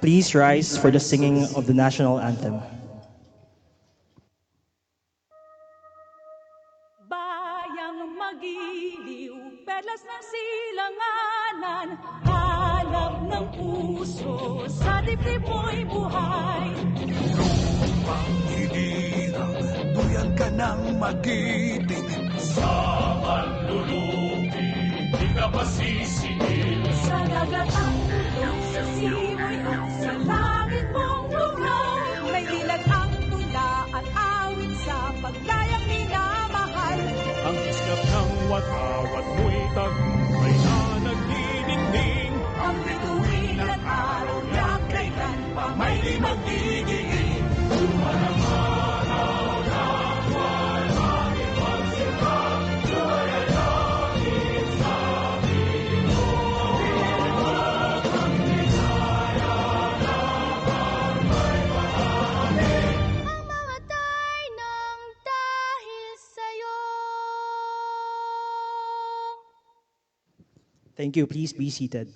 Please rise for the singing of the national anthem. Bayang magiliw, perlas ng silanganan, hanap ng puso, sa dibdib mo'y buhay. Lupang hihirang, duyan ka ng magiting. Sa manlulupi, di ka masisingil. Sa dagat ang tulong, sa simoy at sa langit mong lugaw. May dilag ang tula at awit sa pagdayang minamahal. Ang iskap ng watawat mo'y tagumpay na nagdidingding. Ang bituin at araw na kailan pa may di magdidiin. Mamatay ng dahil sa'yo. Thank you. Please be seated.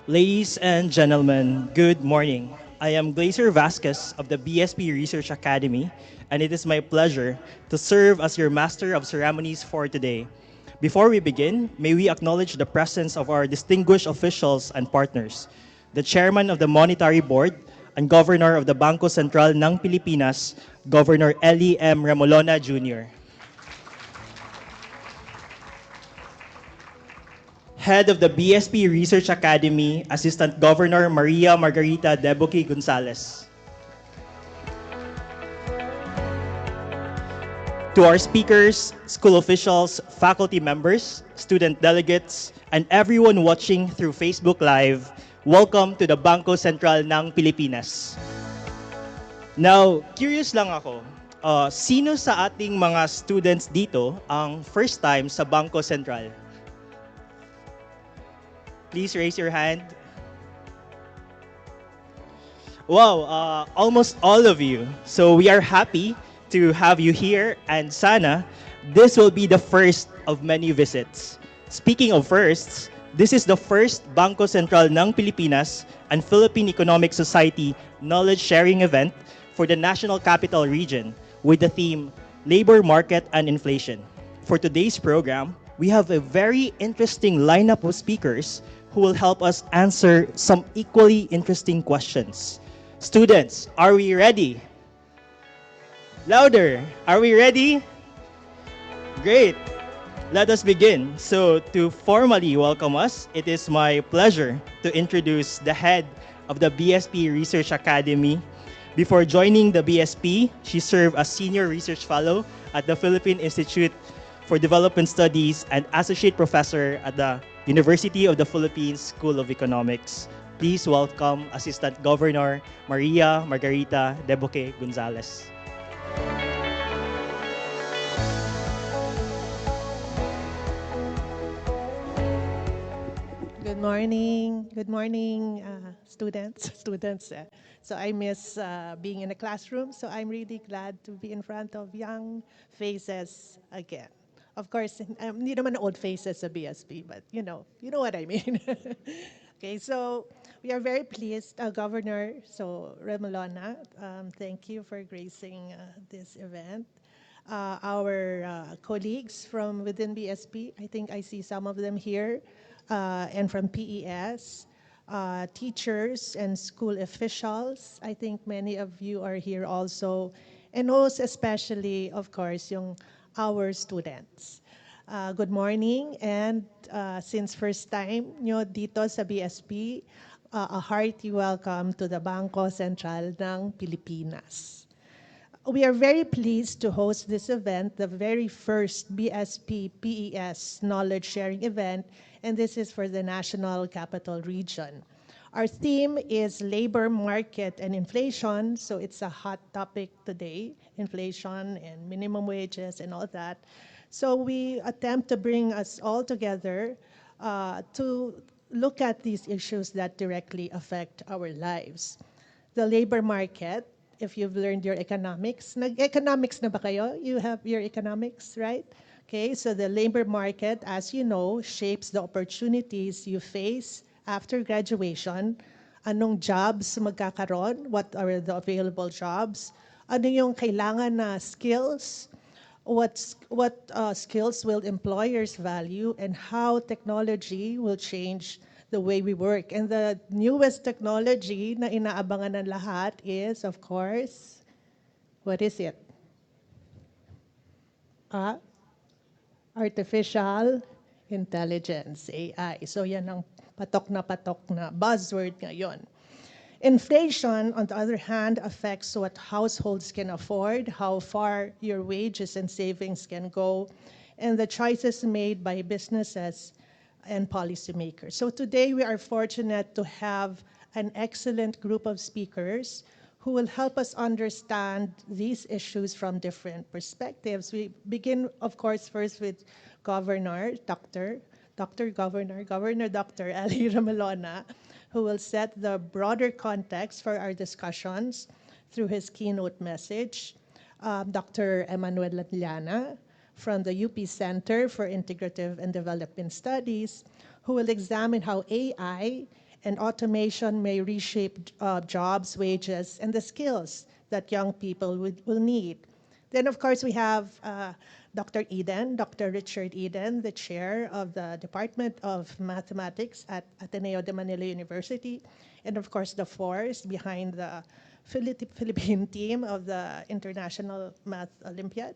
Ladies and gentlemen, good morning. I am Glazer Vasquez of the BSP Research Academy, and it is my pleasure to serve as your Master of Ceremonies for today. Before we begin, may we acknowledge the presence of our distinguished officials and partners, the Chairman of the Monetary Board and Governor of the Bangko Sentral ng Pilipinas, Governor Eli M. Remolona Jr. Head of the BSP Research Academy, Assistant Governor Maria Margarita Deboque Gonzalez. To our speakers, school officials, faculty members, student delegates, and everyone watching through Facebook Live, welcome to the Bangko Sentral ng Pilipinas. Now, curious lang ako, sino sa ating mga students dito ang first time sa Bangko Sentral? Please raise your hand. Wow, almost all of you. So we are happy to have you here, and sana this will be the first of many visits. Speaking of firsts, this is the first Bangko Sentral ng Pilipinas and Philippine Economic Society knowledge sharing event for the National Capital Region with the theme Labor Market and Inflation. For today's program, we have a very interesting lineup of speakers who will help us answer some equally interesting questions. Students, are we ready? Louder, are we ready? Great, let us begin. So to formally welcome us, it is my pleasure to introduce the head of the BSP Research Academy. Before joining the BSP, she served as Senior Research Fellow at the Philippine Institute for Development Studies and Associate Professor at the University of the Philippines School of Economics. Please welcome Assistant Governor Maria Margarita Deboque Gonzalez. Good morning, students. So I miss being in a classroom, so I'm really glad to be in front of young faces again. Of course, hindi naman old faces sa BSP, but you know what I mean. Okay, so we are very pleased, Governor, so Remolona, thank you for gracing this event. Our colleagues from within BSP, I think I see some of them here, and from PES, teachers and school officials. I think many of you are here also, and most especially, of course, our students. Good morning, and since first time nyo dito sa BSP, a hearty welcome to the Bangko Sentral ng Pilipinas. We are very pleased to host this event, the very first BSP-PES knowledge sharing event, and this is for the National Capital Region. Our theme is labor market and inflation, so it's a hot topic today, inflation and minimum wages and all that. So we attempt to bring us all together to look at these issues that directly affect our lives. The labor market if you've learned your economics. Nag-economics na ba kayo? You have your economics, right? Okay, so the labor market, as you know, shapes the opportunities you face after graduation. Anong jobs magkakaroon? What are the available jobs? Ano yung kailangan na skills? What skills will employers value, and how technology will change the way we work. And the newest technology na inaabangan ng lahat is, of course, what is it? Artificial intelligence, AI. So yan ang patok na buzzword ngayon. Inflation, on the other hand, affects what households can afford, how far your wages and savings can go, and the choices made by businesses and policymakers. So today we are fortunate to have an excellent group of speakers who will help us understand these issues from different perspectives. We begin, of course, first with Governor Dr. Governor Dr. Ali Ramalona, who will set the broader context for our discussions through his keynote message. Dr. Emmanuel Latliana from the UP Center for Integrative and Development Studies, who will examine how AI and automation may reshape jobs, wages, and the skills that young people will need. Then, of course, we have Dr. Richard Eden, the chair of the Department of Mathematics at Ateneo de Manila University, and of course the force behind the Philippine team of the International Math Olympiad.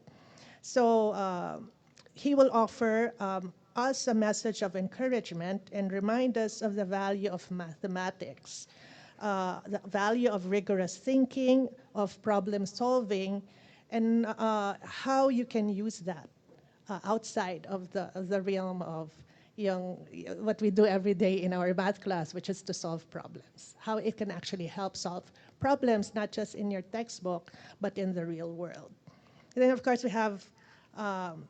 So he will offer us a message of encouragement and remind us of the value of mathematics, the value of rigorous thinking, of problem solving, and how you can use that outside of the realm of what we do every day in our math class, which is to solve problems. How it can actually help solve problems, not just in your textbook, but in the real world. And then, of course, we have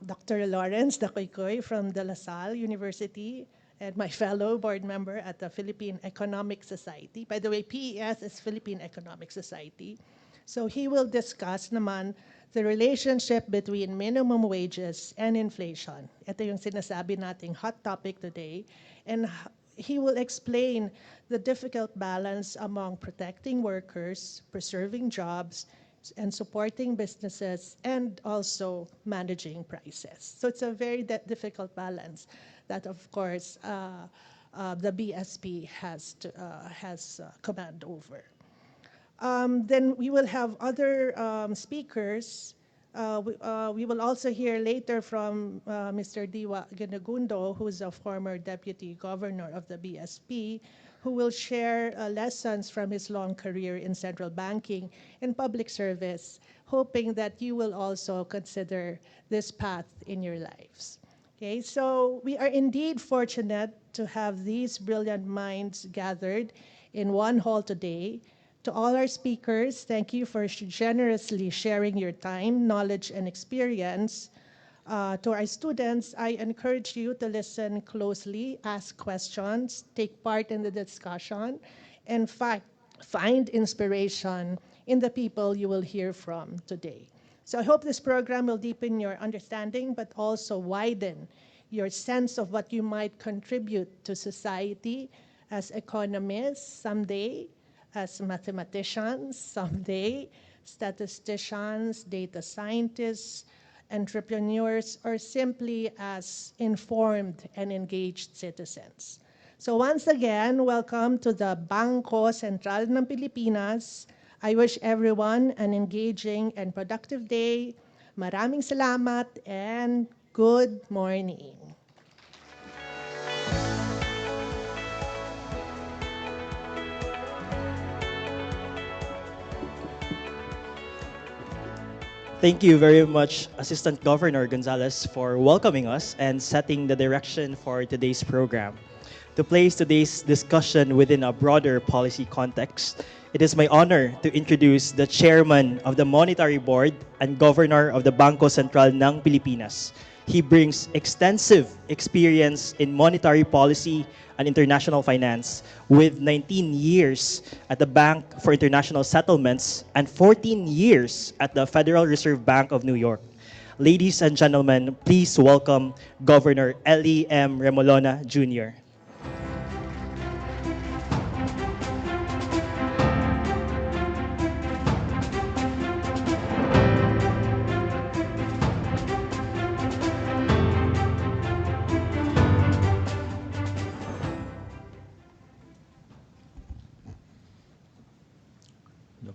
Dr. Lawrence Dakoykoy from De La Salle University, and my fellow board member at the Philippine Economic Society. By the way, PES is Philippine Economic Society. So he will discuss naman the relationship between minimum wages and inflation. Ito yung sinasabi nating hot topic today. And he will explain the difficult balance among protecting workers, preserving jobs, and supporting businesses, and also managing prices. So it's a very difficult balance that, of course, the BSP has command over. Then we will have other speakers. We will also hear later from Mr. Diwa Ganagundo, who is a former deputy governor of the BSP, who will share lessons from his long career in central banking and public service, hoping that you will also consider this path in your lives. Okay, so we are indeed fortunate to have these brilliant minds gathered in one hall today. To all our speakers, thank you for generously sharing your time, knowledge, and experience. To our students, I encourage you to listen closely, ask questions, take part in the discussion, and find inspiration in the people you will hear from today. So I hope this program will deepen your understanding, but also widen your sense of what you might contribute to society as economists someday, as mathematicians someday, statisticians, data scientists, entrepreneurs, or simply as informed and engaged citizens. So once again, welcome to the Bangko Sentral ng Pilipinas. I wish everyone an engaging and productive day. Maraming salamat and good morning. Thank you very much, Assistant Governor Gonzalez, for welcoming us and setting the direction for today's program. To place today's discussion within a broader policy context, it is my honor to introduce the Chairman of the Monetary Board and Governor of the Bangko Sentral ng Pilipinas, He brings extensive experience in monetary policy and international finance with 19 years at the Bank for International Settlements and 14 years at the Federal Reserve Bank of New York. Ladies and gentlemen, please welcome Governor Eli M. Remolona Jr.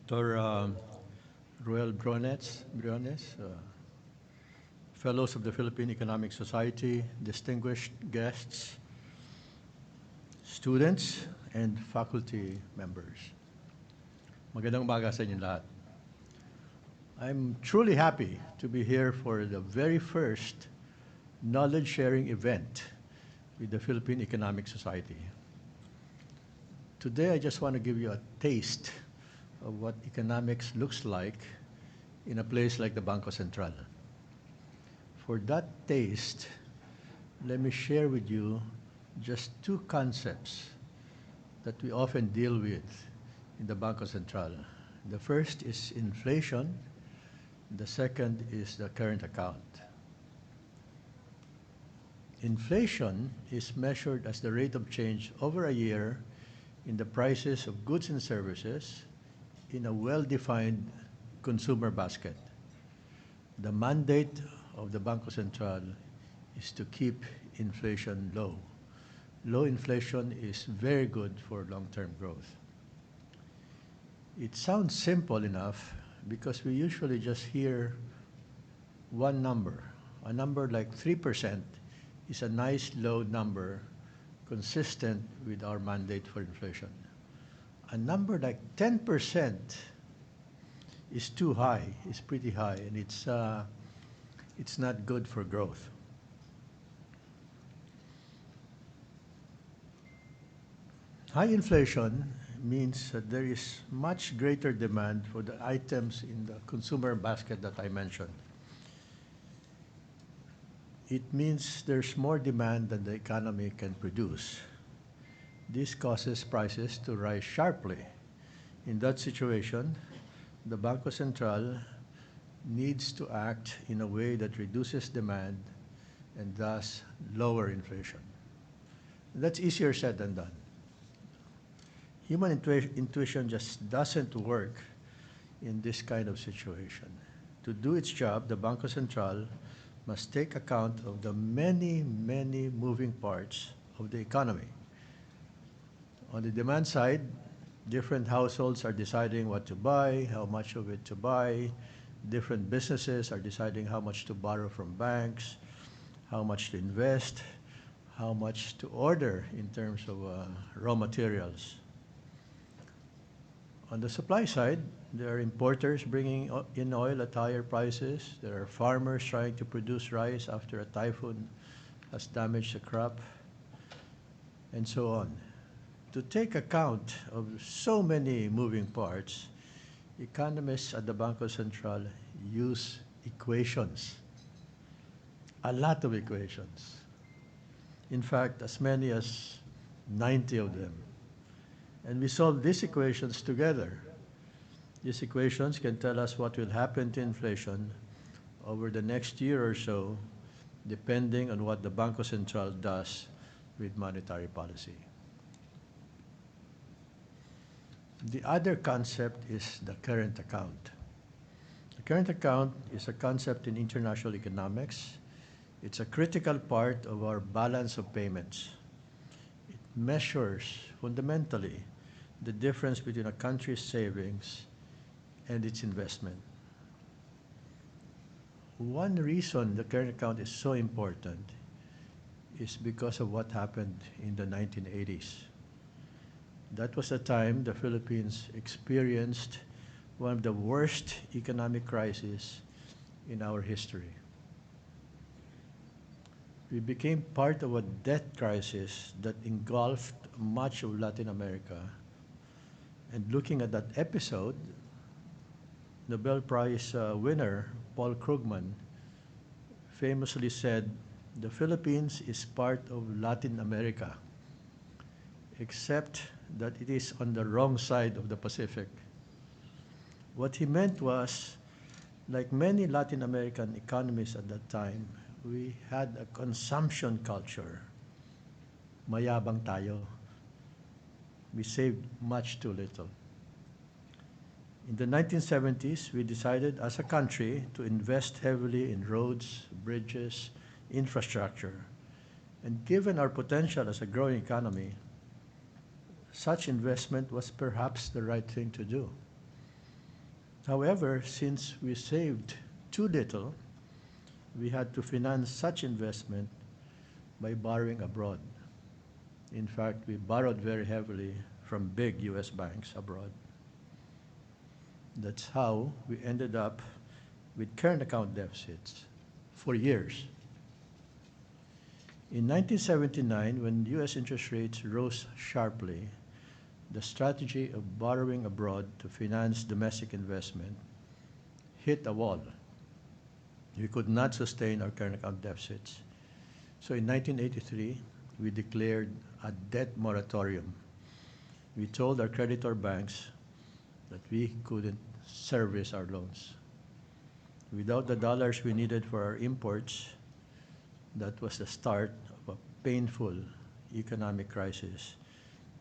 Dr. Ruel Briones, Fellows of the Philippine Economic Society, distinguished guests, students, and faculty members. Magandang umaga sa inyong lahat. I'm truly happy to be here for the very first knowledge-sharing event with the Philippine Economic Society. Today, I just want to give you a taste of what economics looks like in a place like the Bangko Sentral. For that taste, let me share with you just two concepts that we often deal with in the Bangko Sentral. The first is inflation. The second is the current account. Inflation is measured as the rate of change over a year in the prices of goods and services in a well-defined consumer basket. The mandate of the Bangko Sentral is to keep inflation low. Low inflation is very good for long-term growth. It sounds simple enough because we usually just hear one number. A number like 3% is a nice low number consistent with our mandate for inflation. A number like 10% is too high, it's pretty high, and it's not good for growth. High inflation means that there is much greater demand for the items in the consumer basket that I mentioned. It means there's more demand than the economy can produce. This causes prices to rise sharply. In that situation, the Bangko Sentral needs to act in a way that reduces demand and thus lower inflation. That's easier said than done. Human intuition just doesn't work in this kind of situation. To do its job, the Bangko Sentral must take account of the many, many moving parts of the economy. On the demand side, different households are deciding what to buy, how much of it to buy. Different businesses are deciding how much to borrow from banks, how much to invest, how much to order in terms of raw materials. On the supply side, there are importers bringing in oil at higher prices. There are farmers trying to produce rice after a typhoon has damaged the crop, and so on. To take account of so many moving parts, economists at the Bangko Sentral use equations, a lot of equations. In fact, as many as 90 of them. And we solve these equations together. These equations can tell us what will happen to inflation over the next year or so, depending on what the Bangko Sentral does with monetary policy. The other concept is the current account. The current account is a concept in international economics. It's a critical part of our balance of payments. It measures fundamentally the difference between a country's savings and its investment. One reason the current account is so important is because of what happened in the 1980s. That was the time the Philippines experienced one of the worst economic crises in our history. We became part of a debt crisis that engulfed much of Latin America. And looking at that episode, Nobel Prize winner Paul Krugman famously said, "The Philippines is part of Latin America, except that it is on the wrong side of the Pacific." What he meant was, like many Latin American economies at that time, we had a consumption culture. Mayabang tayo. We saved much too little. In the 1970s, we decided as a country to invest heavily in roads, bridges, infrastructure. And given our potential as a growing economy, such investment was perhaps the right thing to do. However, since we saved too little, we had to finance such investment by borrowing abroad. In fact, we borrowed very heavily from big US banks abroad. That's how we ended up with current account deficits for years. In 1979, when US interest rates rose sharply, the strategy of borrowing abroad to finance domestic investment hit a wall. We could not sustain our current account deficits. So in 1983, we declared a debt moratorium. We told our creditor banks that we couldn't service our loans. Without the dollars we needed for our imports, that was the start of a painful economic crisis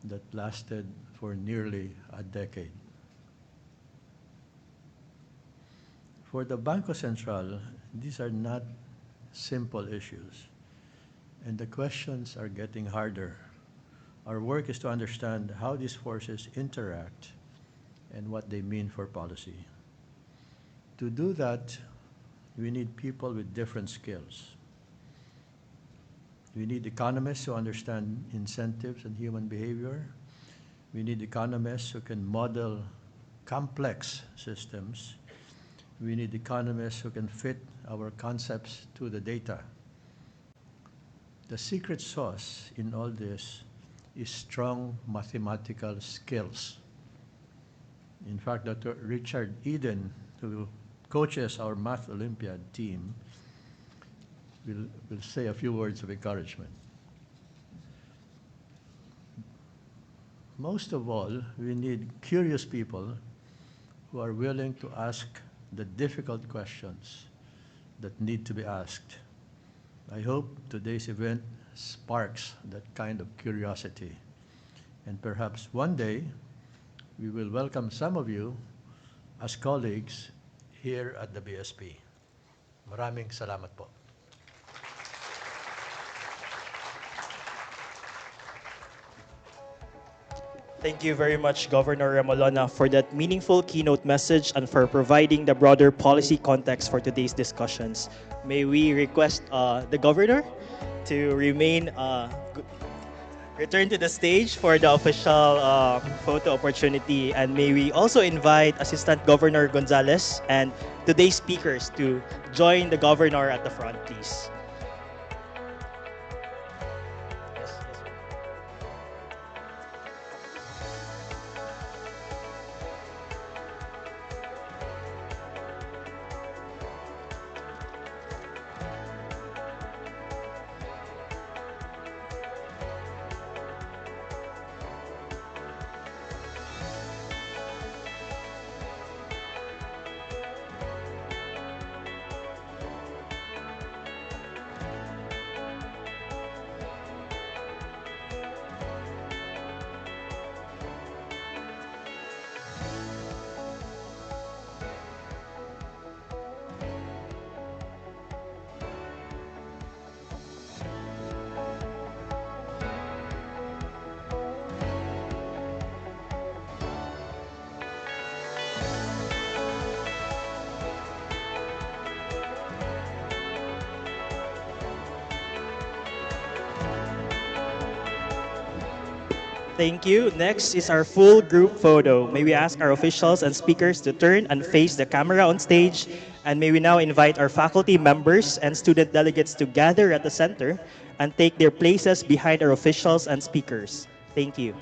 that lasted for nearly a decade. For the Bangko Sentral, these are not simple issues, and the questions are getting harder. Our work is to understand how these forces interact and what they mean for policy. To do that, we need people with different skills. We need economists who understand incentives and human behavior. We need economists who can model complex systems. We need economists who can fit our concepts to the data. The secret sauce in all this is strong mathematical skills. In fact, Dr. Richard Eden, who coaches our Math Olympiad team, will say a few words of encouragement. Most of all, we need curious people who are willing to ask the difficult questions that need to be asked. I hope today's event sparks that kind of curiosity. And perhaps one day, we will welcome some of you as colleagues here at the BSP. Maraming salamat po. Thank you very much, Governor Remolona, for that meaningful keynote message and for providing the broader policy context for today's discussions. May we request the Governor to return to the stage for the official photo opportunity, and may we also invite Assistant Governor Gonzalez and today's speakers to join the Governor at the front, please. Thank you. Next is our full group photo. May we ask our officials and speakers to turn and face the camera on stage. And may we now invite our faculty members and student delegates to gather at the center and take their places behind our officials and speakers. Thank you.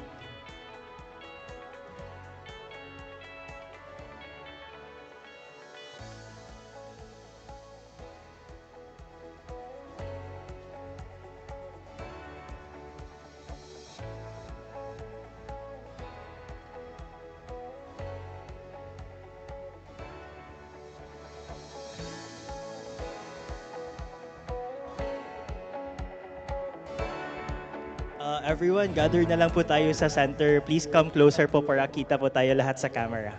Everyone, gather na lang po tayo sa center. Please come closer po para kita po tayo lahat sa camera.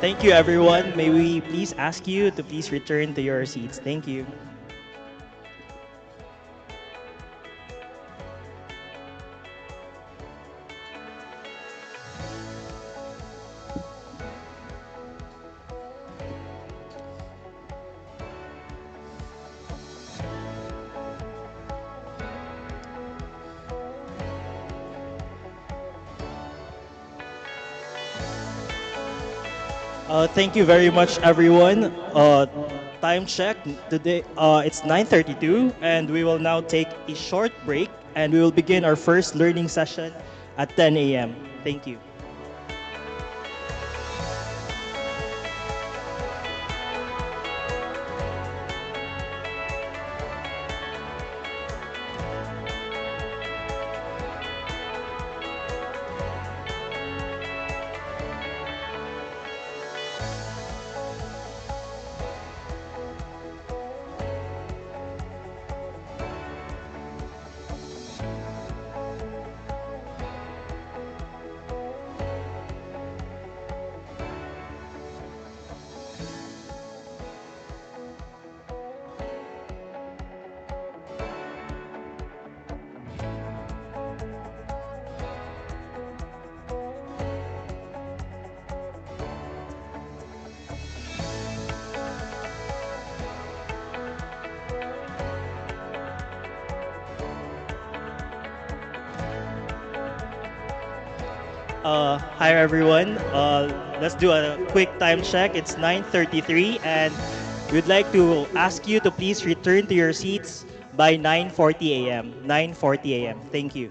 Thank you, everyone. May we please ask you to please return to your seats. Thank you. Thank you very much, everyone. Time check today. It's 9:32, and we will now take a short break, and we will begin our first learning session at 10 a.m. Thank you. Hi everyone. Let's do a quick time check. It's 9:33, and we'd like to ask you to please return to your seats by 9:40 a.m. 9:40 a.m. Thank you.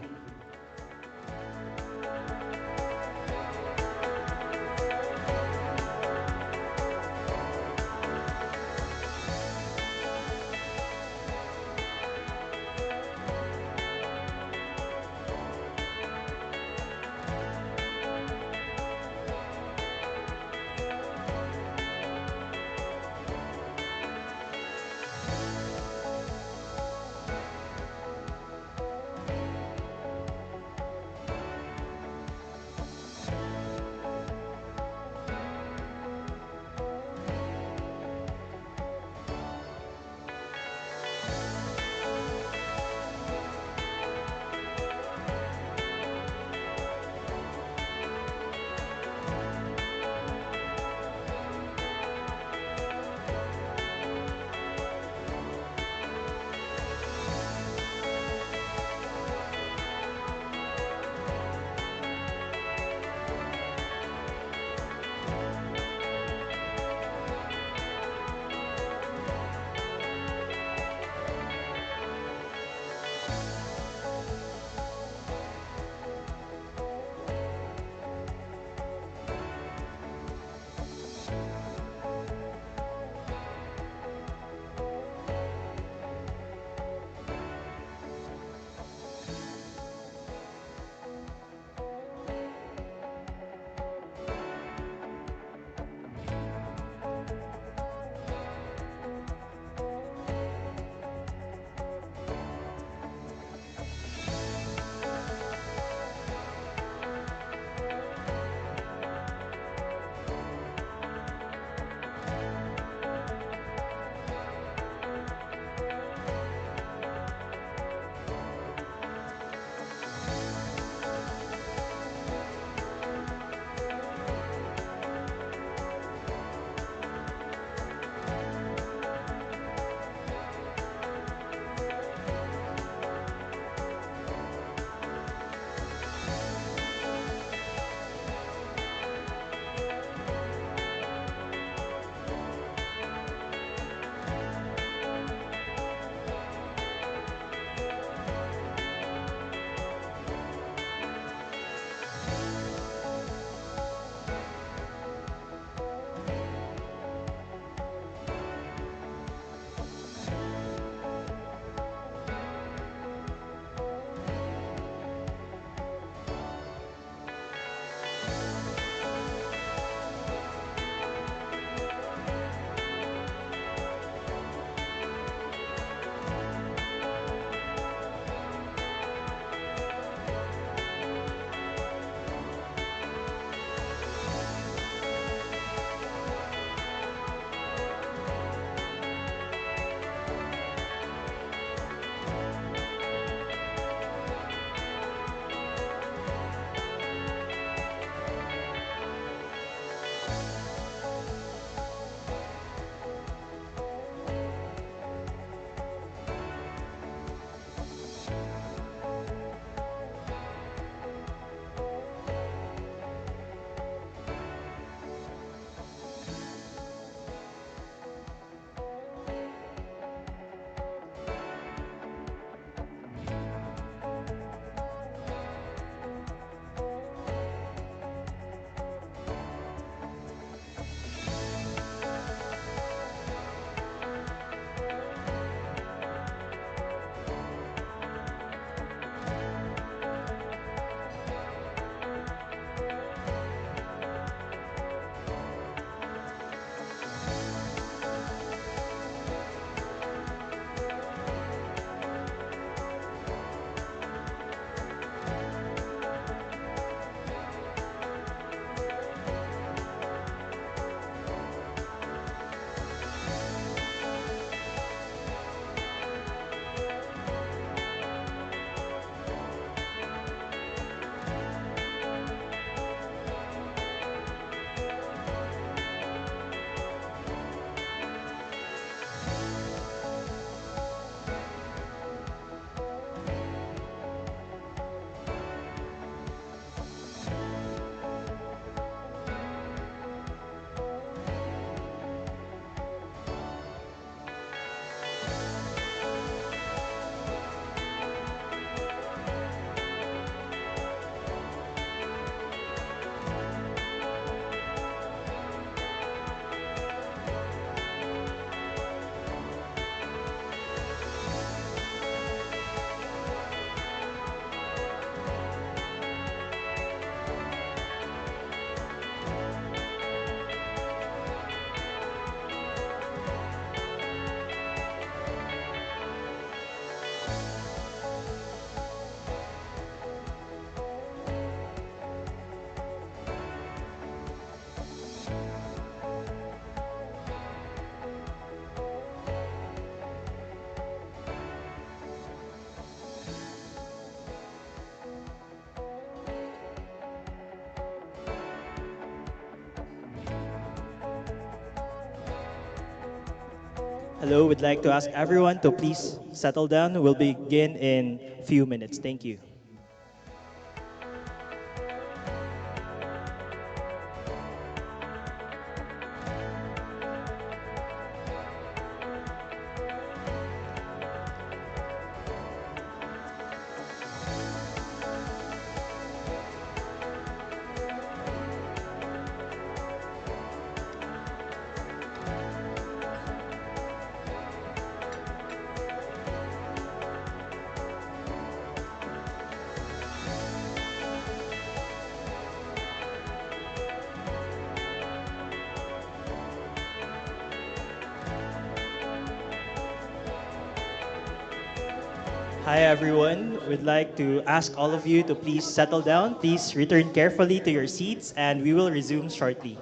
Hello, we'd like to ask everyone to please settle down. We'll begin in few minutes. Thank you. Hi everyone. We'd like to ask all of you to please settle down. Please return carefully to your seats and we will resume shortly.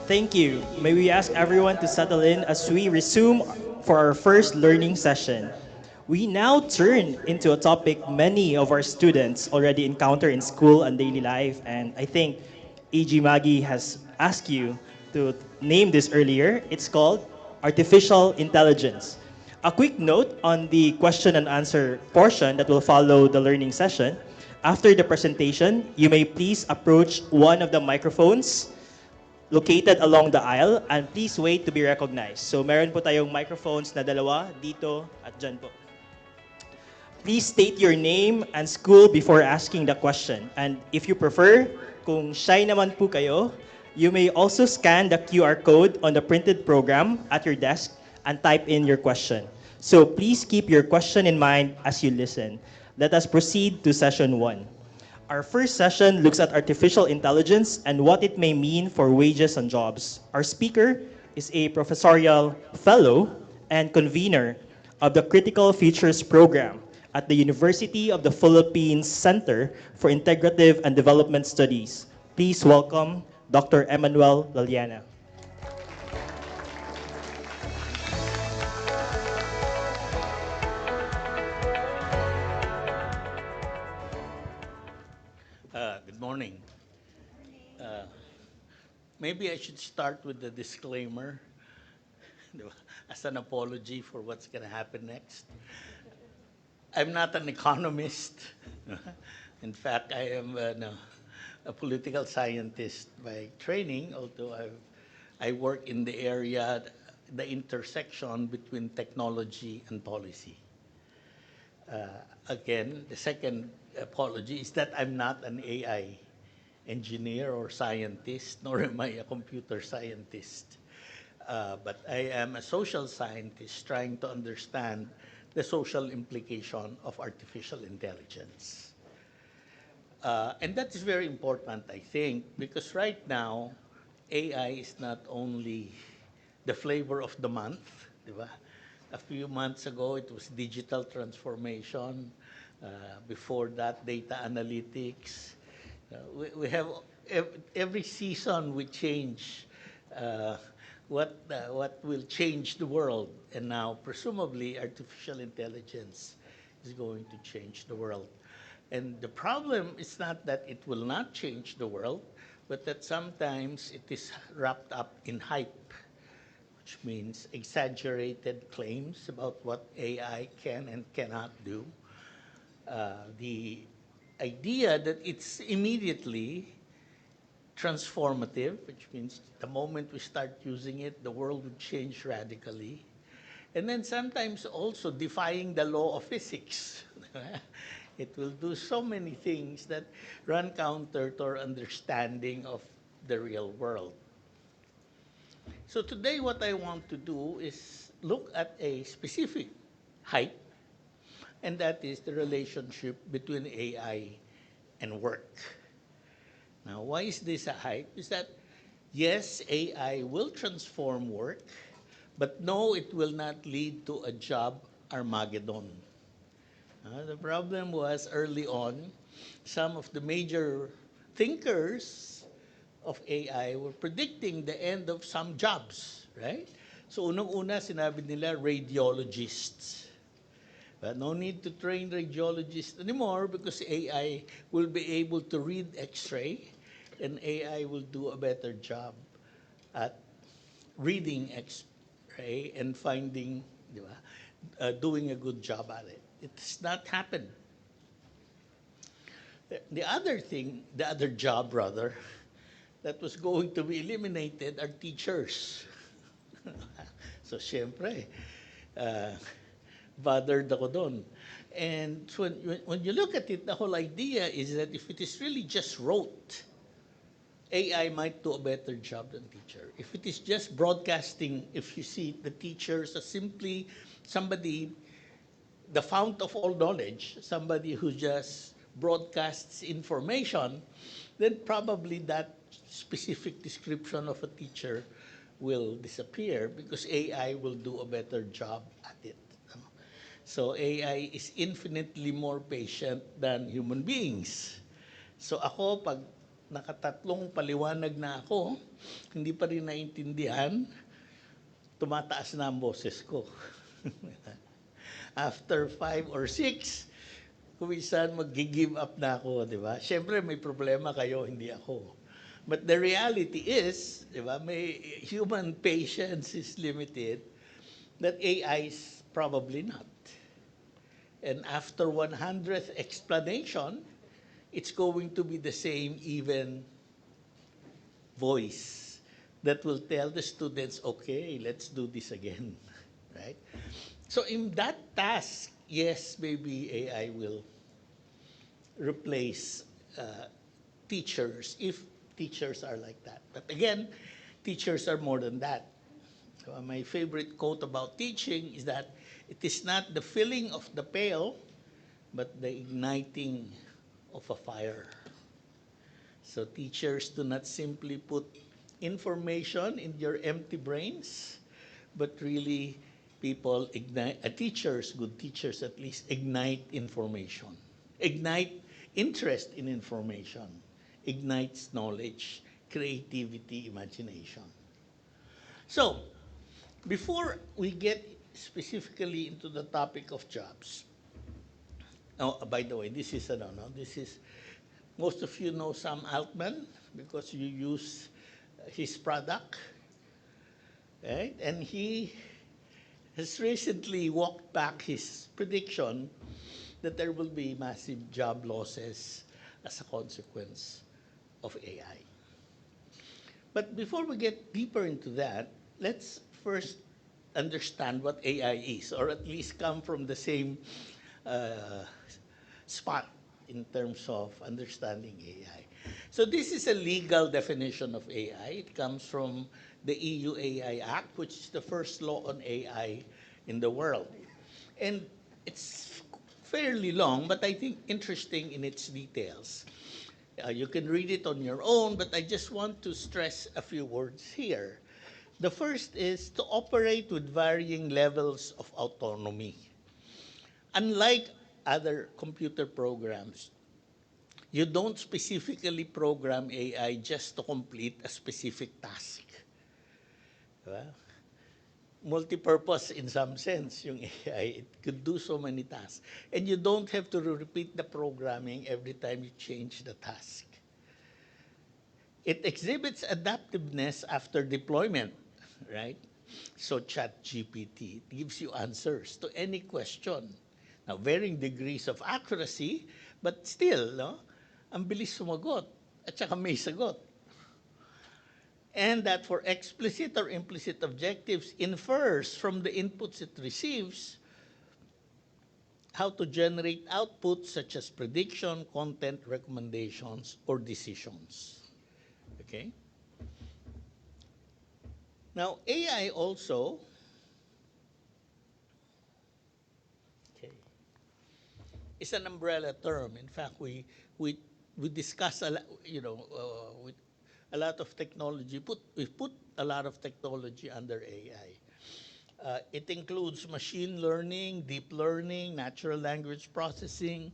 Thank you. May we ask everyone to settle in as we resume for our first learning session. We now turn into a topic many of our students already encounter in school and daily life, and I think AG Maggie has asked you to name this earlier. It's called artificial intelligence. A quick note on the question and answer portion that will follow the learning session. After the presentation, you may please approach one of the microphones located along the aisle and please wait to be recognized. So meron po tayong microphones na dalawa dito at dyan po. Please state your name and school before asking the question. And if you prefer, kung shy naman po kayo, you may also scan the QR code on the printed program at your desk and type in your question. So please keep your question in mind as you listen. Let us proceed to session 1. Our first session looks at artificial intelligence and what it may mean for wages and jobs. Our speaker is a professorial fellow and convener of the Critical Futures Program at the University of the Philippines Center for Integrative and Development Studies. Please welcome Dr. Emmanuel Laliana. Good morning. Maybe I should start with the disclaimer as an apology for what's going to happen next. I'm not an economist. In fact, I am a political scientist by training, although I work in the area, the intersection between technology and policy. Again, the second apology is that I'm not an AI engineer or scientist, nor am I a computer scientist. But I am a social scientist trying to understand the social implication of artificial intelligence. And that is very important, I think, because right now, AI is not only the flavor of the month, di ba? A few months ago, it was digital transformation. Before that, data analytics. We have every season we change what will change the world, and now presumably artificial intelligence is going to change the world. And the problem is not that it will not change the world, but that sometimes it is wrapped up in hype, which means exaggerated claims about what AI can and cannot do. The idea that it's immediately transformative, which means the moment we start using it, the world would change radically. And then sometimes also defying the law of physics. It will do so many things that run counter to our understanding of the real world. So today what I want to do is look at a specific hype, and that is the relationship between AI and work. Now, why is this a hype? Is that, yes, AI will transform work, but no, it will not lead to a job Armageddon. The problem was early on, some of the major thinkers of AI were predicting the end of some jobs, right? So unang-una, sinabi nila radiologists. But no need to train radiologists anymore because AI will be able to read X-ray, and AI will do a better job at reading X-ray and finding, di ba, doing a good job at it. It's not happened. The other thing, the other job rather, that was going to be eliminated are teachers. So, syempre, bothered ako doon. And so when you look at it, the whole idea is that if it is really just rote, AI might do a better job than teacher. If it is just broadcasting, if you see the teachers as simply somebody, the fount of all knowledge, somebody who just broadcasts information, then probably that specific description of a teacher will disappear because AI will do a better job at it. So AI is infinitely more patient than human beings. So ako, pag nakatatlong paliwanag na ako, hindi pa rin naintindihan, tumataas na ang boses ko. After 5 or 6, kumisan mag-give up na ako, di ba? Siyempre may problema kayo, hindi ako. But the reality is, di ba, may human patience is limited, that AI is probably not. And after 100th explanation, it's going to be the same even voice that will tell the students, okay, let's do this again, right? So in that task, yes, maybe AI will replace teachers if teachers are like that. But again, teachers are more than that. So my favorite quote about teaching is that it is not the filling of the pail, but the igniting of a fire. So teachers do not simply put information in your empty brains, but really people ignite, teachers, good teachers at least, ignite information, ignite interest in information, ignites knowledge, creativity, imagination. So, before we get specifically into the topic of jobs, oh, by the way, this is, most of you know Sam Altman because you use his product, right? And he has recently walked back his prediction that there will be massive job losses as a consequence of AI. But before we get deeper into that, let's first understand what AI is, or at least come from the same spot. in terms of understanding AI. So this is a legal definition of AI. It comes from the EU AI Act, which is the first law on AI in the world. And it's fairly long, but I think interesting in its details. You can read it on your own, but I just want to stress a few words here. The first is to operate with varying levels of autonomy. Unlike other computer programs, you don't specifically program AI just to complete a specific task. Diba? Multi-purpose in some sense, yung AI. It could do so many tasks. And you don't have to repeat the programming every time you change the task. It exhibits adaptiveness after deployment, right? So ChatGPT gives you answers to any question. Now, varying degrees of accuracy, but still, no? Ang bilis sumagot at saka may sagot. And that for explicit or implicit objectives infers from the inputs it receives how to generate outputs such as prediction, content, recommendations, or decisions. Okay? Now, AI also is an umbrella term. In fact, we discuss a lot, with a lot of technology. We put a lot of technology under AI. It includes machine learning, deep learning, natural language processing,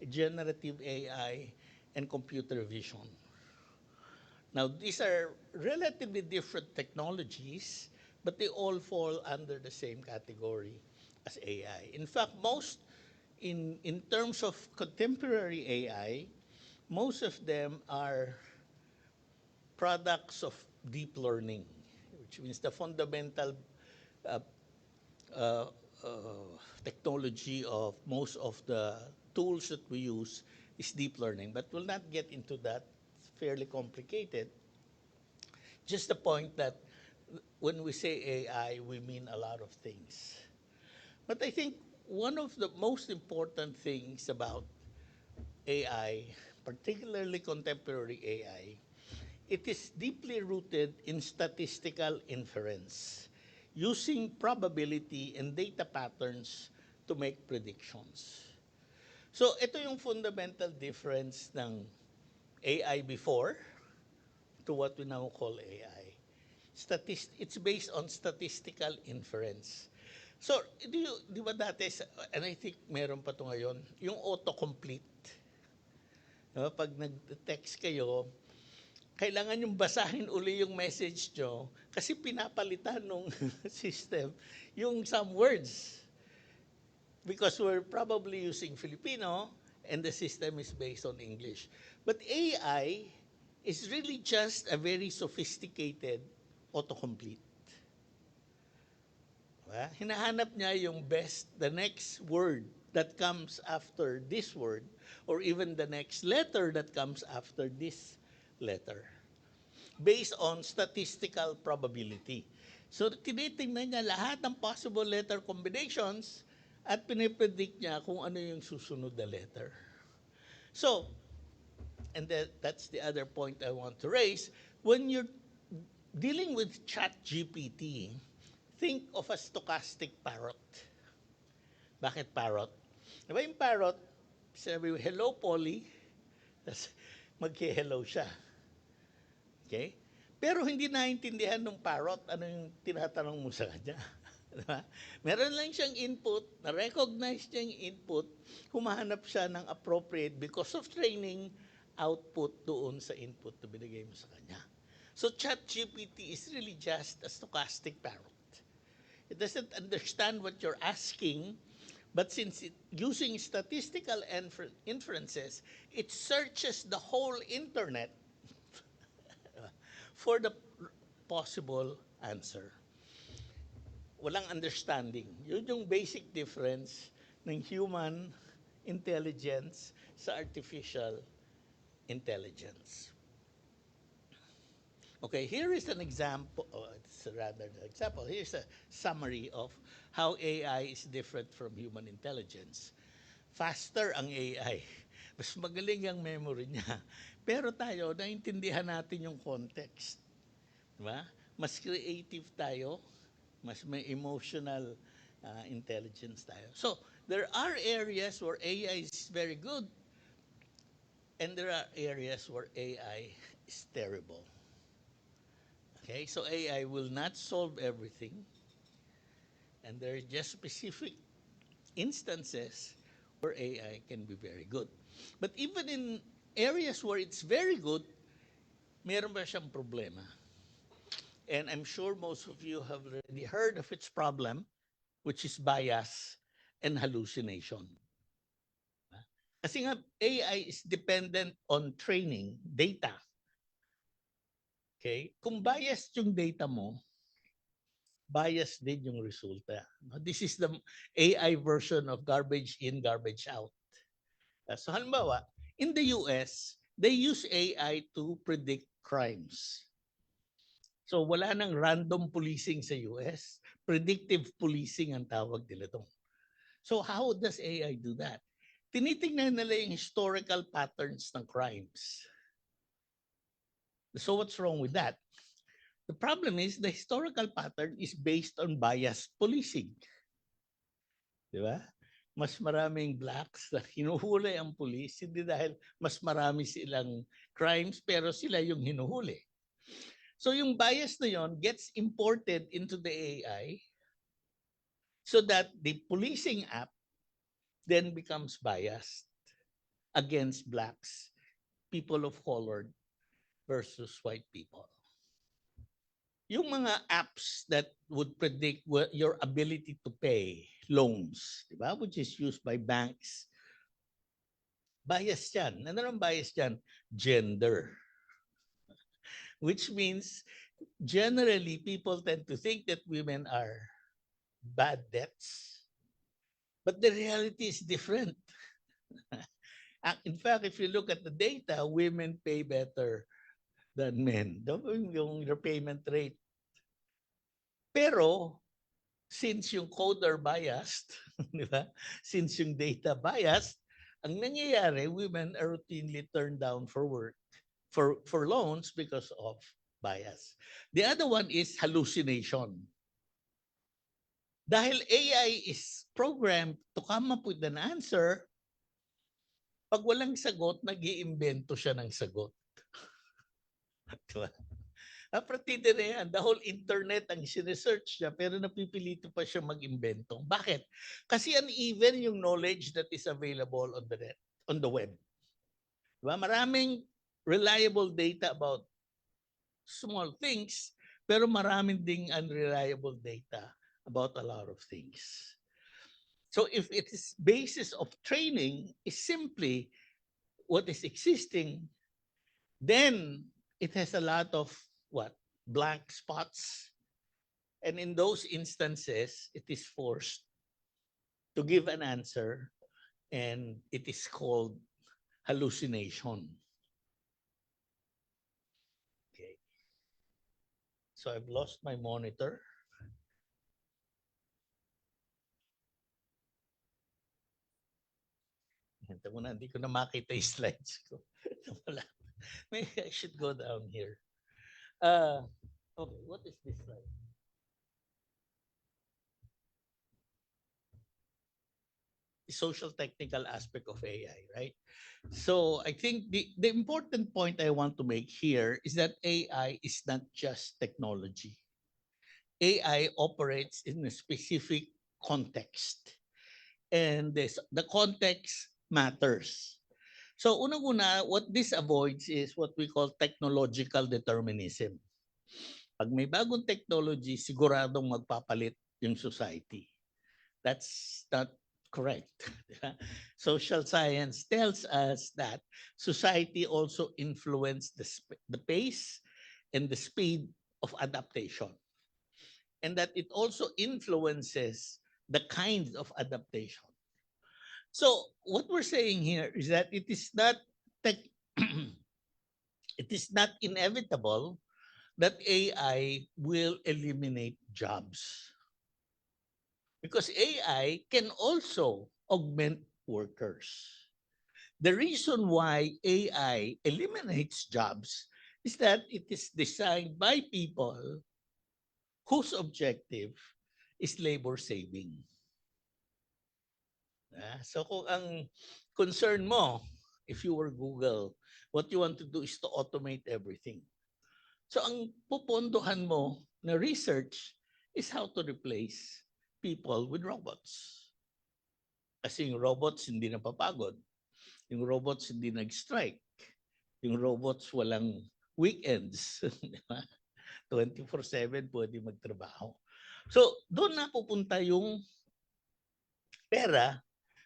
generative AI, and computer vision. Now, these are relatively different technologies, but they all fall under the same category as AI. In fact, in terms of contemporary AI, most of them are products of deep learning, which means the fundamental uh, uh, technology of most of the tools that we use is deep learning. But we'll not get into that. It's fairly complicated. Just the point that when we say AI, we mean a lot of things. But I think one of the most important things about AI, particularly contemporary AI, it is deeply rooted in statistical inference, using probability and data patterns to make predictions. So ito yung fundamental difference ng AI before to what we now call AI. It's based on statistical inference. So, di ba dati, and I think meron pa to ngayon, yung autocomplete. Pag nag-text kayo, kailangan yung basahin uli yung message nyo kasi pinapalitan ng system yung some words. Because we're probably using Filipino and the system is based on English. But AI is really just a very sophisticated autocomplete. Hinahanap niya yung the next word that comes after this word, or even the next letter that comes after this letter, based on statistical probability. So, tinitingnan niya lahat ng possible letter combinations at pinipredict niya kung ano yung susunod na letter. So, and that's the other point I want to raise. When you're dealing with ChatGPT, think of a stochastic parrot. Bakit parrot? Diba yung parrot, sabi, hello, Polly, tapos mag-hello siya. Okay? Pero hindi naintindihan ng parrot ano yung tinatanong mo sa kanya. Diba? Meron lang siyang input, na-recognize niya yung input, humahanap siya ng appropriate because of training output doon sa input na binigay mo sa kanya. So ChatGPT is really just a stochastic parrot. It doesn't understand what you're asking, but since using statistical inferences, it searches the whole internet for the possible answer. Walang understanding. Yun yung basic difference ng human intelligence sa artificial intelligence. Okay, here is an example, it's rather an example. Here's a summary of how AI is different from human intelligence. Faster ang AI. Mas magaling ang memory niya. Pero tayo, naintindihan natin yung context. Diba? Mas creative tayo, mas may emotional intelligence tayo. So, there are areas where AI is very good, and there are areas where AI is terrible. Okay, so AI will not solve everything, and there are just specific instances where AI can be very good. But even in areas where it's very good, meron ba siyang problema? And I'm sure most of you have already heard of its problem, which is bias and hallucination. Kasi nga, AI is dependent on training data. Okay? Kung biased yung data mo, biased din yung resulta. This is the AI version of garbage in, garbage out. So halimbawa, in the US, they use AI to predict crimes. So wala nang random policing sa US, predictive policing ang tawag nila doon. So how does AI do that? Tinitingnan nila yung historical patterns ng crimes. So what's wrong with that? The problem is the historical pattern is based on biased policing. Di ba? Mas maraming blacks na hinuhuli ang pulis, hindi dahil mas marami silang crimes, pero sila yung hinuhuli. So yung bias na yon gets imported into the AI so that the policing app then becomes biased against blacks, people of color versus white people. Yung mga apps that would predict your ability to pay loans, di ba? Which is used by banks. Bias yan. Ano ang bias yan? Gender. Which means, generally, people tend to think that women are bad debts. But the reality is different. In fact, if you look at the data, women pay better than men. Yung repayment rate. Pero, since yung coder biased, di ba? Since yung data biased, ang nangyayari, women are routinely turned down for work, for loans because of bias. The other one is hallucination. Dahil AI is programmed to come up with an answer, pag walang sagot, nag-iimbento siya ng sagot. Diba? Partida na yan. The whole internet ang sinesearch niya, pero napipilito pa siya mag-imbento. Bakit? Kasi uneven yung knowledge that is available on the net, on the web. Diba? Maraming reliable data about small things, pero maraming ding unreliable data about a lot of things. So if its basis of training is simply what is existing, then it has a lot of what? Blank spots. And in those instances, it is forced to give an answer, and it is called hallucination. Okay. So I've lost my monitor. Ito muna, hindi ko na makita yung slides ko. Wala. Maybe I should go down here. Okay, what is this slide? The social technical aspect of AI, right? So I think the important point I want to make here is that AI is not just technology. AI operates in a specific context. And the context matters. So unang-una, what this avoids is what we call technological determinism. Pag may bagong technology, siguradong magpapalit yung society. That's not correct. Social science tells us that society also influences the pace and the speed of adaptation. And that it also influences the kinds of adaptation. So what we're saying here is that it is not it is not inevitable that AI will eliminate jobs. Because AI can also augment workers. The reason why AI eliminates jobs is that it is designed by people whose objective is labor saving. So kung ang concern mo, if you were Google, what you want to do is to automate everything. So ang pupondohan mo na research is how to replace people with robots. Kasi yung robots hindi napapagod. Yung robots hindi nag-strike. Yung robots walang weekends. 24/7 pwede magtrabaho. So, doon na pupunta yung pera.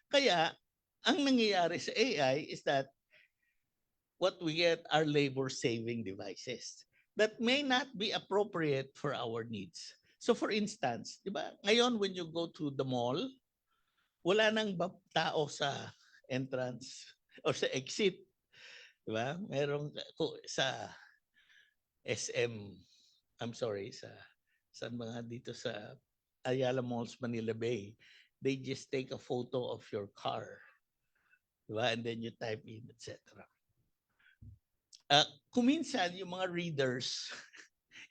Kaya, ang nangyayari sa AI is that what we get are labor-saving devices that may not be appropriate for our needs. So for instance, di ba, ngayon when you go to the mall, wala nang tao sa entrance or sa exit. Di ba? Merong sa SM, I'm sorry, sa mga dito sa Ayala Malls, Manila Bay, they just take a photo of your car. Di ba? And then you type in, etc. Kuminsan yung mga readers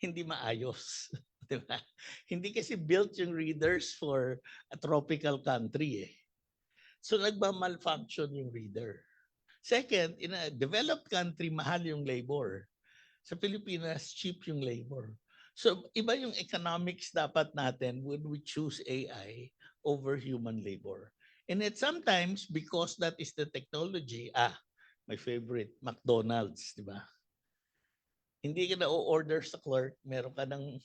hindi maayos, 'di ba? Hindi kasi built yung readers for a tropical country eh. So nagma-malfunction yung reader. Second, in a developed country, mahal yung labor. Sa Pilipinas, cheap yung labor. So iba yung economics dapat natin when we choose AI over human labor. And it sometimes, because that is the technology, my favorite, McDonald's, di ba? Hindi ka na order sa clerk, meron ka ng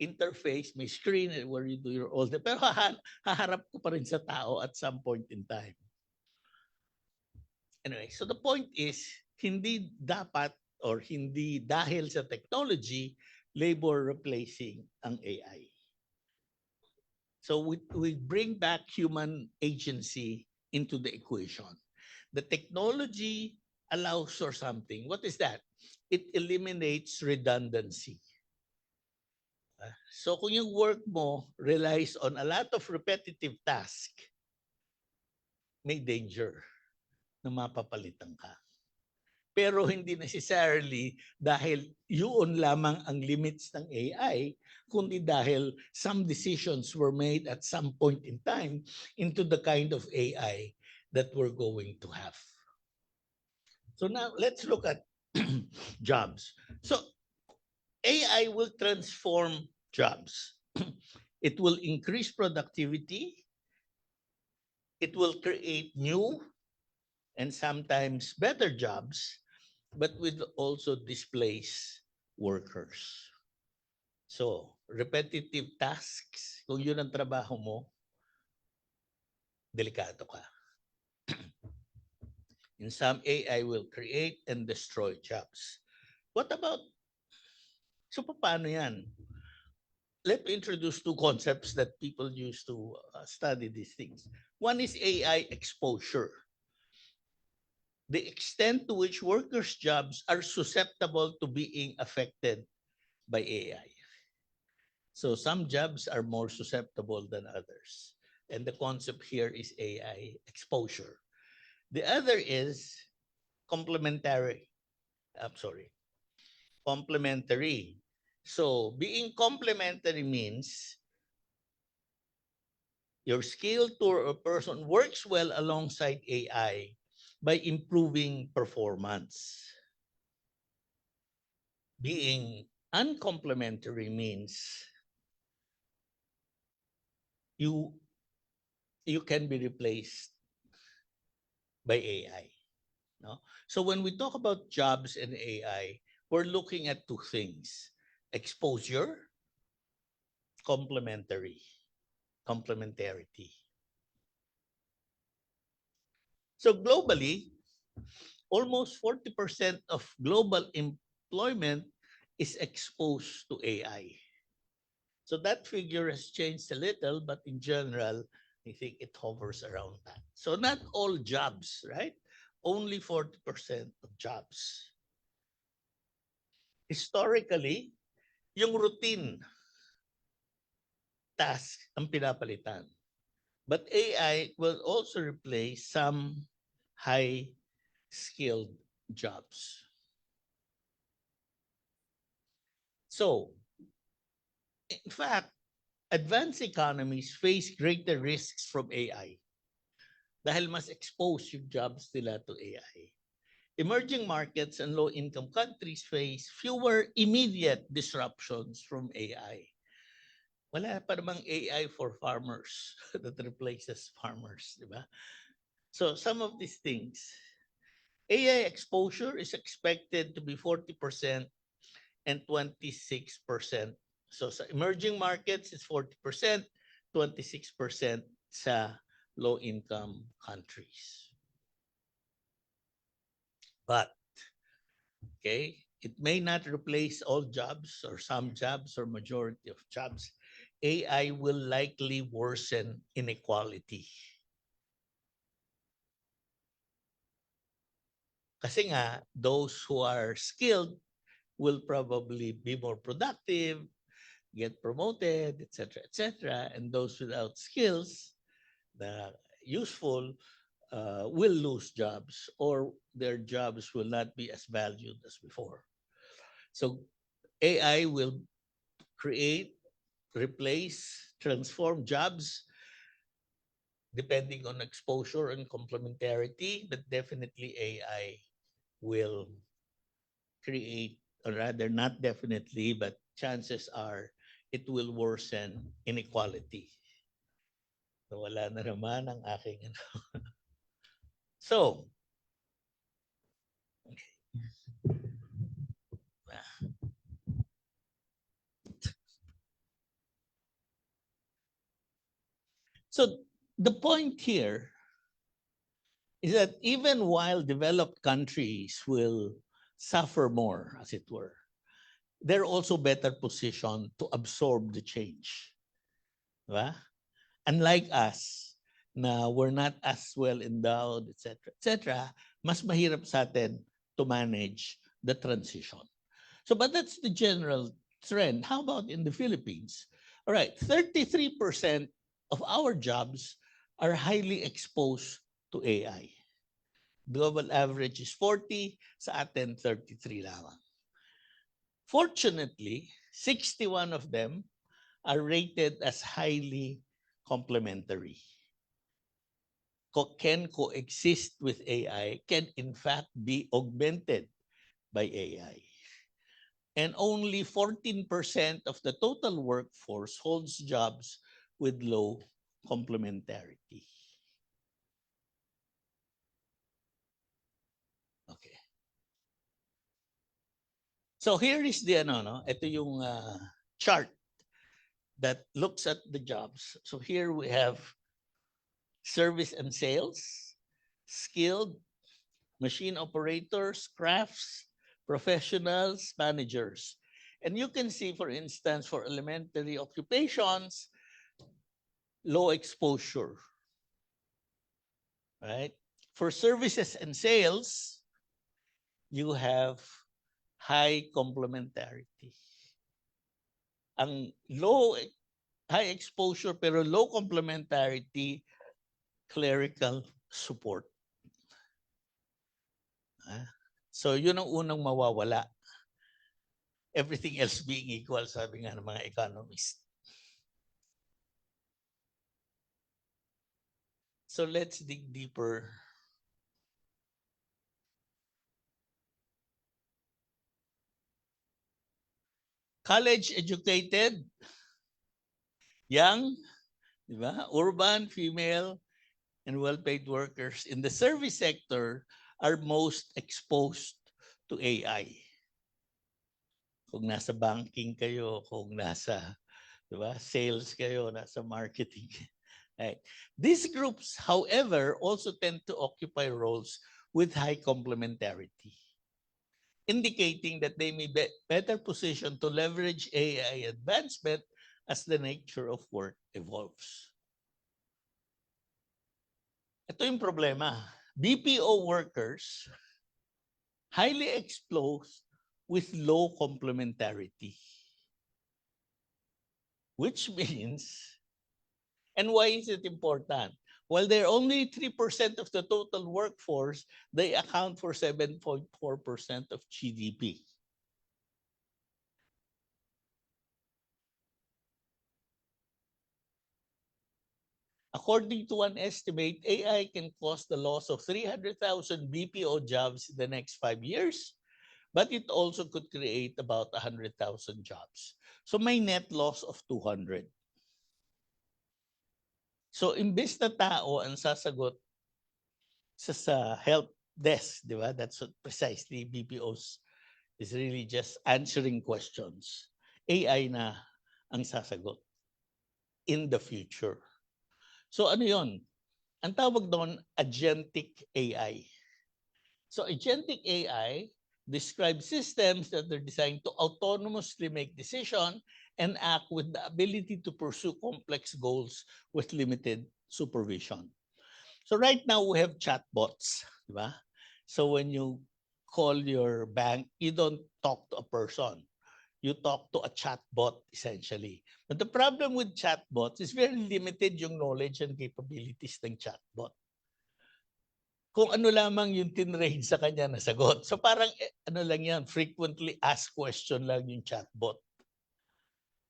interface, may screen where you do your order. Pero haharap ko pa rin sa tao at some point in time. Anyway, so the point is, hindi dapat or hindi dahil sa technology, labor replacing ang AI. So we bring back human agency into the equation. The technology allows for something. What is that? It eliminates redundancy. So kung yung work mo relies on a lot of repetitive task, may danger na mapapalitan ka. Pero hindi necessarily dahil yun lamang ang limits ng AI, kundi dahil some decisions were made at some point in time into the kind of AI that we're going to have. So now let's look at jobs. So AI will transform jobs. It will increase productivity. It will create new and sometimes better jobs, but will also displace workers. So, repetitive tasks, kung yun ang trabaho mo, delikado ka. In some, AI will create and destroy jobs. What about, so paano yan? Let me introduce two concepts that people use to study these things. One is AI exposure. The extent to which workers' jobs are susceptible to being affected by AI. So some jobs are more susceptible than others. And the concept here is AI exposure. The other is complementary. Complementary. So being complementary means your skill to a person works well alongside AI by improving performance. Being uncomplimentary means you can be replaced by AI. No? So when we talk about jobs and AI, we're looking at two things: exposure, complementarity. So globally, almost 40% of global employment is exposed to AI. So that figure has changed a little, but in general, I think it hovers around that. So not all jobs, right? Only 40% of jobs. Historically, yung routine task ang pinapalitan. But AI will also replace some high skilled jobs. So, in fact, advanced economies face greater risks from AI dahil mas exposed yung jobs nila to AI. Emerging markets and low-income countries face fewer immediate disruptions from AI. Wala pa namang AI for farmers that replaces farmers, di ba? So some of these things, AI exposure is expected to be 40% and 26%. So sa emerging markets, it's 40%, 26% sa low-income countries. But, okay, it may not replace all jobs or some jobs or majority of jobs. AI will likely worsen inequality. Kasi nga, those who are skilled will probably be more productive, get promoted, etc., etc. And those without skills, the useful, will lose jobs or their jobs will not be as valued as before. So AI will create, replace, transform jobs depending on exposure and complementarity, but definitely AI will create, or rather not definitely, but chances are it will worsen inequality. So wala na naman ang aking ano. So, so the point here is that even while developed countries will suffer more, as it were, they're also better positioned to absorb the change. Diba? Unlike us, na we're not as well endowed, etc., mas mahirap sa atin to manage the transition. So, but that's the general trend. How about in the Philippines? All right, 33% of our jobs are highly exposed to AI. Global average is 40, sa atin 33 lamang. Fortunately, 61 of them are rated as highly complementary. Can coexist with AI, can in fact be augmented by AI. And only 14% of the total workforce holds jobs with low complementarity. Okay. So here is the ano, no? Ito yung chart that looks at the jobs. So here we have service and sales, skilled, machine operators, crafts, professionals, managers. And you can see, for instance, for elementary occupations, low exposure, right? For services and sales, you have high complementarity. Ang high exposure pero low complementarity, clerical support. So yun ang unang mawawala. Everything else being equal, sabi nga ng mga economists. So let's dig deeper. College educated, young, di ba? Urban, female, and well-paid workers in the service sector are most exposed to AI. Kung nasa banking kayo, kung nasa, di ba, sales kayo, nasa marketing. Right. These groups, however, also tend to occupy roles with high complementarity, indicating that they may be better positioned to leverage AI advancement as the nature of work evolves. Ito yung problema. BPO workers, highly exposed with low complementarity. Which means, and why is it important? While they're only 3% of the total workforce, they account for 7.4% of GDP. According to one estimate, AI can cause the loss of 300,000 BPO jobs in the next 5 years, but it also could create about 100,000 jobs. So may net loss of 200. So imbes na tao ang sasagot sa help desk, di ba? That's what precisely BPOs is really just answering questions. AI na ang sasagot in the future. So ano yon? Ang tawag doon, agentic AI. So agentic AI describes systems that are designed to autonomously make decisions and act with the ability to pursue complex goals with limited supervision. So right now we have chatbots, di ba? So when you call your bank, you don't talk to a person. You talk to a chatbot essentially. But the problem with chatbots is very limited yung knowledge and capabilities ng chatbot. Kung ano lamang yung tinrain sa kanya na sagot. So parang ano lang yan, frequently asked question lang yung chatbot.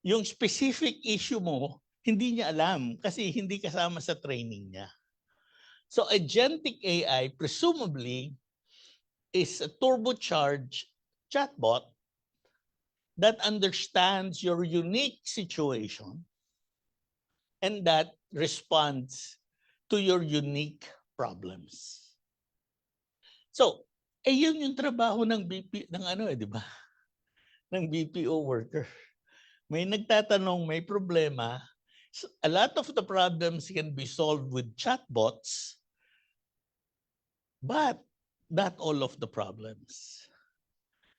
Yung specific issue mo, hindi niya alam kasi hindi kasama sa training niya. So agentic AI presumably is a turbocharged chatbot that understands your unique situation and that responds to your unique problems. So, yun yung trabaho ng di ba? Ng BPO worker. May nagtatanong, may problema. A lot of the problems can be solved with chatbots, but not all of the problems.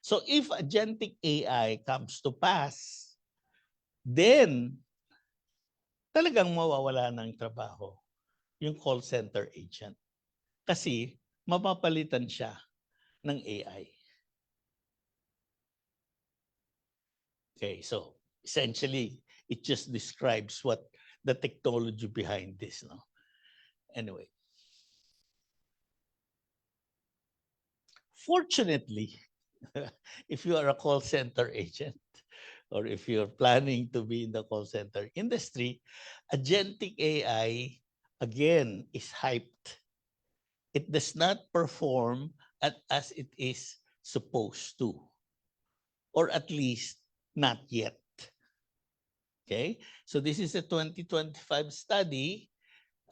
So if agentic AI comes to pass, then talagang mawawala ng trabaho yung call center agent. Kasi mapapalitan siya ng AI. Okay, so essentially, it just describes what the technology behind this. No? Anyway. Fortunately, if you are a call center agent or if you're planning to be in the call center industry, agentic AI, again, is hyped. It does not perform as it is supposed to, or at least not yet. Okay, so this is a 2025 study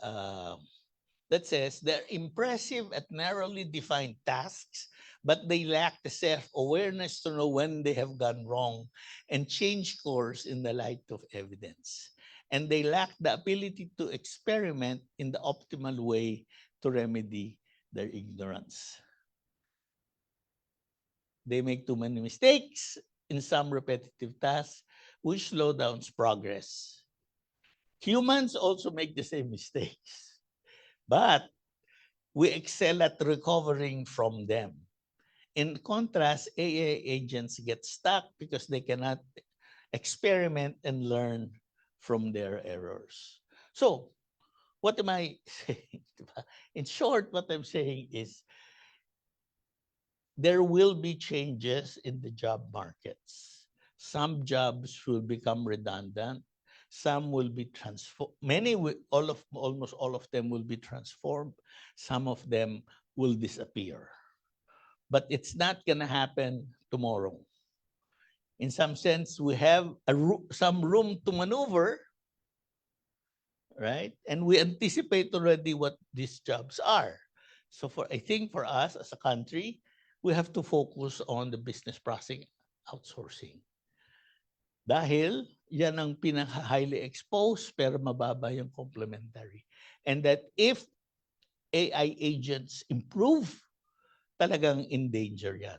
that says they're impressive at narrowly defined tasks, but they lack the self-awareness to know when they have gone wrong and change course in the light of evidence. And they lack the ability to experiment in the optimal way to remedy their ignorance. They make too many mistakes in some repetitive tasks, which slow down progress. Humans also make the same mistakes, but we excel at recovering from them. In contrast, AI agents get stuck because they cannot experiment and learn from their errors. So, what am I saying? In short, what I'm saying is there will be changes in the job markets. Some jobs will become redundant. Some will be transformed. Almost all of them will be transformed. Some of them will disappear. But it's not going to happen tomorrow. In some sense, we have some room to maneuver, right? And we anticipate already what these jobs are. So I think for us as a country, we have to focus on the business processing outsourcing. Dahil yan ang pinaka-highly exposed pero mababa yung complementary. And that if AI agents improve, talagang in danger yan.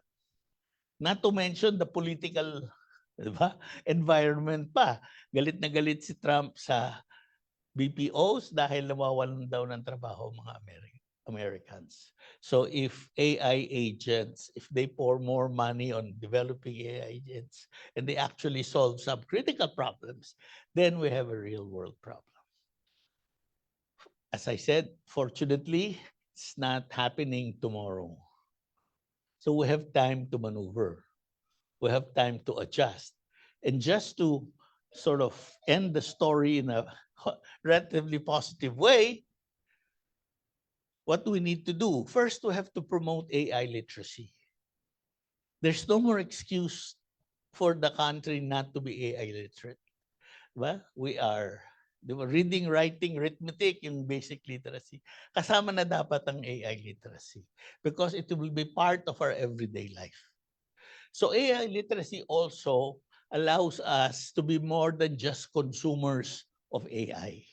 Not to mention the political, diba, environment pa. Galit na galit si Trump sa BPOs dahil nawawalan daw ng trabaho mga Americans. So if AI agents, if they pour more money on developing AI agents and they actually solve some critical problems, then we have a real world problem. As I said, fortunately, it's not happening tomorrow. So we have time to maneuver. We have time to adjust. And just to sort of end the story in a relatively positive way, what do we need to do? First, we have to promote AI literacy. There's no more excuse for the country not to be AI literate. Diba? We are, diba, reading, writing, arithmetic, yung basic literacy. Kasama na dapat ang AI literacy because it will be part of our everyday life. So AI literacy also allows us to be more than just consumers of AI.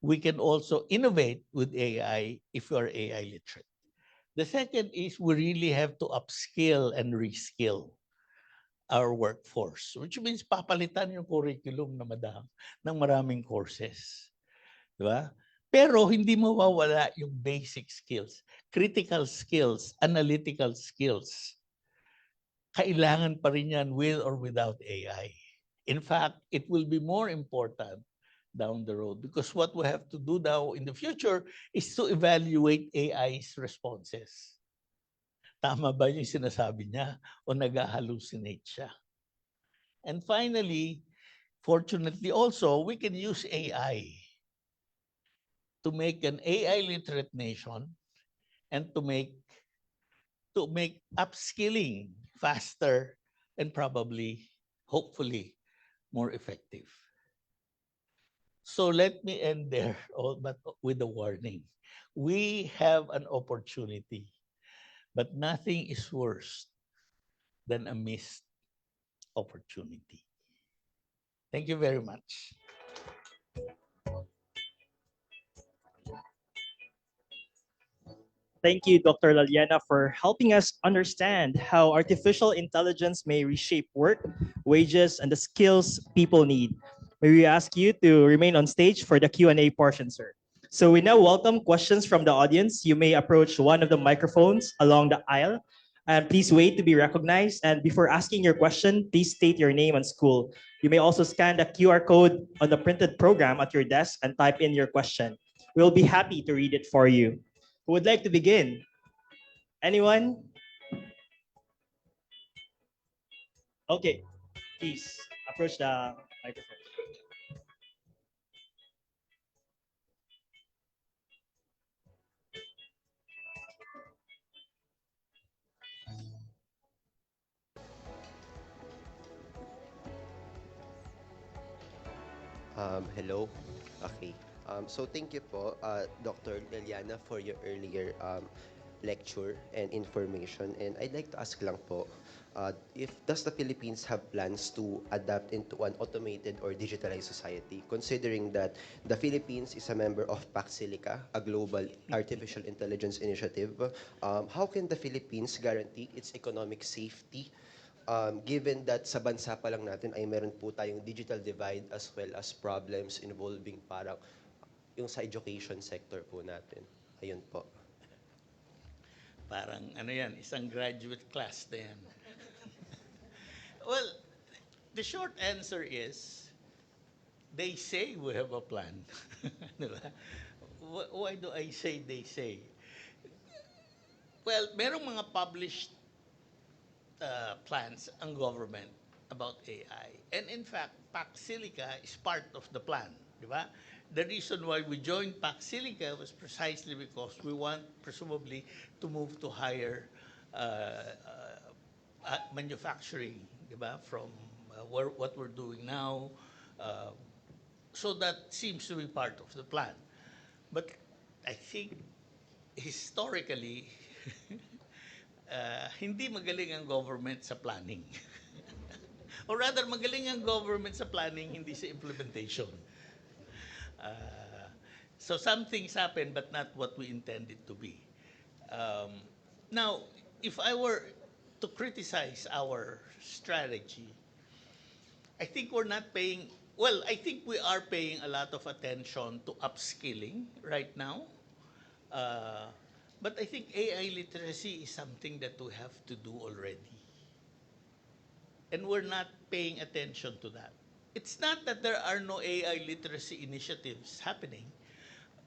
We can also innovate with AI if we are AI literate. The second is we really have to upskill and reskill our workforce, which means papalitan yung curriculum na ng maraming courses. Di ba? Pero hindi mawawala yung basic skills, critical skills, analytical skills. Kailangan pa rin yan with or without AI. In fact, it will be more important down the road because what we have to do now in the future is to evaluate AI's responses. Tama ba yung sinasabi niya o nag-hallucinate siya? And finally, fortunately also, we can use AI to make an AI literate nation and to make upskilling faster and probably, hopefully, more effective. So let me end there, but with a warning. We have an opportunity, but nothing is worse than a missed opportunity. Thank you very much. Thank you, Dr. Laliana, for helping us understand how artificial intelligence may reshape work, wages, and the skills people need. May we ask you to remain on stage for the Q&A portion, sir. So we now welcome questions from the audience. You may approach one of the microphones along the aisle. And please wait to be recognized. And before asking your question, please state your name and school. You may also scan the QR code on the printed program at your desk and type in your question. We'll be happy to read it for you. Who would like to begin? Anyone? Okay, please approach the microphone. Hello. Okay. So thank you po, Dr. Liliana, for your earlier lecture and information. And I'd like to ask lang po, if does the Philippines have plans to adapt into an automated or digitalized society, considering that the Philippines is a member of PAC-SILICA, a global artificial intelligence initiative? How can the Philippines guarantee its economic safety given that sa bansa pa lang natin ay meron po tayong digital divide as well as problems involving parang yung sa education sector po natin. Ayun po. Parang ano yan, isang graduate class na yan. Well, the short answer is, they say we have a plan. Diba? Why do I say they say? Well, merong mga published plans ang government about AI. And in fact, PAC-SILICA is part of the plan, di ba? The reason why we joined PAC-SILICA was precisely because we want, presumably, to move to higher manufacturing, di ba? From what we're doing now. So that seems to be part of the plan. But I think historically, hindi magaling ang government sa planning. Or rather, magaling ang government sa planning, hindi sa implementation. So some things happen, but not what we intended to be. Now, if I were to criticize our strategy, I think we're not paying, well, I think we are paying a lot of attention to upskilling right now. But I think AI literacy is something that we have to do already. And we're not paying attention to that. It's not that there are no AI literacy initiatives happening.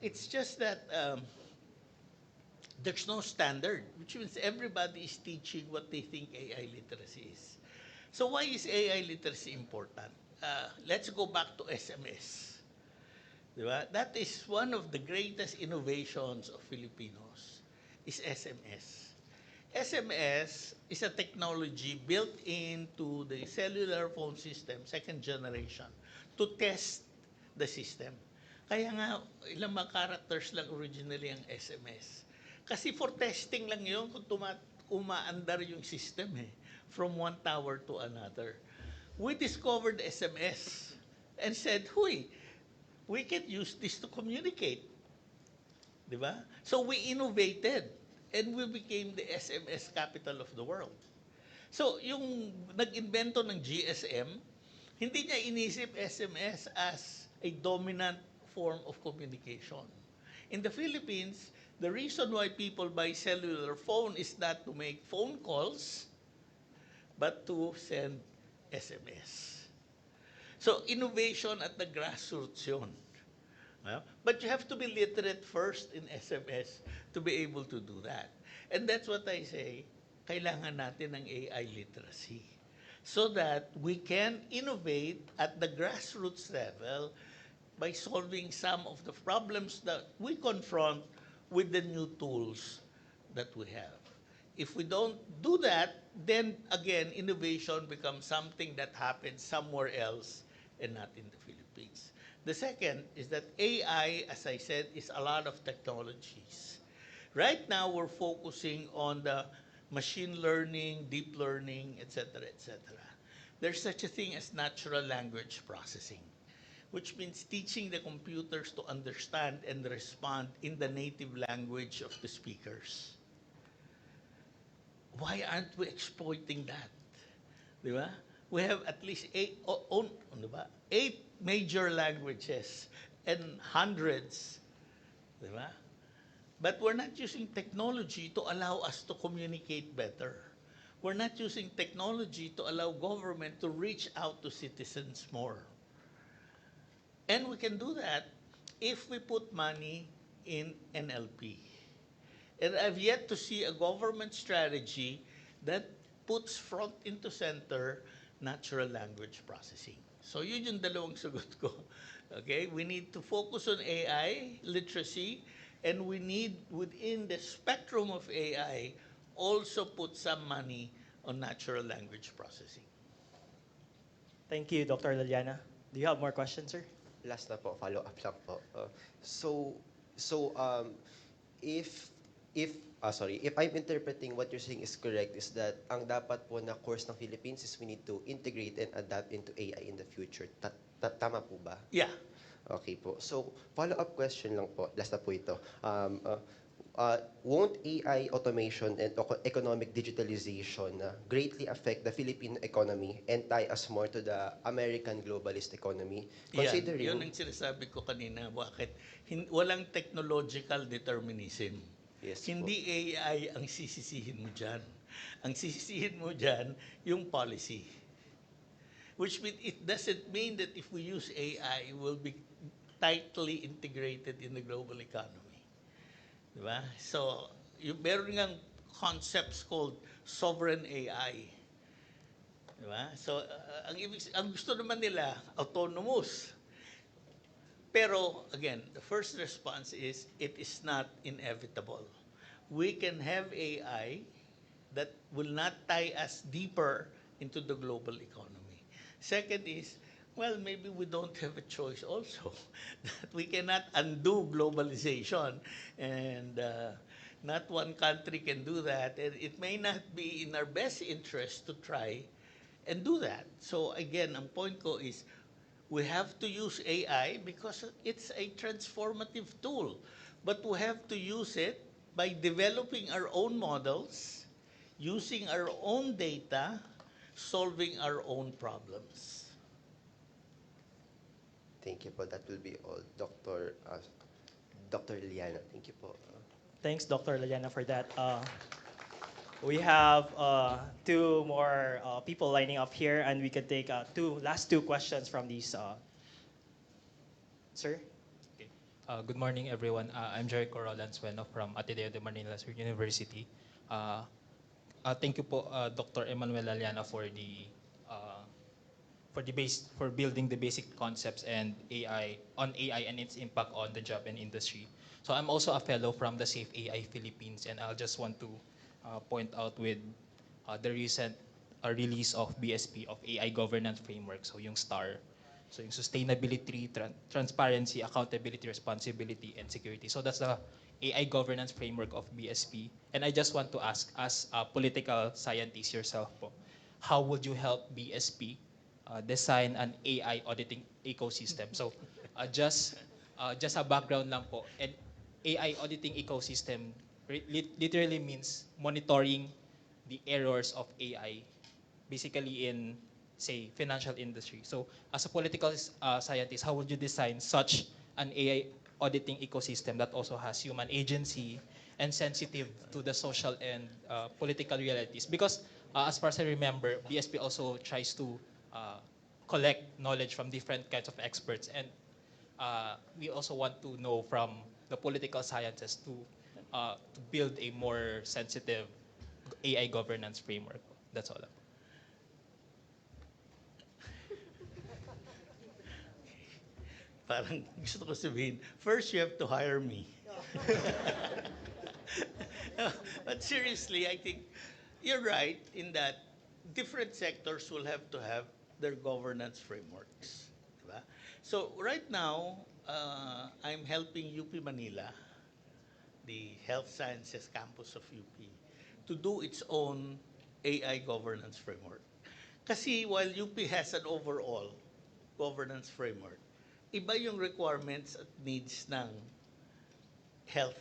It's just that there's no standard, which means everybody is teaching what they think AI literacy is. So why is AI literacy important? Let's go back to SMS. Diba? That is one of the greatest innovations of Filipinos, is SMS. SMS is a technology built into the cellular phone system, second generation, to test the system. Kaya nga, ilang mga characters lang originally ang SMS. Kasi for testing lang yun kung umaandar yung system from one tower to another. We discovered SMS and said, huy, we can use this to communicate. Di ba? So we innovated and we became the SMS capital of the world. So yung nag-invento ng GSM, hindi niya inisip SMS as a dominant form of communication. In the Philippines, the reason why people buy cellular phone is not to make phone calls, but to send SMS. So innovation at the grassroots yun. But you have to be literate first in SMS to be able to do that. And that's what I say, kailangan natin ng AI literacy so that we can innovate at the grassroots level by solving some of the problems that we confront with the new tools that we have. If we don't do that, then again, innovation becomes something that happens somewhere else and not in the Philippines. The second is that AI, as I said, is a lot of technologies. Right now, we're focusing on the machine learning, deep learning, etc., etc. There's such a thing as natural language processing, which means teaching the computers to understand and respond in the native language of the speakers. Why aren't we exploiting that? Di ba? We have at least eight major languages and hundreds. Di ba? But we're not using technology to allow us to communicate better. We're not using technology to allow government to reach out to citizens more. And we can do that if we put money in NLP. And I've yet to see a government strategy that puts front into center natural language processing. So yun yung dalawang sagot ko. Okay, we need to focus on AI literacy, and we need, within the spectrum of AI, also put some money on natural language processing. Thank you, Dr. Liliana. Do you have more questions, sir? Last na po, follow-up lang po. So, if I'm interpreting what you're saying is correct, is that ang dapat po na course ng Philippines is we need to integrate and adapt into AI in the future. Tama po ba? Yeah. Okay po. So, follow-up question lang po. Last na po ito. Won't AI automation and economic digitalization greatly affect the Philippine economy and tie us more to the American globalist economy? Considering... Yun ang sinasabi ko kanina, bakit walang technological determinism. Yes, Hindi po. AI ang sisisihin mo dyan. Ang sisisihin mo dyan, yung policy. Which means it doesn't mean that if we use AI, we'll be tightly integrated in the global economy. Diba? So, meron ngang concepts called sovereign AI. Diba? So, ang gusto naman nila, autonomous. Pero, again, the first response is, it is not inevitable. We can have AI that will not tie us deeper into the global economy. Second is, well, maybe we don't have a choice also. That we cannot undo globalization. And not one country can do that. And it may not be in our best interest to try and do that. So again, ang point ko is, we have to use AI because it's a transformative tool. But we have to use it by developing our own models, using our own data, solving our own problems. Thank you po. That will be all. Dr. Liliana, thank you po. Thanks, Dr. Liliana, for that. We have two more people lining up here, and we can take last two questions from these. Sir? Okay. Good morning, everyone. I'm Jericho Roland Sueno from Ateneo de Manila University. Uh, Thank you po, Dr. Emmanuel Aliana, uh, for building the basic concepts and AI and its impact on the job and industry. So I'm also a fellow from the Safe AI Philippines, and I'll just want to point out with the recent release of BSP of AI governance framework, so yung STAR. So yung sustainability, transparency, accountability, responsibility, and security. So that's the AI governance framework of BSP. And I just want to ask, as a political scientist yourself po, how would you help BSP design an AI auditing ecosystem? So just a background lang po. And AI auditing ecosystem literally means monitoring the errors of AI, basically in, say, financial industry. So as a political scientist, how would you design such an AI auditing ecosystem that also has human agency and sensitive to the social and political realities? Because as far as I remember, BSP also tries to uh, collect knowledge from different kinds of experts, and we also want to know from the political sciences to build a more sensitive AI governance framework. That's all. Parang gusto ko sabihin, first you have to hire me. But seriously, I think you're right in that different sectors will have to have their governance frameworks. Diba? So right now, I'm helping UP Manila, the health sciences campus of UP, to do its own AI governance framework. Kasi while UP has an overall governance framework, iba yung requirements at needs ng health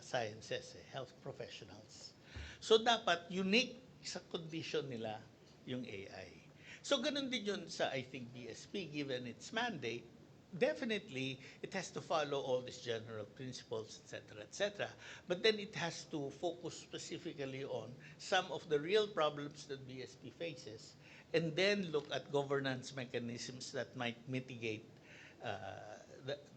sciences, health professionals. So dapat unique sa condition nila yung AI. So ganun din yun sa, I think, BSP, given its mandate, definitely it has to follow all these general principles, etc., etc. But then it has to focus specifically on some of the real problems that BSP faces, and then look at governance mechanisms that might mitigate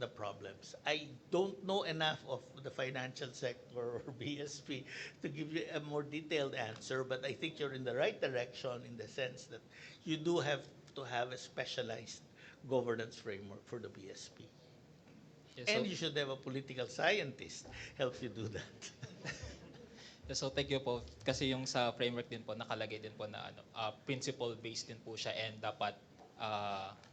the problems. I don't know enough of the financial sector or BSP to give you a more detailed answer, but I think you're in the right direction in the sense that you do have to have a specialized governance framework for the BSP. Yeah, And you should have a political scientist help you do that. so thank you po. Kasi yung sa framework din po, nakalagay din po na principle-based din po siya, and dapat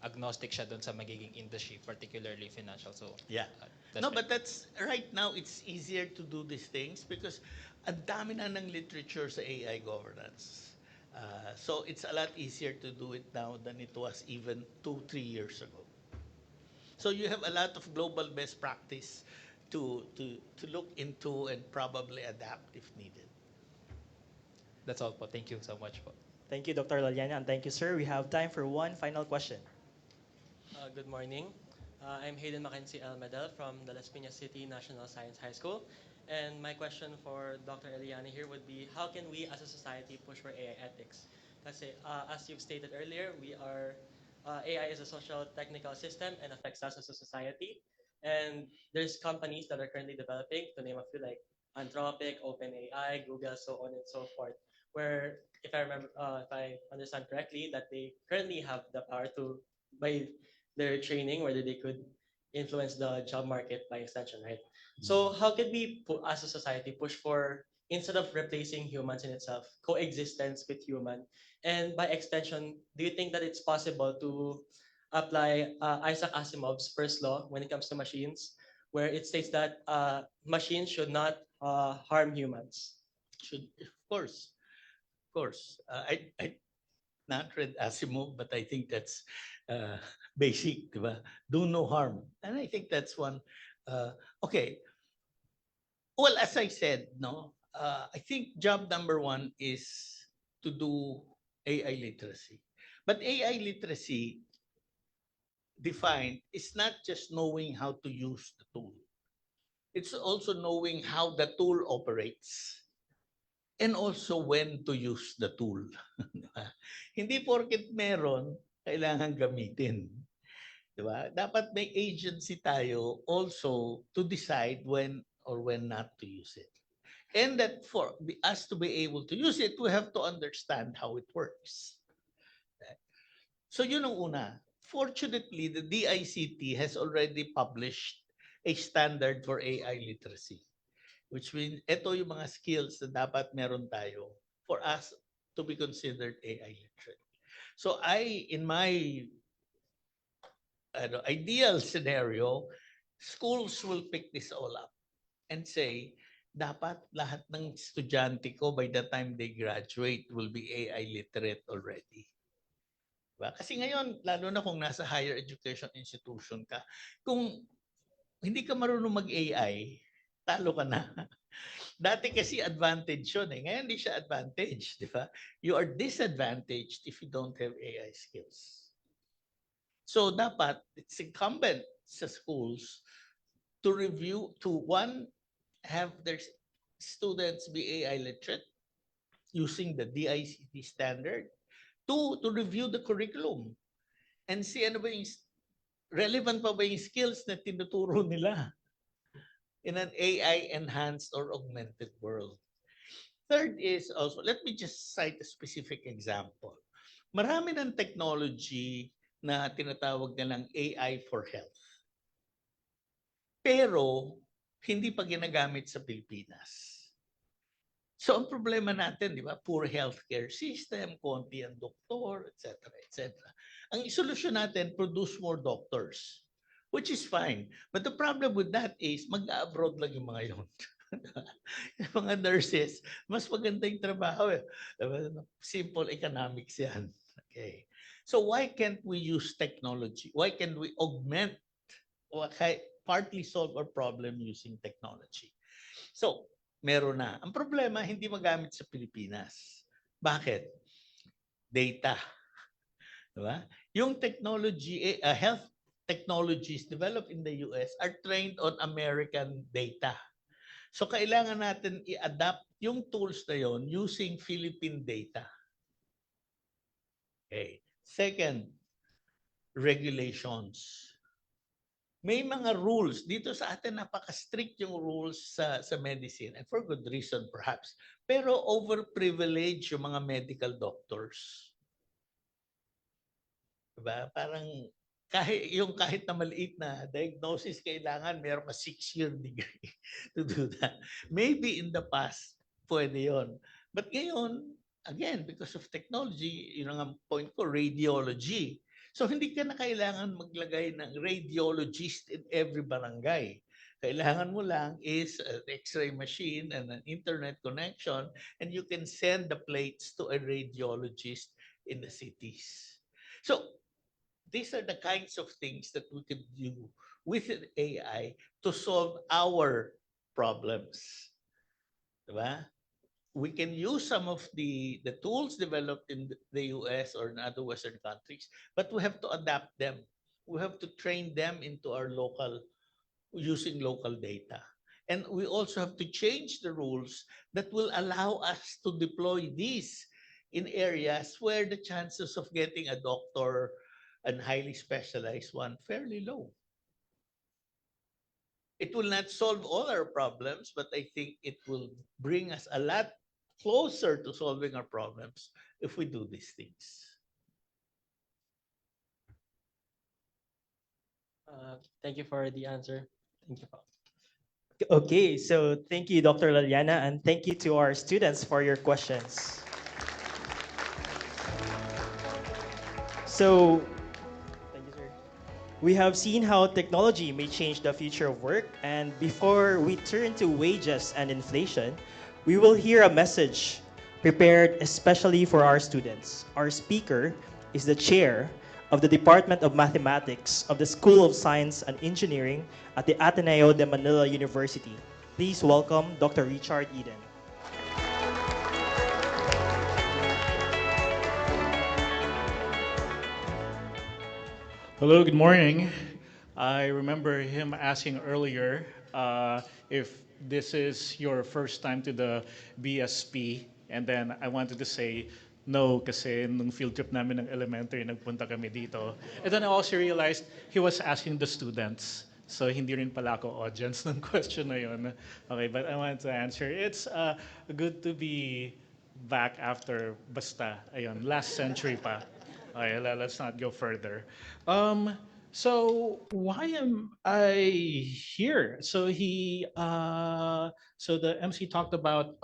agnostic siya doon sa magiging industry, particularly financial. So Yeah. No, but that's right now it's easier to do these things because ang dami na ng literature sa AI governance. So it's a lot easier to do it now than it was even 2-3 years ago. So you have a lot of global best practice to look into and probably adapt if needed. That's all po. Thank you so much po. Thank you, Dr. Laliana, and thank you, sir. We have time for one final question. Good morning. I'm Hayden Mackenzie Almedel from the Las Piñas City National Science High School. And my question for Dr. Eliana here would be, how can we as a society push for AI ethics? Kasi as you've stated earlier, AI is a social technical system and affects us as a society. And there's companies that are currently developing, to name a few, like Anthropic, OpenAI, Google, so on and so forth, where if I understand correctly, that they currently have the power to, by their training, whether they could influence the job market by extension, right? So how could we, as a society, push for, instead of replacing humans in itself, coexistence with human? And by extension, do you think that it's possible to apply Isaac Asimov's first law when it comes to machines, where it states that machines should not harm humans? Of course. I not read Asimov, but I think that's uh, basic, diba? Do no harm. And I think that's one. Okay. Well, as I said, no, I think job number one is to do AI literacy. But AI literacy defined is not just knowing how to use the tool. It's also knowing how the tool operates and also when to use the tool. Hindi porket meron, kailangan gamitin. Di ba? Dapat may agency tayo also to decide when or when not to use it. And that for us to be able to use it, we have to understand how it works. So yun ang una. Fortunately, the DICT has already published a standard for AI literacy, which means ito yung mga skills na dapat meron tayo for us to be considered AI literate. So in my ideal scenario, schools will pick this all up and say, dapat lahat ng estudyante ko by the time they graduate will be AI literate already. Diba? Kasi ngayon, lalo na kung nasa higher education institution ka, kung hindi ka marunong mag-AI, talo ka na. Dati kasi advantage yun eh. Ngayon hindi siya advantage, di ba? You are disadvantaged if you don't have AI skills. So dapat, it's incumbent sa schools to review, to one, have their students be AI literate using the DICT standard. Two, to review the curriculum and see ano ba yung relevant pa ba yung skills na tinuturo nila in an AI-enhanced or augmented world. Third is also, let me just cite a specific example. Marami ng technology na tinatawag nilang AI for health. Pero, hindi pa ginagamit sa Pilipinas. So, ang problema natin, di ba? Poor healthcare system, konti ang doktor, etc. etc. Ang solusyon natin, produce more doctors, which is fine. But the problem with that is, mag-abroad lang yung mga yun. Yung mga nurses, mas maganda yung trabaho. Simple economics yan. Okay. So why can't we use technology? Why can't we augment or partly solve our problem using technology? So, meron na. Ang problema, hindi magamit sa Pilipinas. Bakit? Data. Diba? Yung technology, health technologies developed in the US are trained on American data. So, kailangan natin i-adapt yung tools na yon using Philippine data. Okay. Second, regulations. May mga rules. Dito sa atin, napaka-strict yung rules sa medicine. And for good reason, perhaps. Pero overprivilege yung mga medical doctors. Diba? Parang kahit na maliit na diagnosis, kailangan meron ka 6-year degree to do that. Maybe in the past, pwede yon. But ngayon, again, because of technology, yun ang point ko, radiology. So hindi ka na kailangan maglagay ng radiologist in every barangay. Kailangan mo lang is an X-ray machine and an internet connection, and you can send the plates to a radiologist in the cities. So these are the kinds of things that we could do with AI to solve our problems. Diba? We can use some of the tools developed in the US or in other Western countries, but we have to adapt them. We have to train them into our using local data. And we also have to change the rules that will allow us to deploy these in areas where the chances of getting a doctor and highly specialized one fairly low. It will not solve all our problems, but I think it will bring us a lot closer to solving our problems if we do these things. Thank you for the answer. Thank you. Okay, so thank you, Dr. Laliana, and thank you to our students for your questions. So, thank you, sir. We have seen how technology may change the future of work, and before we turn to wages and inflation, we will hear a message prepared especially for our students. Our speaker is the chair of the Department of Mathematics of the School of Science and Engineering at the Ateneo de Manila University. Please welcome Dr. Richard Eden. Hello, good morning. I remember him asking earlier if this is your first time to the BSP, and then I wanted to say no, kasi nung field trip namin ng elementary, nagpunta kami dito. And then I also realized he was asking the students. So hindi rin pala ako audience ng question na yun. Okay, but I wanted to answer. It's good to be back after basta. Ayun, last century pa. Okay, let's not go further. Um, so why am I here? So the MC talked about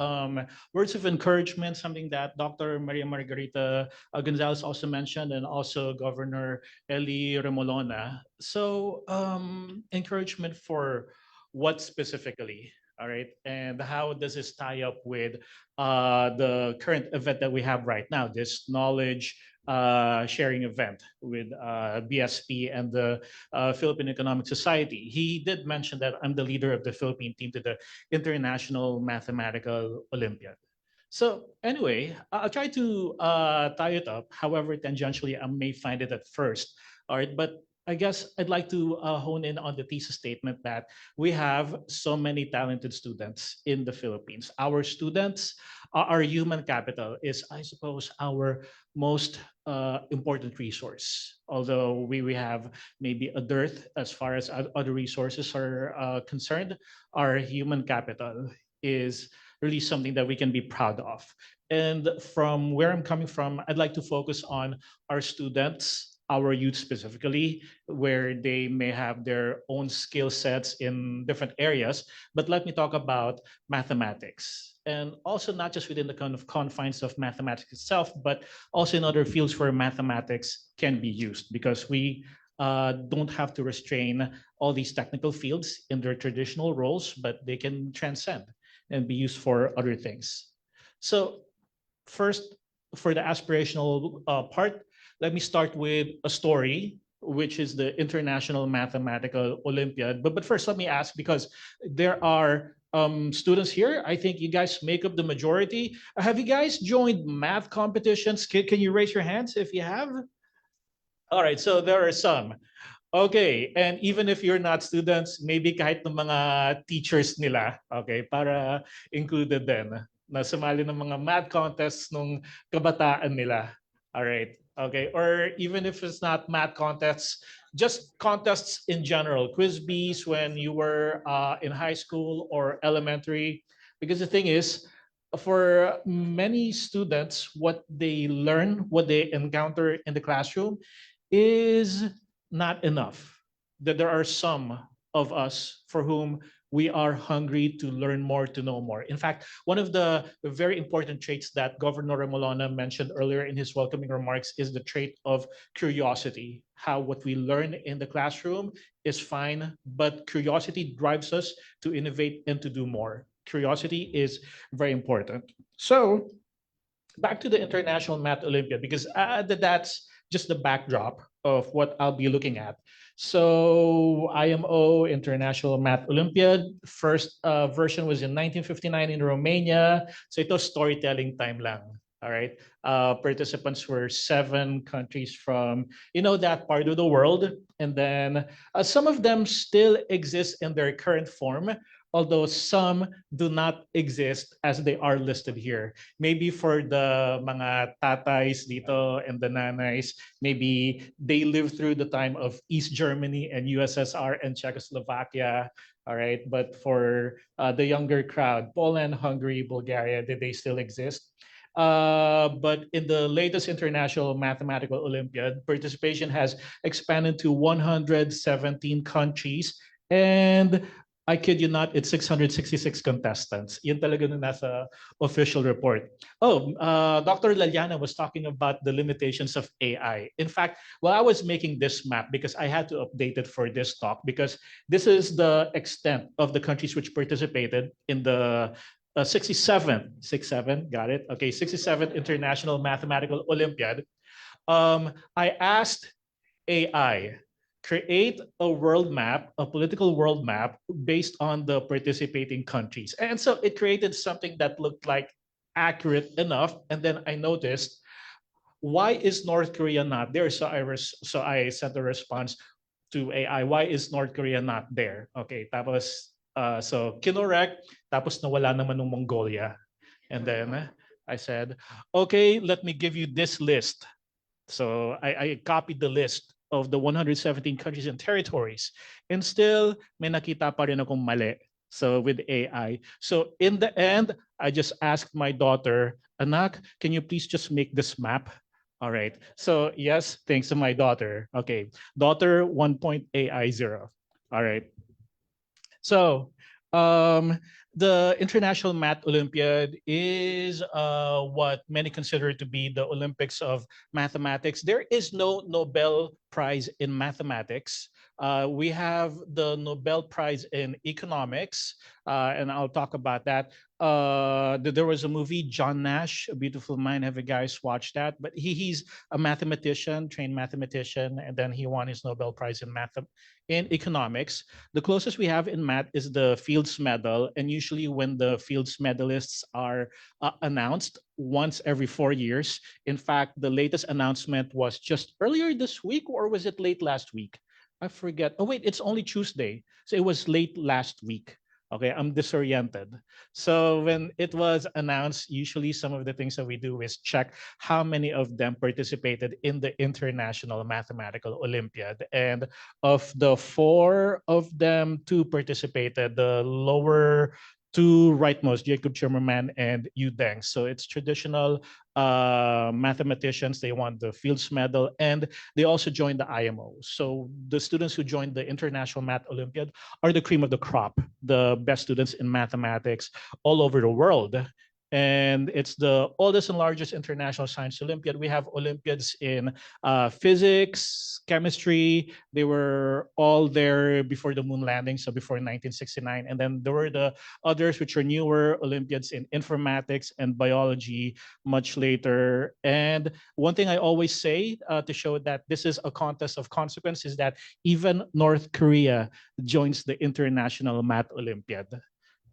words of encouragement, something that Dr. Maria Margarita Gonzalez also mentioned, and also Governor Eli Remolona. So encouragement for what specifically? All right, and how does this tie up with the current event that we have right now, this knowledge sharing event with BSP and the Philippine Economic Society? He did mention that I'm the leader of the Philippine team to the International Mathematical Olympiad. So anyway, I'll try to tie it up. However, tangentially, I may find it at first. All right, but I guess I'd like to hone in on the thesis statement that we have so many talented students in the Philippines. Our students, our human capital is, I suppose, our most important resource. Although we have maybe a dearth as far as other resources are concerned, our human capital is really something that we can be proud of. And from where I'm coming from, I'd like to focus on our students, our youth specifically, where they may have their own skill sets in different areas. But let me talk about mathematics. And also not just within the kind of confines of mathematics itself, but also in other fields where mathematics can be used, because we don't have to restrain all these technical fields in their traditional roles, but they can transcend and be used for other things. So first, for the aspirational part, let me start with a story, which is the International Mathematical Olympiad. But first, let me ask, because there are students here, I think you guys make up the majority. Have you guys joined math competitions? Can you raise your hands if you have? All right, so there are some. Okay, and even if you're not students, maybe kahit ng mga teachers nila, okay, para included din na sumali ng mga math contests nung kabataan nila. All right, okay, or even if it's not math contests, just contests in general, quiz bees when you were in high school or elementary. Because the thing is, for many students, what they learn, what they encounter in the classroom is not enough. That there are some of us for whom we are hungry to learn more, to know more. In fact, one of the very important traits that Governor Remolona mentioned earlier in his welcoming remarks is the trait of curiosity. How what we learn in the classroom is fine, but curiosity drives us to innovate and to do more. Curiosity is very important. So back to the International Math Olympiad, because that's just the backdrop of what I'll be looking at. So IMO, International Math Olympiad, first version was in 1959 in Romania. So ito storytelling time lang. All right. Participants were 7 countries from, that part of the world. And then some of them still exist in their current form, although some do not exist as they are listed here. Maybe for the mga tatays dito and the nanays, maybe they lived through the time of East Germany and USSR and Czechoslovakia. All right, but for the younger crowd, Poland, Hungary, Bulgaria, did they still exist? But in the latest International Mathematical Olympiad, participation has expanded to 117 countries, and I kid you not, it's 666 contestants. Yun talaga na nasa official report. Oh, Dr. Laliana was talking about the limitations of AI. In fact, while I was making this map, because I had to update it for this talk, because this is the extent of the countries which participated in the 67, got it? Okay, 67th International Mathematical Olympiad. I asked AI, create a world map, a political world map based on the participating countries. And so it created something that looked like accurate enough. And then I noticed, why is North Korea not there? So I sent a response to AI, why is North Korea not there? Okay, tapos so kinorek, tapos nawala naman ng Mongolia. And then I said, okay, let me give you this list. So I copied the list of the 117 countries and territories. And still, may nakita pa rin akong mali. So with AI. So in the end, I just asked my daughter, Anak, can you please just make this map? All right. So yes, thanks to my daughter. Okay. Daughter 1 AI 0. All right. So, um, the International Math Olympiad is what many consider to be the Olympics of mathematics. There is no Nobel Prize in mathematics. We have the Nobel Prize in economics, and I'll talk about that. There was a movie, John Nash, A Beautiful Mind. Have you guys watched that? But he's a mathematician, trained mathematician, and then he won his Nobel Prize in economics. The closest we have in math is the Fields Medal, and usually when the Fields medalists are announced once every 4 years. In fact, the latest announcement was just earlier this week, or was it late last week? I forget. Oh wait, it's only Tuesday, so it was late last week. Okay, I'm disoriented. So when it was announced, usually some of the things that we do is check how many of them participated in the International Mathematical Olympiad. And of the four of them, two participated. The lower two rightmost, Jacob Chimmerman and Yu Deng. So it's traditional mathematicians. They won the Fields Medal, and they also joined the IMO. So the students who joined the International Math Olympiad are the cream of the crop, the best students in mathematics all over the world. And it's the oldest and largest international science Olympiad. We have Olympiads in physics, chemistry. They were all there before the moon landing, so before 1969. And then there were the others, which are newer Olympiads in informatics and biology much later. And one thing I always say to show that this is a contest of consequence is that even North Korea joins the International Math Olympiad.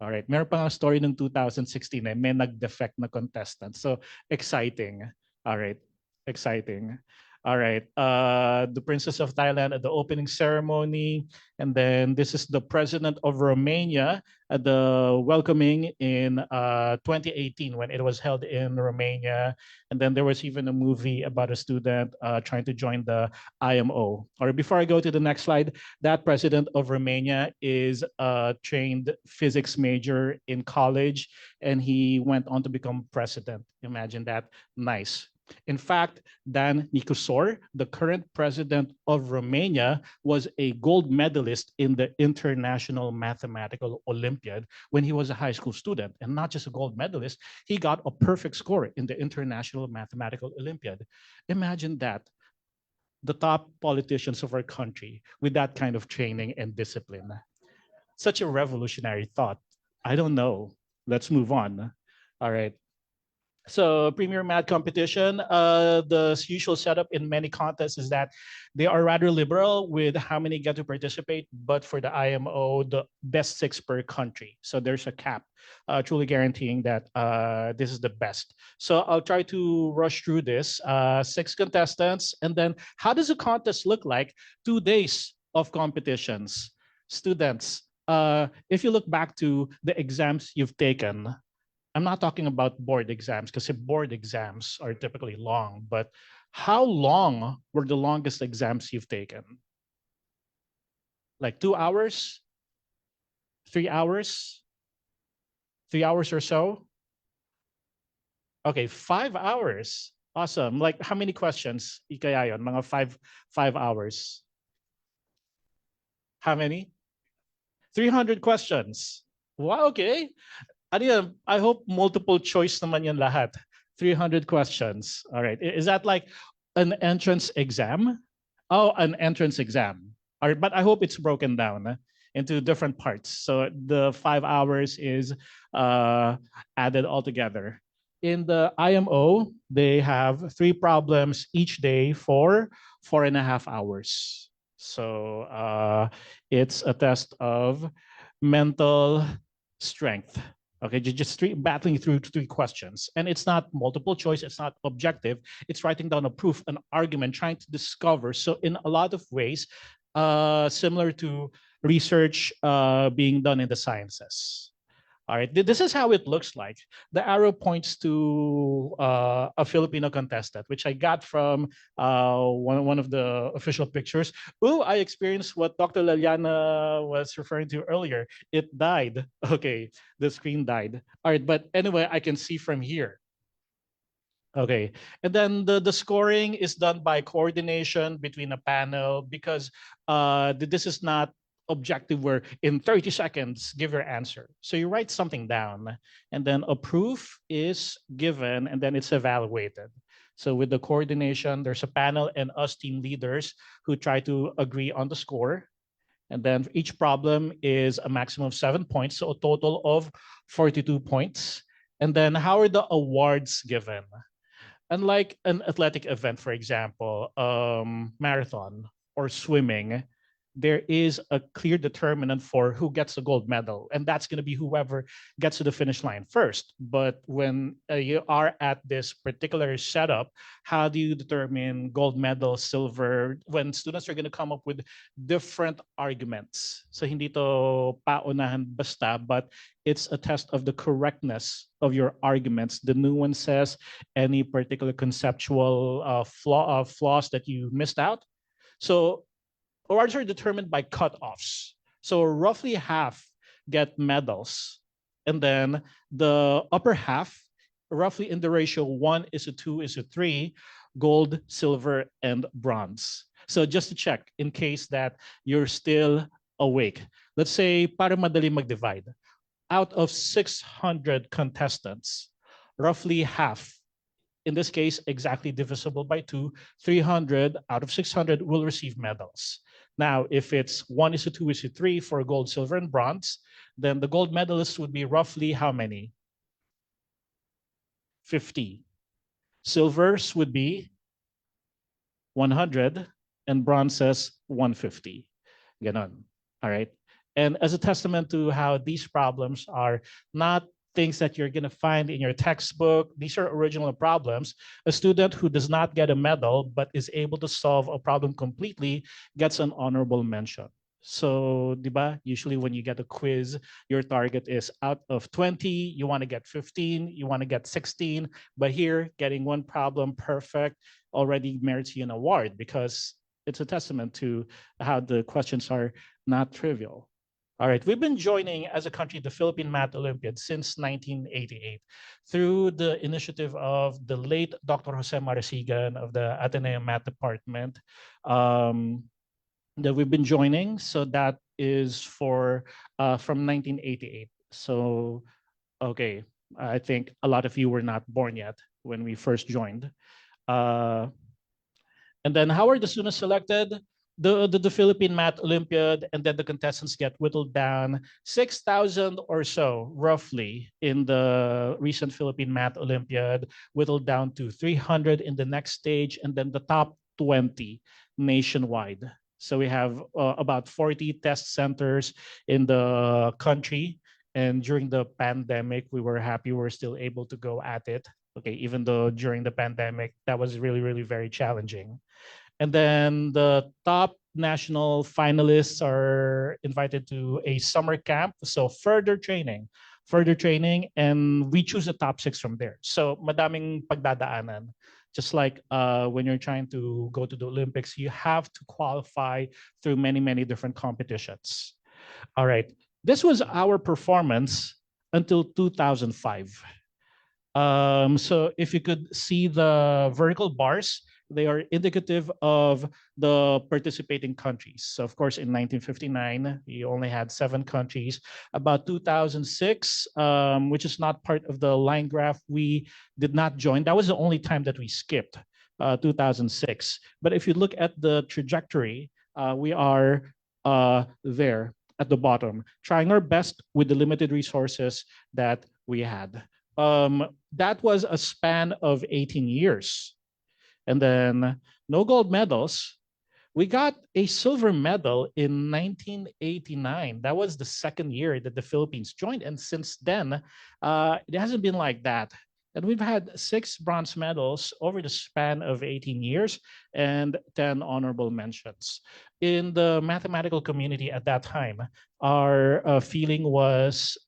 All right. Meron pa nga story ng 2016 eh, may nag-defect na contestant. So, exciting. All right. Exciting. All right. The Princess of Thailand at the opening ceremony. And then this is the President of Romania at the welcoming in 2018 when it was held in Romania. And then there was even a movie about a student trying to join the IMO. All right. Before I go to the next slide, that President of Romania is a trained physics major in college, and he went on to become president. Imagine that. Nice. In fact, Dan Nicosor, the current president of Romania, was a gold medalist in the International Mathematical Olympiad when he was a high school student. And not just a gold medalist, he got a perfect score in the International Mathematical Olympiad. Imagine that. The top politicians of our country with that kind of training and discipline. Such a revolutionary thought. I don't know. Let's move on. All right. So Premier Math competition, the usual setup in many contests is that they are rather liberal with how many get to participate, but for the IMO, the best 6 per country. So there's a cap, truly guaranteeing that this is the best. So I'll try to rush through this. 6 contestants, and then how does a contest look like? 2 days of competitions. Students, if you look back to the exams you've taken, I'm not talking about board exams because board exams are typically long, but how long were the longest exams you've taken? Like 2 hours, 3 hours, 3 hours or so? Okay, 5 hours. Awesome. Like how many questions? Ikaya yun, mga 5 hours. How many? 300 questions. Wow, okay. I hope multiple choice naman yan lahat. 300 questions. All right. Is that like an entrance exam? Oh, an entrance exam. All right, but I hope it's broken down into different parts. So the 5 hours is added all together. In the IMO, they have 3 problems each day for 4.5 hours. So it's a test of mental strength. Okay, just battling through 3 questions. And it's not multiple choice, it's not objective. It's writing down a proof, an argument, trying to discover. So in a lot of ways, similar to research being done in the sciences. All right, this is how it looks like. The arrow points to a Filipino contestant, which I got from one of the official pictures. Oh, I experienced what Dr. Laliana was referring to earlier. It died. Okay, the screen died. All right, but anyway, I can see from here. Okay. And then the scoring is done by coordination between a panel because this is not objective where in 30 seconds give your answer. So you write something down and then a proof is given and then it's evaluated. So with the coordination, there's a panel and us team leaders who try to agree on the score. And then each problem is a maximum of 7 points, so a total of 42 points. And then how are the awards given? Unlike an athletic event, for example, marathon or swimming, there is a clear determinant for who gets the gold medal, and that's going to be whoever gets to the finish line first. But when you are at this particular setup, how do you determine gold medal, silver, when students are going to come up with different arguments? So hindi to paunahan basta, but it's a test of the correctness of your arguments, the nuances, any particular conceptual flaws that you missed out. So awards are determined by cutoffs. So roughly half get medals. And then the upper half, roughly in the ratio 1:2:3, gold, silver, and bronze. So just to check, in case that you're still awake, let's say para madali mag-divide, out of 600 contestants, roughly half, in this case, exactly divisible by 2, 300 out of 600 will receive medals. Now, if it's 1:2:3 for gold, silver, and bronze, then the gold medalists would be roughly how many? 50. Silvers would be 100, and bronzes 150. Ganon. All right. And as a testament to how these problems are not things that you're going to find in your textbook, these are original problems. A student who does not get a medal but is able to solve a problem completely gets an honorable mention. So, diba, usually when you get a quiz, your target is out of 20, you want to get 15, you want to get 16, but here, getting one problem perfect already merits you an award because it's a testament to how the questions are not trivial. All right, we've been joining as a country the Philippine Math Olympiad since 1988 through the initiative of the late Dr. Jose Marasigan of the Ateneo Math Department that we've been joining. So that is for from 1988. So, okay, I think a lot of you were not born yet when we first joined. And then how are the students selected? The Philippine Math Olympiad, and then the contestants get whittled down 6,000 or so, roughly, in the recent Philippine Math Olympiad, whittled down to 300 in the next stage, and then the top 20 nationwide. So we have about 40 test centers in the country. And during the pandemic, we were happy we were still able to go at it. Okay, even though during the pandemic, that was really, really very challenging. And then the top national finalists are invited to a summer camp. So further training, and we choose the top 6 from there. So madaming pagdadaanan. Just like when you're trying to go to the Olympics, you have to qualify through many, many different competitions. All right, this was our performance until 2005. So if you could see the vertical bars, they are indicative of the participating countries. So of course, in 1959, we only had 7 countries. About 2006, which is not part of the line graph, we did not join. That was the only time that we skipped, 2006. But if you look at the trajectory, we are there at the bottom, trying our best with the limited resources that we had. That was a span of 18 years. And then no gold medals. We got a silver medal in 1989. That was the second year that the Philippines joined. And since then, it hasn't been like that. And we've had 6 bronze medals over the span of 18 years and 10 honorable mentions. In the mathematical community at that time, our feeling was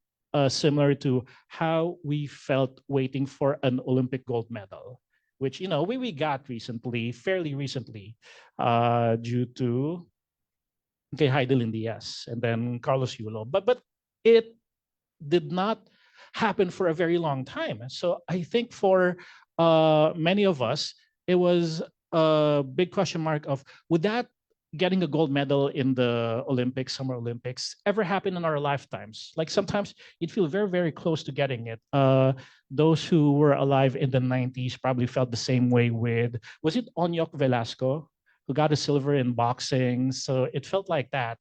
similar to how we felt waiting for an Olympic gold medal, which we got recently, fairly recently, due to Heidelin Diaz and then Carlos Yulo. But it did not happen for a very long time. So I think for many of us, it was a big question mark of would that getting a gold medal in the Olympics, Summer Olympics, ever happen in our lifetimes? Like sometimes you'd feel very, very close to getting it. Those who were alive in the 90s probably felt the same way with, was it Onyok Velasco, who got a silver in boxing? So it felt like that.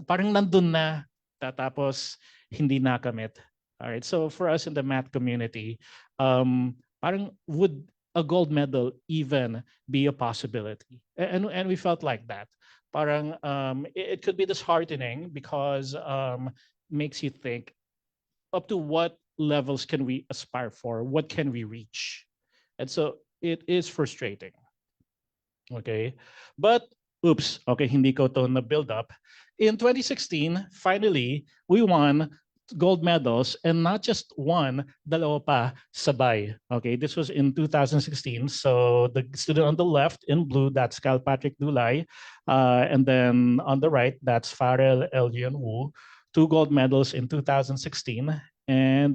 Parang nandun na, tapos hindi nakamit. All right. So for us in the math community, parang would a gold medal even be a possibility? And we felt like that. Parang it could be disheartening because makes you think up to what levels can we aspire for? What can we reach? And so it is frustrating. Okay. But oops, okay, hindi ko to na build up. In 2016, finally, we won gold medals, and not just one, dalawa pa sabay. Okay, this was in 2016. So the student on the left in blue, that's Kyle Patrick Dulay. And then on the right, that's Farrell Elian Wu, 2 gold medals in 2016. And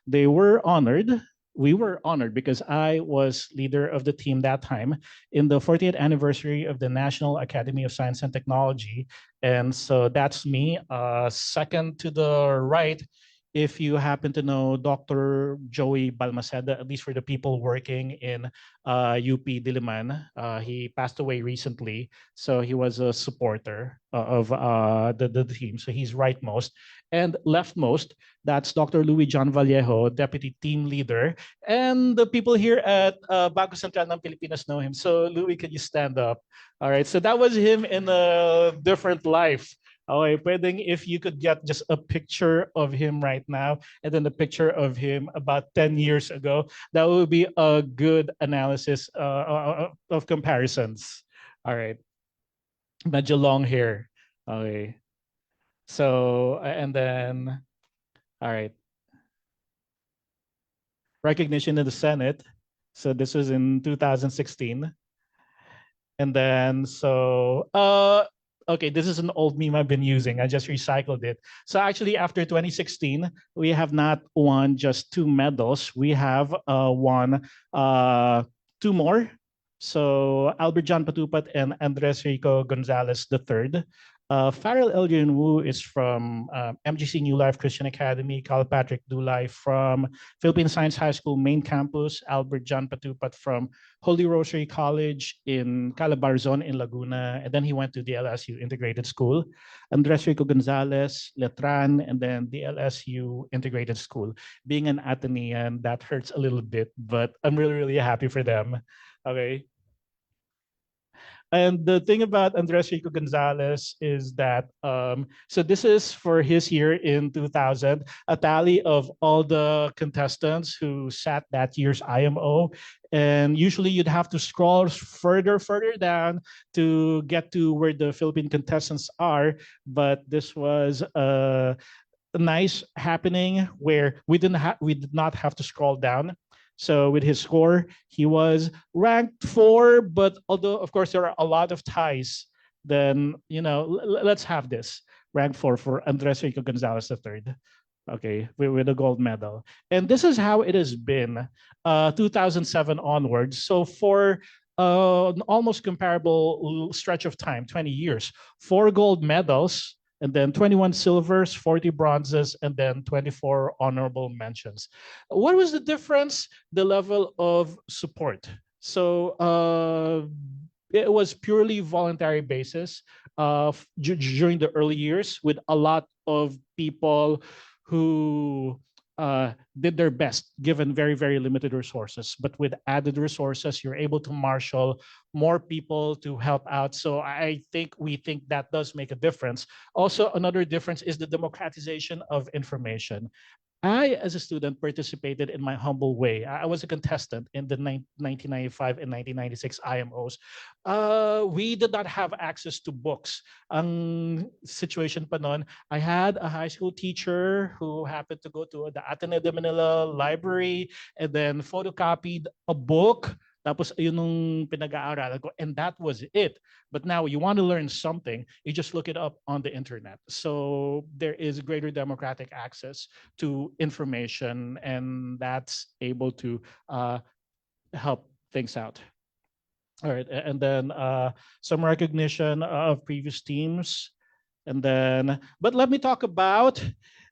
they were honored. We were honored because I was leader of the team that time in the 40th anniversary of the National Academy of Science and Technology. And so that's me. Second to the right, if you happen to know Dr. Joey Balmaceda, at least for the people working in UP Diliman, he passed away recently. So he was a supporter of the team. So he's rightmost. And leftmost, that's Dr. Louis John Vallejo, Deputy Team Leader. And the people here at Bangko Sentral ng Pilipinas know him. So Louis, can you stand up? All right, so that was him in a different life. Okay, pwedeng if you could get just a picture of him right now and then a picture of him about 10 years ago, that would be a good analysis of comparisons. All right, medyo long hair. Okay, so and then, all right, recognition in the Senate. So this was in 2016. And then, so, okay, this is an old meme I've been using. I just recycled it. So actually, after 2016, we have not won just 2 medals. We have won 2 more. So Albert John Patupat and Andres Rico Gonzalez III. Farrell Elgin Wu is from MGC New Life Christian Academy. Carl Patrick Dulay from Philippine Science High School main campus. Albert John Patupat from Holy Rosary College in Calabarzon in Laguna. And then he went to the LSU Integrated School. Andres Rico Gonzalez, Letran, and then the LSU Integrated School. Being an Atenean, that hurts a little bit, but I'm really, really happy for them. Okay. And the thing about Andres Rico Gonzalez is that, so this is for his year in 2000, a tally of all the contestants who sat that year's IMO. And usually you'd have to scroll further down to get to where the Philippine contestants are. But this was a nice happening where we did not have to scroll down. So with his score, he was ranked 4, but although of course there are a lot of ties, then let's have this ranked 4 for Andres Rico Gonzalez III. Okay, with a gold medal. And this is how it has been 2007 onwards. So for an almost comparable stretch of time, 20 years, 4 gold medals, and then 21 silvers, 40 bronzes, and then 24 honorable mentions. What was the difference? The level of support. So it was purely voluntary basis during the early years, with a lot of people who did their best given very, very limited resources. But with added resources, you're able to marshal more people to help out. So we think that does make a difference. Also, another difference is the democratization of information. I, as a student, participated in my humble way. I was a contestant in the 1995 and 1996 IMOs. We did not have access to books. Ang situation pa noon, I had a high school teacher who happened to go to the Ateneo de Manila library and then photocopied a book. Tapos yun nung pinag-aaralan ko, and that was it. But now you want to learn something, you just look it up on the internet. So there is greater democratic access to information, and that's able to help things out. All right, and then some recognition of previous teams, and then, but let me talk about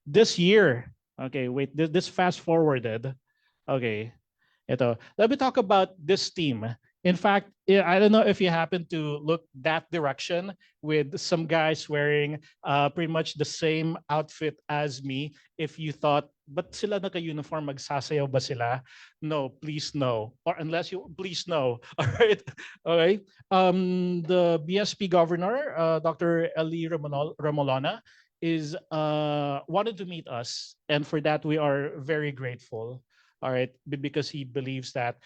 this year. Okay, wait, this fast forwarded. Okay, ito. Let me talk about this team. In fact, I don't know if you happen to look that direction with some guys wearing pretty much the same outfit as me. If you thought, but sila naka-uniform, magsasayaw ba sila? No, please no. Or unless you, please no. All right. Okay. The BSP governor, Dr. Eli Remolona, is wanted to meet us. And for that, we are very grateful. All right, because he believes that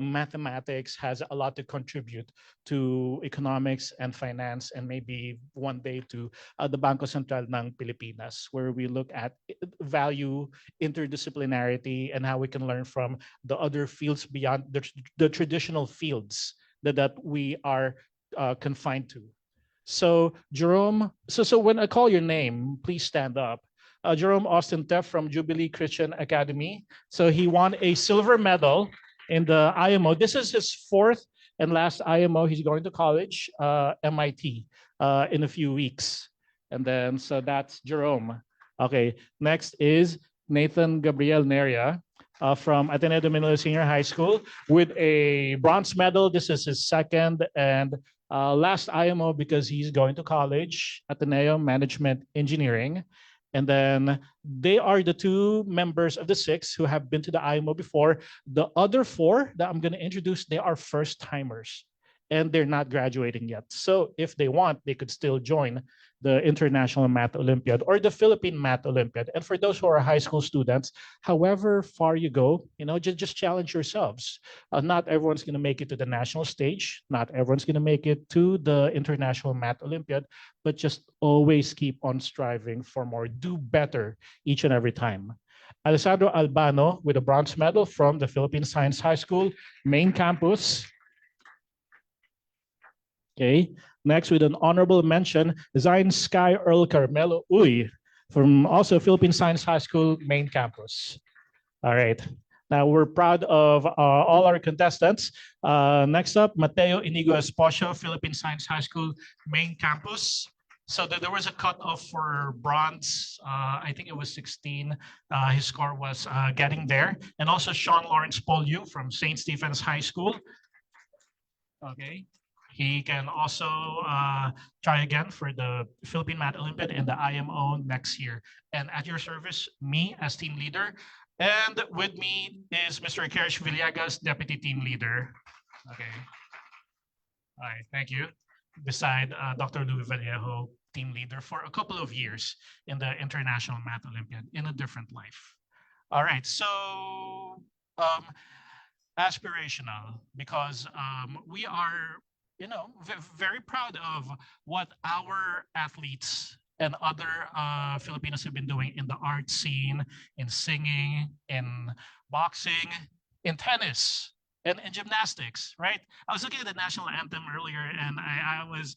mathematics has a lot to contribute to economics and finance, and maybe one day to the Bangko Sentral ng Pilipinas, where we look at value interdisciplinarity and how we can learn from the other fields beyond the traditional fields that we are confined to. So Jerome, so when I call your name, please stand up. Jerome Austin Teff from Jubilee Christian Academy. So he won a silver medal in the IMO. This is his fourth and last IMO. He's going to college, MIT, in a few weeks. And then, so that's Jerome. Okay, next is Nathan Gabriel Neria from Ateneo de Manila Senior High School with a bronze medal. This is his second and last IMO because he's going to college, Ateneo Management Engineering. And then they are the two members of the six who have been to the IMO before. The other four that I'm going to introduce, they are first timers and they're not graduating yet. So if they want, they could still join the International Math Olympiad or the Philippine Math Olympiad. And for those who are high school students, however far you go, just challenge yourselves. Not everyone's going to make it to the national stage. Not everyone's going to make it to the International Math Olympiad, but just always keep on striving for more. Do better each and every time. Alessandro Albano with a bronze medal from the Philippine Science High School main campus. Okay, next with an honorable mention, Zion Sky Earl Carmelo Uy from also Philippine Science High School main campus. All right, now we're proud of all our contestants. Next up, Mateo Inigo Esposio, Philippine Science High School main campus. So there was a cutoff for bronze. I think it was 16. His score was getting there. And also Sean Lawrence Poliu from St. Stephen's High School. Okay. He can also try again for the Philippine Math Olympiad and the IMO next year. And at your service, me as team leader. And with me is Mr. Kerish Villegas, deputy team leader. Okay. All right, thank you. Beside Dr. Louis Vallejo, team leader for a couple of years in the International Math Olympiad in a different life. All right, so aspirational because we are very proud of what our athletes and other Filipinos have been doing in the art scene, in singing, in boxing, in tennis, and in gymnastics, right? I was looking at the national anthem earlier and I was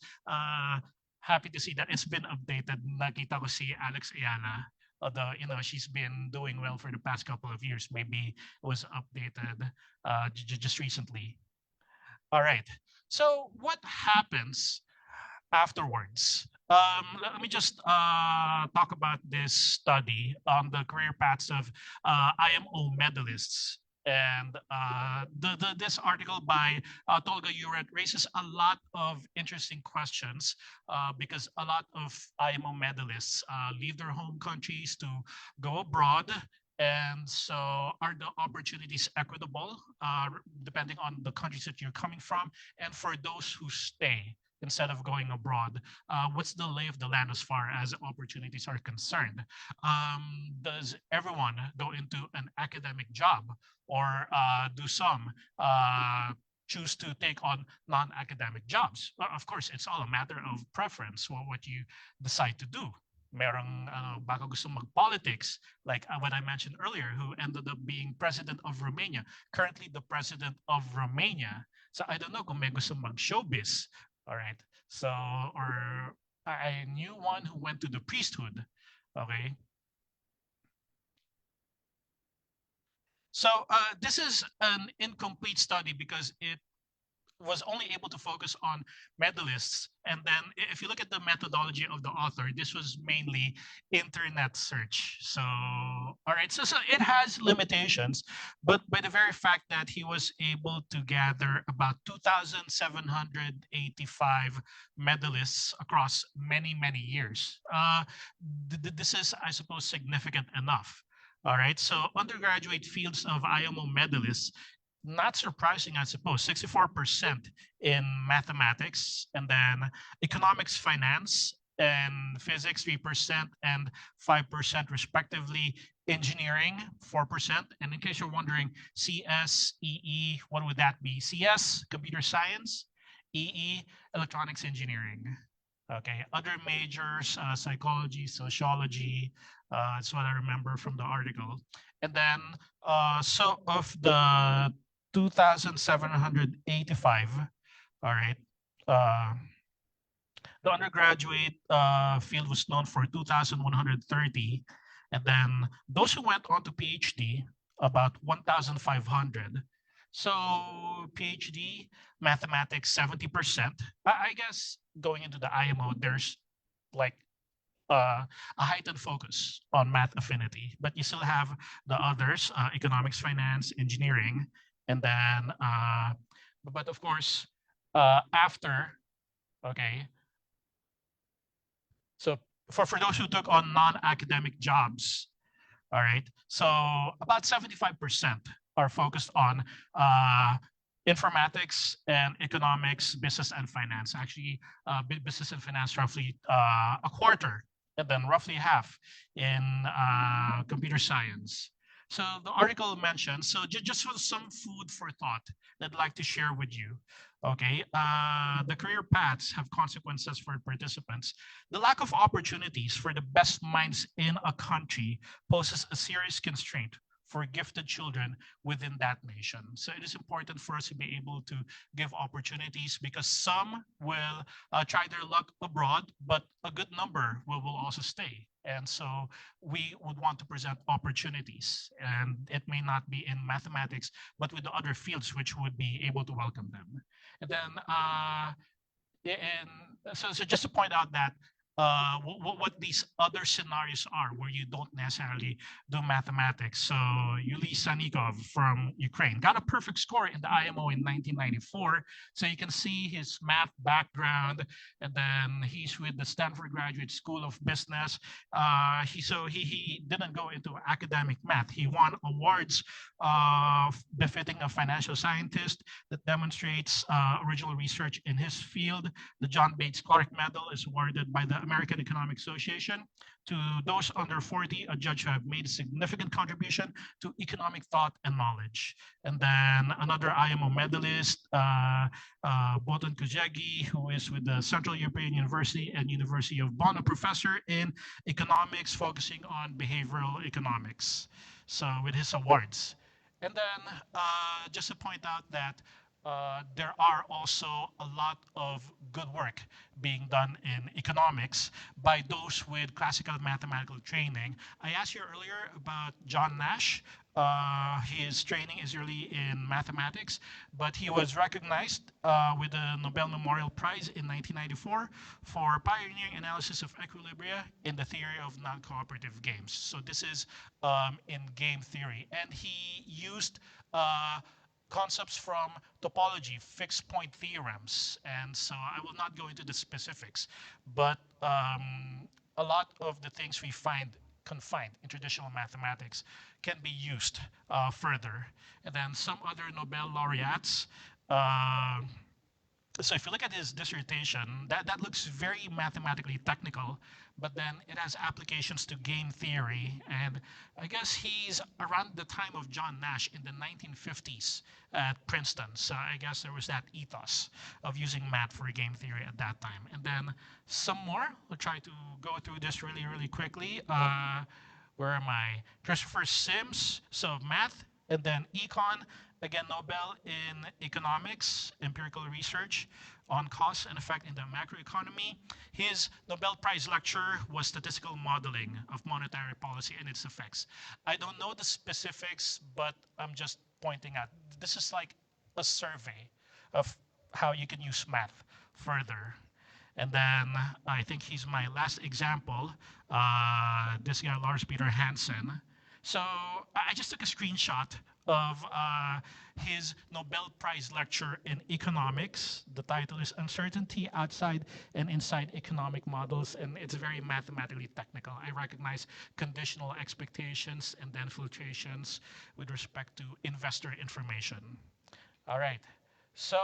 happy to see that it's been updated. Nakita ko si Alex Ayala. Although, she's been doing well for the past couple of years. Maybe it was updated just recently. All right. So what happens afterwards? Let me just talk about this study on the career paths of IMO medalists. And this article by Tolga Uret raises a lot of interesting questions because a lot of IMO medalists leave their home countries to go abroad. And so are the opportunities equitable depending on the countries that you're coming from? And for those who stay, instead of going abroad. What's the lay of the land as far as opportunities are concerned? Does everyone go into an academic job, or do some choose to take on non-academic jobs? Of course, it's all a matter of preference, what you decide to do. Merong baka gusto mag-politics, like what I mentioned earlier, who ended up being president of Romania, currently the president of Romania. So I don't know kung may gusto mag-showbiz. All right. So, or I knew one who went to the priesthood. Okay. So this is an incomplete study because it was only able to focus on medalists. And then if you look at the methodology of the author, this was mainly internet search. So, all right, so it has limitations, but by the very fact that he was able to gather about 2,785 medalists across many, many years, this is, I suppose, significant enough. All right, so undergraduate fields of IMO medalists, not surprising, I suppose, 64% in mathematics, and then economics, finance, and physics, 3% and 5% respectively. Engineering, 4%. And in case you're wondering, CS, EE, what would that be? CS, computer science, EE, electronics engineering. Okay, other majors, psychology, sociology, that's what I remember from the article. And then, so of the 2,785, all right, the undergraduate field was known for 2,130. And then those who went on to PhD, about 1,500. So PhD, mathematics, 70%. I guess going into the IMO, there's like a heightened focus on math affinity, but you still have the others, economics, finance, engineering, and then, but of course, after, okay, so for those who took on non-academic jobs, all right, so about 75% are focused on informatics and economics, business and finance. Actually, business and finance roughly a quarter, and then roughly half in computer science. So the article mentions, so just for some food for thought that I'd like to share with you. Okay, the career paths have consequences for participants. The lack of opportunities for the best minds in a country poses a serious constraint for gifted children within that nation. So it is important for us to be able to give opportunities, because some will try their luck abroad, but a good number will also stay. And so we would want to present opportunities, and it may not be in mathematics, but with the other fields which would be able to welcome them. And then, so just to point out that what these other scenarios are where you don't necessarily do mathematics. So Yuli Sanikov from Ukraine got a perfect score in the IMO in 1994. So you can see his math background, and then he's with the Stanford Graduate School of Business. He didn't go into academic math. He won awards befitting a financial scientist that demonstrates original research in his field. The John Bates Clark Medal is awarded by the American Economic Association to those under 40, a judge who have made a significant contribution to economic thought and knowledge. And then another IMO medalist, Botan Kujegi, who is with the Central European University and University of Bonn, a professor in economics focusing on behavioral economics. So with his awards. And then just to point out that there are also a lot of good work being done in economics by those with classical mathematical training. I asked you earlier about John Nash. His training is really in mathematics, but he was recognized with the Nobel Memorial Prize in 1994 for pioneering analysis of equilibria in the theory of non-cooperative games. So this is in game theory. And he used concepts from topology, fixed point theorems. And so I will not go into the specifics, but a lot of the things we find confined in traditional mathematics can be used further. And then some other Nobel laureates, So if you look at his dissertation, that looks very mathematically technical, but then it has applications to game theory. And I guess he's around the time of John Nash in the 1950s at Princeton. So I guess there was that ethos of using math for game theory at that time. And then some more. I'll try to go through this really, really quickly. Where am I? Christopher Sims, so math, and then econ, again, Nobel in economics, empirical research on cause and effect in the macroeconomy. His Nobel Prize lecture was statistical modeling of monetary policy and its effects. I don't know the specifics, but I'm just pointing out, this is like a survey of how you can use math further. And then I think he's my last example, this guy, Lars Peter Hansen. So I just took a screenshot of his Nobel Prize lecture in economics. The title is Uncertainty Outside and Inside Economic Models, and it's very mathematically technical. I recognize conditional expectations and then filtrations with respect to investor information. All right. So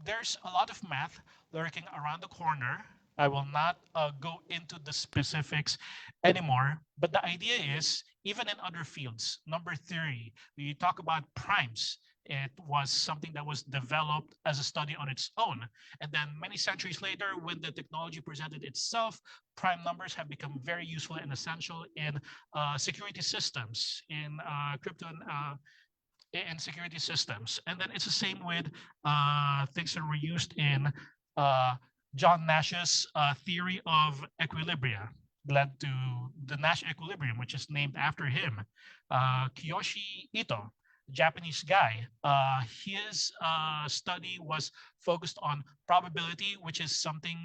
there's a lot of math lurking around the corner. I will not go into the specifics anymore, but the idea is, even in other fields, number three, we talk about primes. It was something that was developed as a study on its own. And then many centuries later, when the technology presented itself, prime numbers have become very useful and essential in security systems, in crypto and security systems. And then it's the same with things that were used in John Nash's theory of equilibria, led to the Nash equilibrium, which is named after him. Kiyoshi Ito, Japanese guy, his study was focused on probability, which is something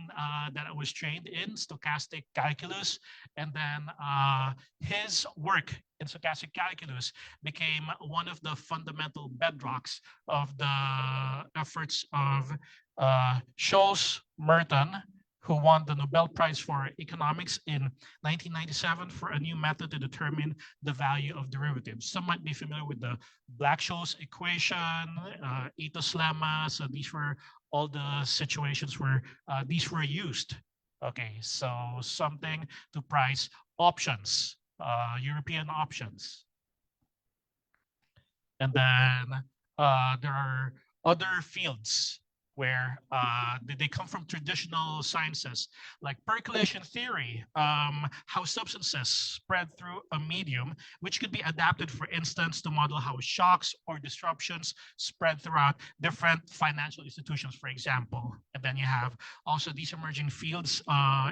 that I was trained in, stochastic calculus. And then his work in stochastic calculus became one of the fundamental bedrocks of the efforts of Scholes Merton, who won the Nobel Prize for Economics in 1997 for a new method to determine the value of derivatives. Some might be familiar with the Black-Scholes equation, Ito's lemma. So these were all the situations where these were used. Okay, so something to price options, European options. And then there are other fields where they come from traditional sciences, like percolation theory, how substances spread through a medium, which could be adapted, for instance, to model how shocks or disruptions spread throughout different financial institutions, for example. And then you have also these emerging fields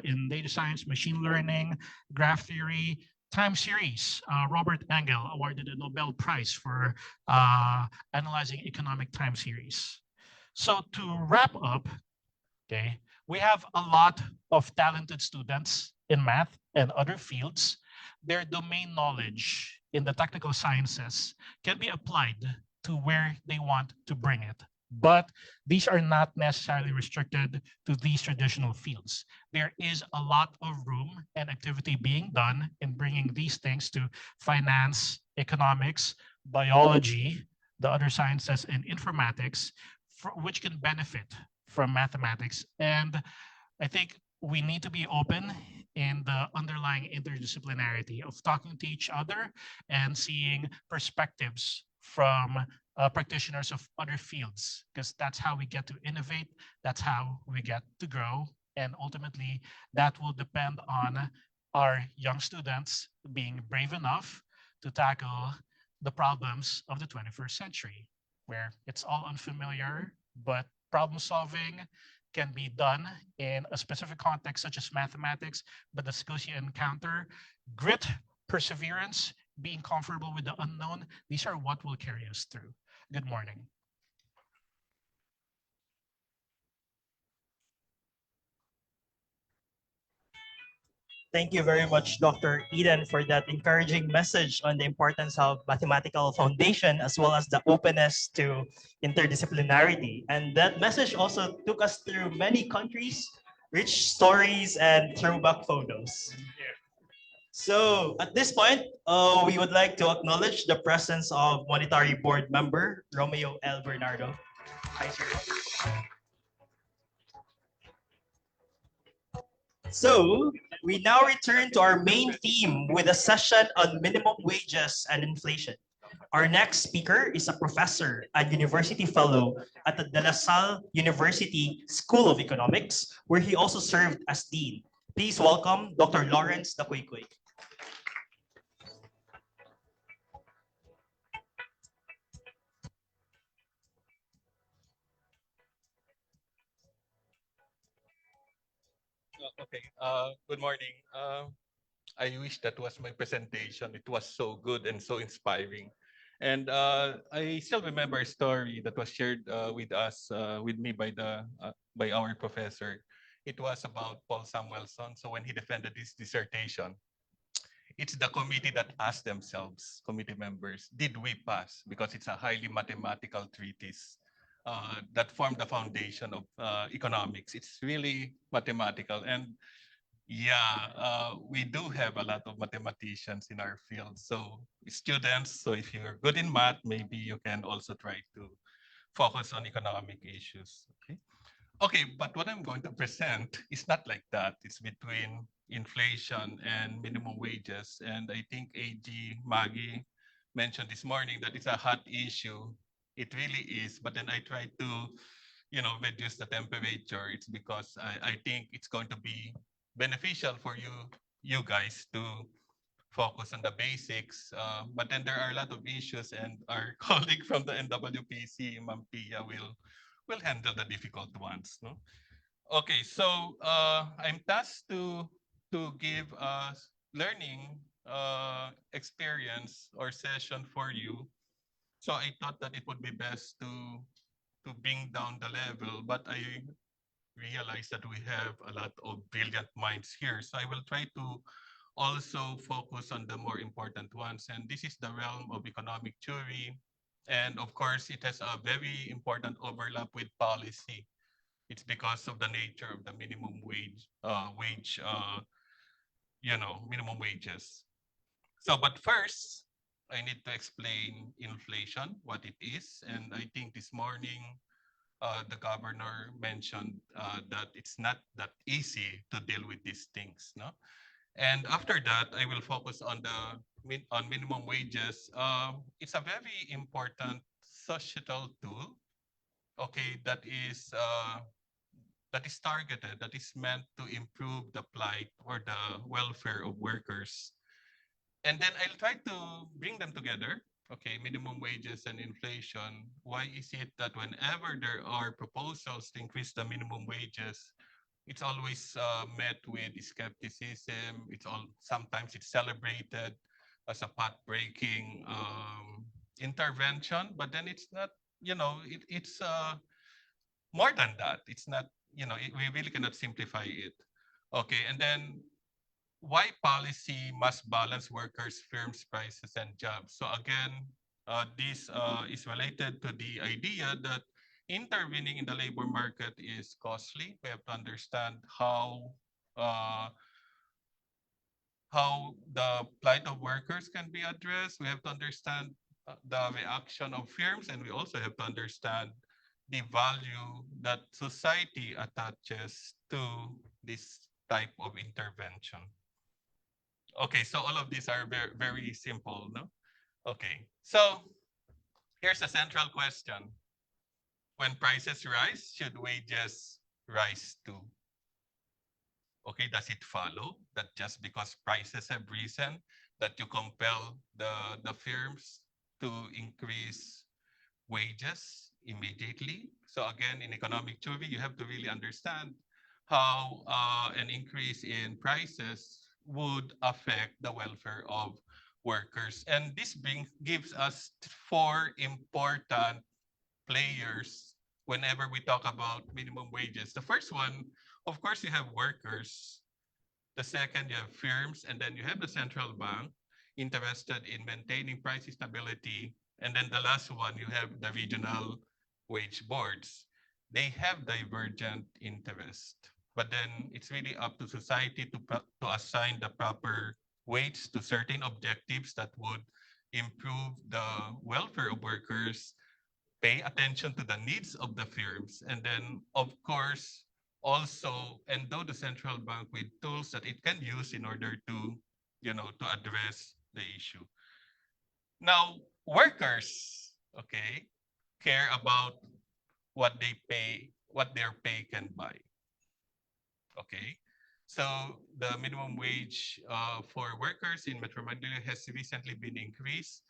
in data science, machine learning, graph theory, time series. Robert Engel awarded a Nobel Prize for analyzing economic time series. So to wrap up, okay, we have a lot of talented students in math and other fields. Their domain knowledge in the technical sciences can be applied to where they want to bring it. But these are not necessarily restricted to these traditional fields. There is a lot of room and activity being done in bringing these things to finance, economics, biology, the other sciences, and informatics, which can benefit from mathematics. And I think we need to be open in the underlying interdisciplinarity of talking to each other and seeing perspectives from practitioners of other fields, because that's how we get to innovate, that's how we get to grow, and ultimately that will depend on our young students being brave enough to tackle the problems of the 21st century, where it's all unfamiliar, but problem solving can be done in a specific context such as mathematics, but the skills you encounter, grit, perseverance, being comfortable with the unknown, these are what will carry us through. Good morning. Thank you very much, Dr. Eden, for that encouraging message on the importance of mathematical foundation as well as the openness to interdisciplinarity. And that message also took us through many countries, rich stories, and throwback photos. So at this point, we would like to acknowledge the presence of Monetary Board member Romeo L. Bernardo. Hi, sir. So, we now return to our main theme with a session on minimum wages and inflation. Our next speaker is a professor and university fellow at the De La Salle University School of Economics, where he also served as dean. Please welcome Dr. Lawrence Daquayquay. Okay. Good morning. I wish that was my presentation. It was so good and so inspiring. And I still remember a story that was shared with us, with me by our professor. It was about Paul Samuelson. So when he defended his dissertation, it's the committee that asked themselves, committee members, did we pass? Because it's a highly mathematical treatise that formed the foundation of economics. It's really mathematical. And yeah, we do have a lot of mathematicians in our field. So students, so if you're good in math, maybe you can also try to focus on economic issues. Okay. Okay, but what I'm going to present is not like that. It's between inflation and minimum wages. And I think AG Maggie mentioned this morning that it's a hot issue. It really is. But then I try to, reduce the temperature. It's because I think it's going to be beneficial for you guys to focus on the basics. But then there are a lot of issues, and our colleague from the NWPC, Ma'am Pia, will handle the difficult ones. No? Okay, so I'm tasked to give a learning experience or session for you. So I thought that it would be best to bring down the level, but I realize that we have a lot of brilliant minds here. So I will try to also focus on the more important ones. And this is the realm of economic theory. And of course, it has a very important overlap with policy. It's because of the nature of the minimum minimum wages. So, but first, I need to explain inflation, what it is. And I think this morning, the governor mentioned that it's not that easy to deal with these things, no? And after that, I will focus on on minimum wages. It's a very important societal tool, okay, that is targeted, that is meant to improve the plight or the welfare of workers. And then I'll try to bring them together. Okay, minimum wages and inflation. Why is it that whenever there are proposals to increase the minimum wages, it's always met with skepticism. Sometimes it's celebrated as a path-breaking intervention, but then it's not. It's more than that. It's not. We really cannot simplify it. Okay, and then why policy must balance workers, firms, prices, and jobs. So again, this is related to the idea that intervening in the labor market is costly. We have to understand uh, how the plight of workers can be addressed. We have to understand the reaction of firms, and we also have to understand the value that society attaches to this type of intervention. Okay, so all of these are very, very simple, no? Okay, so here's a central question. When prices rise, should wages rise too? Okay, does it follow that just because prices have risen, that you compel the firms to increase wages immediately? So again, in economic theory, you have to really understand how an increase in prices would affect the welfare of workers. And this gives us four important players whenever we talk about minimum wages. The first one, of course, you have workers. The second, you have firms, and then you have the central bank interested in maintaining price stability. And then the last one, you have the regional wage boards. They have divergent interest, but then it's really up to society to assign the proper weights to certain objectives that would improve the welfare of workers, pay attention to the needs of the firms, and then, of course, also endow the central bank with tools that it can use in order to, to address the issue. Now, workers, okay, care about what they pay, what their pay can buy. Okay, so the minimum wage for workers in Metro Manila has recently been increased.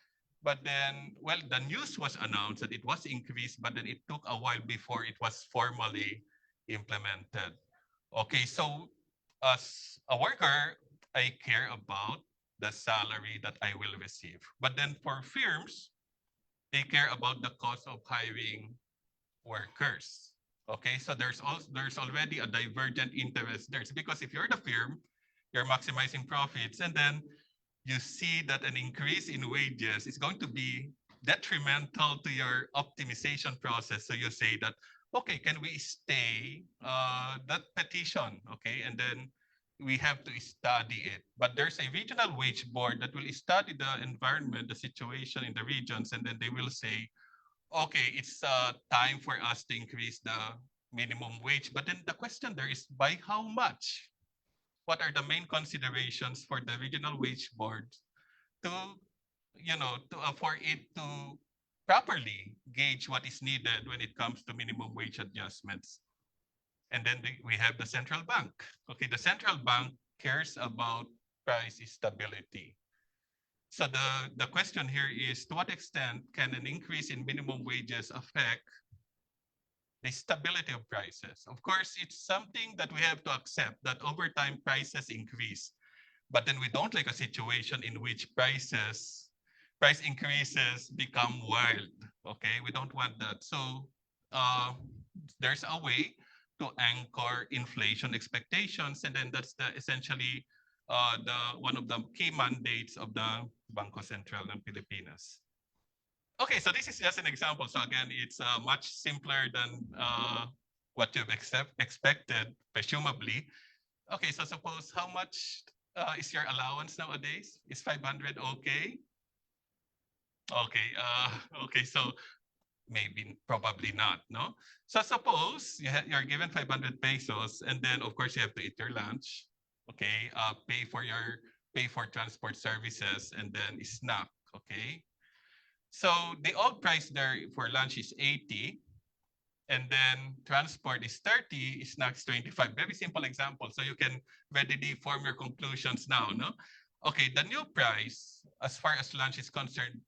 But then, well, the news was announced that it was increased, but then it took a while before it was formally implemented. Okay, so as a worker, I care about the salary that I will receive. But then for firms, they care about the cost of hiring workers. Okay, so there's already a divergent interest there. It's because if you're the firm, you're maximizing profits, and then you see that an increase in wages is going to be detrimental to your optimization process. So you say that, okay, can we stay that petition? Okay, and then we have to study it. But there's a regional wage board that will study the environment, the situation in the regions, and then they will say, okay, it's time for us to increase the minimum wage. But then the question there is by how much? What are the main considerations for the regional wage board to, for it to properly gauge what is needed when it comes to minimum wage adjustments? And then we have the central bank. Okay, the central bank cares about price stability. So the question here is, to what extent can an increase in minimum wages affect the stability of prices? Of course, it's something that we have to accept that over time prices increase. But then we don't like a situation in which price increases become wild. Okay, we don't want that. So there's a way to anchor inflation expectations, and then that's essentially the one of the key mandates of the Bangko Sentral ng Pilipinas. Okay, so this is just an example. So again, it's much simpler than what you've expected, presumably. Okay, so suppose how much is your allowance nowadays? Is 500 okay? Okay, okay, so maybe, probably not, no? So suppose you're given 500 pesos, and then of course you have to eat your lunch, okay? Pay for transport services, and then snack, okay? So the old price there for lunch is 80, and then transport is 30, snacks 25. Very simple example. So you can readily form your conclusions now, no? Okay, the new price, as far as lunch is concerned,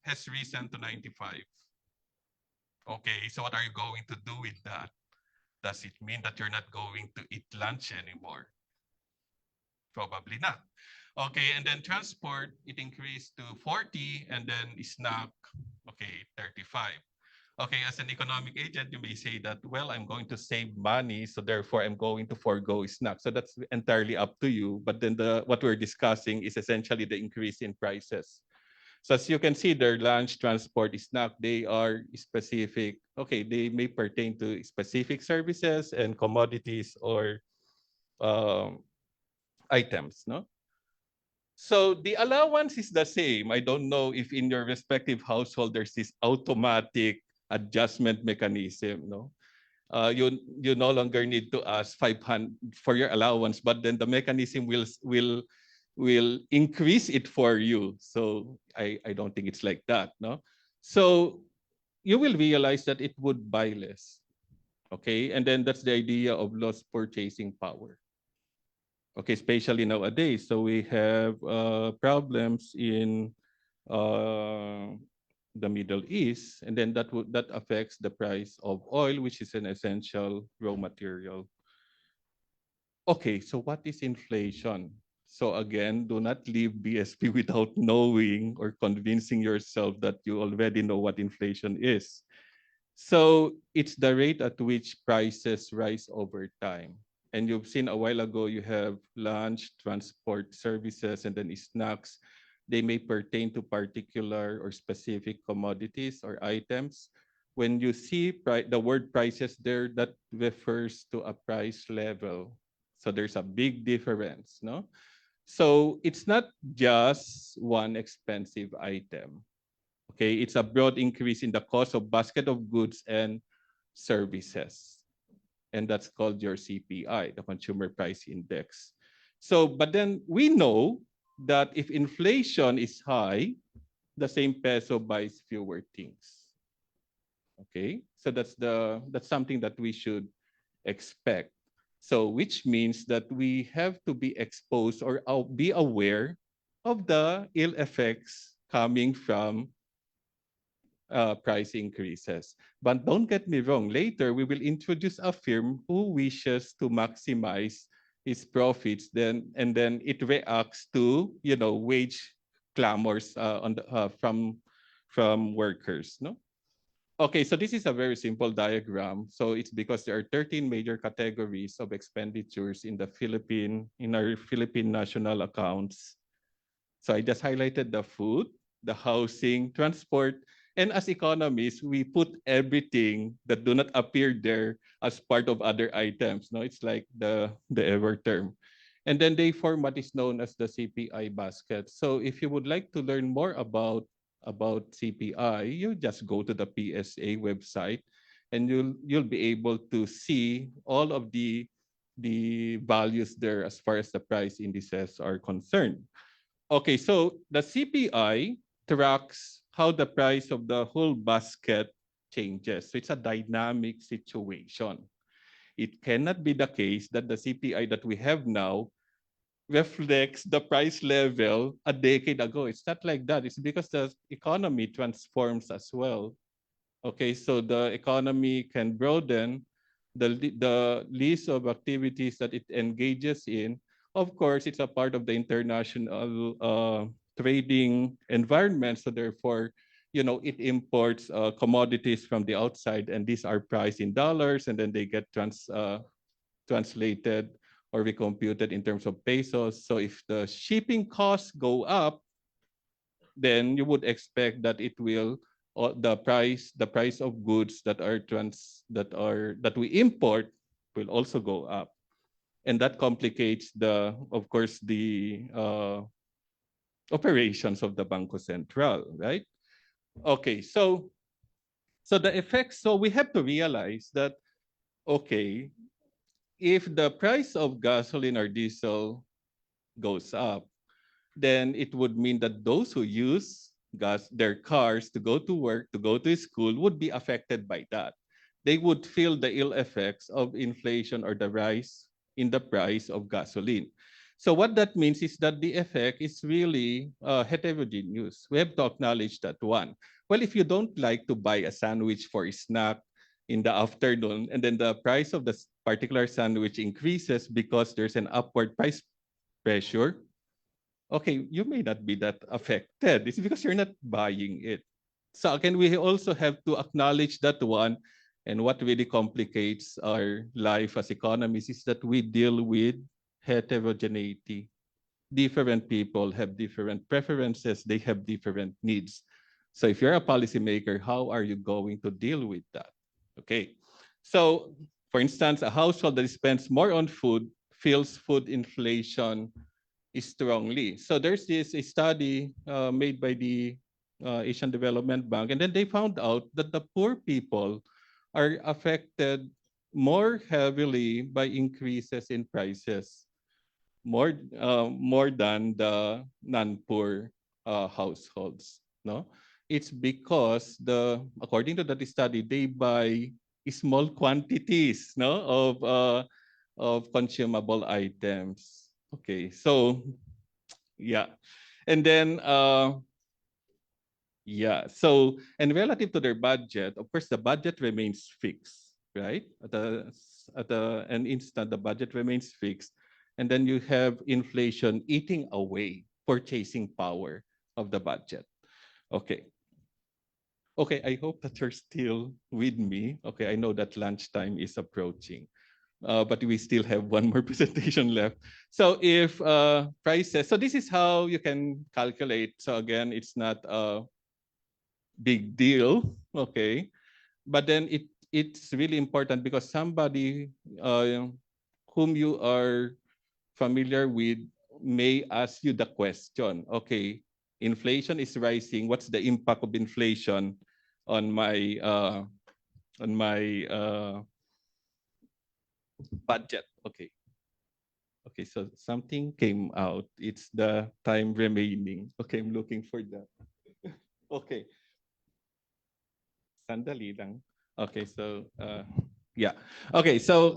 has risen to 95. Okay, so what are you going to do with that? Does it mean that you're not going to eat lunch anymore? Probably not. Okay, and then transport, it increased to 40, and then snack, okay, 35. Okay, as an economic agent, you may say that, well, I'm going to save money, so therefore I'm going to forego snack. So that's entirely up to you. But then what we're discussing is essentially the increase in prices. So as you can see, their lunch, transport, snack, they are specific. Okay, they may pertain to specific services and commodities or items, no? So the allowance is the same. I don't know if in your respective household there's this automatic adjustment mechanism, no? You no longer need to ask 500 for your allowance, but then the mechanism will increase it for you. So I don't think it's like that, no? So you will realize that it would buy less, okay? And then that's the idea of lost purchasing power. Okay, especially nowadays. So we have problems in the Middle East, and then that affects the price of oil, which is an essential raw material. Okay, so what is inflation? So again, do not leave BSP without knowing or convincing yourself that you already know what inflation is. So it's the rate at which prices rise over time. And you've seen a while ago, you have lunch, transport services, and then snacks. They may pertain to particular or specific commodities or items. When you see the word prices there, that refers to a price level. So there's a big difference, no? So it's not just one expensive item. Okay, it's a broad increase in the cost of basket of goods and services. and that's called your CPI, the Consumer Price Index. So, but then we know that if inflation is high, the same peso buys fewer things. Okay, so that's something that we should expect. So, which means that we have to be exposed or be aware of the ill effects coming from price increases. But don't get me wrong, later we will introduce a firm who wishes to maximize its profits, then it reacts to wage clamors from workers. No. Okay, so this is a very simple diagram. So it's because there are 13 major categories of expenditures in our Philippine national accounts. So I just highlighted the food, the housing, transport, and as economists, we put everything that do not appear there as part of other items. No, it's like the ever term. And then they form what is known as the CPI basket. So if you would like to learn more about CPI, you just go to the PSA website and you'll be able to see all of the values there as far as the price indices are concerned. Okay, so the CPI tracks how the price of the whole basket changes. So it's a dynamic situation. It cannot be the case that the CPI that we have now reflects the price level a decade ago. It's not like that. It's because the economy transforms as well. Okay, so the economy can broaden the list of activities that it engages in. Of course, it's a part of the international trading environment. So therefore, it imports commodities from the outside, and these are priced in dollars, and then they get translated or recomputed in terms of pesos. So if the shipping costs go up, then you would expect that it will the price of goods that we import will also go up, and that complicates of course the operations of the Bangko Sentral, right? Okay, so the effects. So we have to realize that, okay, if the price of gasoline or diesel goes up, then it would mean that those who use their cars to go to work, to go to school, would be affected by that. They would feel the ill effects of inflation or the rise in the price of gasoline. So what that means is that the effect is really heterogeneous. We have to acknowledge that one. Well, if you don't like to buy a sandwich for a snack in the afternoon, and then the price of the particular sandwich increases because there's an upward price pressure, okay, you may not be that affected. It's because you're not buying it. So again, we also have to acknowledge that one. And what really complicates our life as economists is that we deal with heterogeneity. Different people have different preferences. They have different needs. So if you're a policymaker, how are you going to deal with that? Okay. So for instance, a household that spends more on food feels food inflation strongly. So there's this a study made by the Asian Development Bank, and then they found out that the poor people are affected more heavily by increases in prices, more than the non-poor households. No, it's because according to that study, they buy small quantities, no, of consumable items. Okay, so yeah, and then yeah, so and relative to their budget, of course, the budget remains fixed, right? At an instant, the budget remains fixed, and then you have inflation eating away purchasing power of the budget. Okay. Okay, I hope that you're still with me. Okay, I know that lunchtime is approaching. But we still have one more presentation left. So if prices, so this is how you can calculate. So again, it's not a big deal, okay? But then it's really important because somebody whom you are familiar with may ask you the question, okay, inflation is rising. What's the impact of inflation on my budget. Okay. Okay, so something came out. It's the time remaining. Okay, I'm looking for that. Okay, sandali lang. Okay, so yeah. Okay, so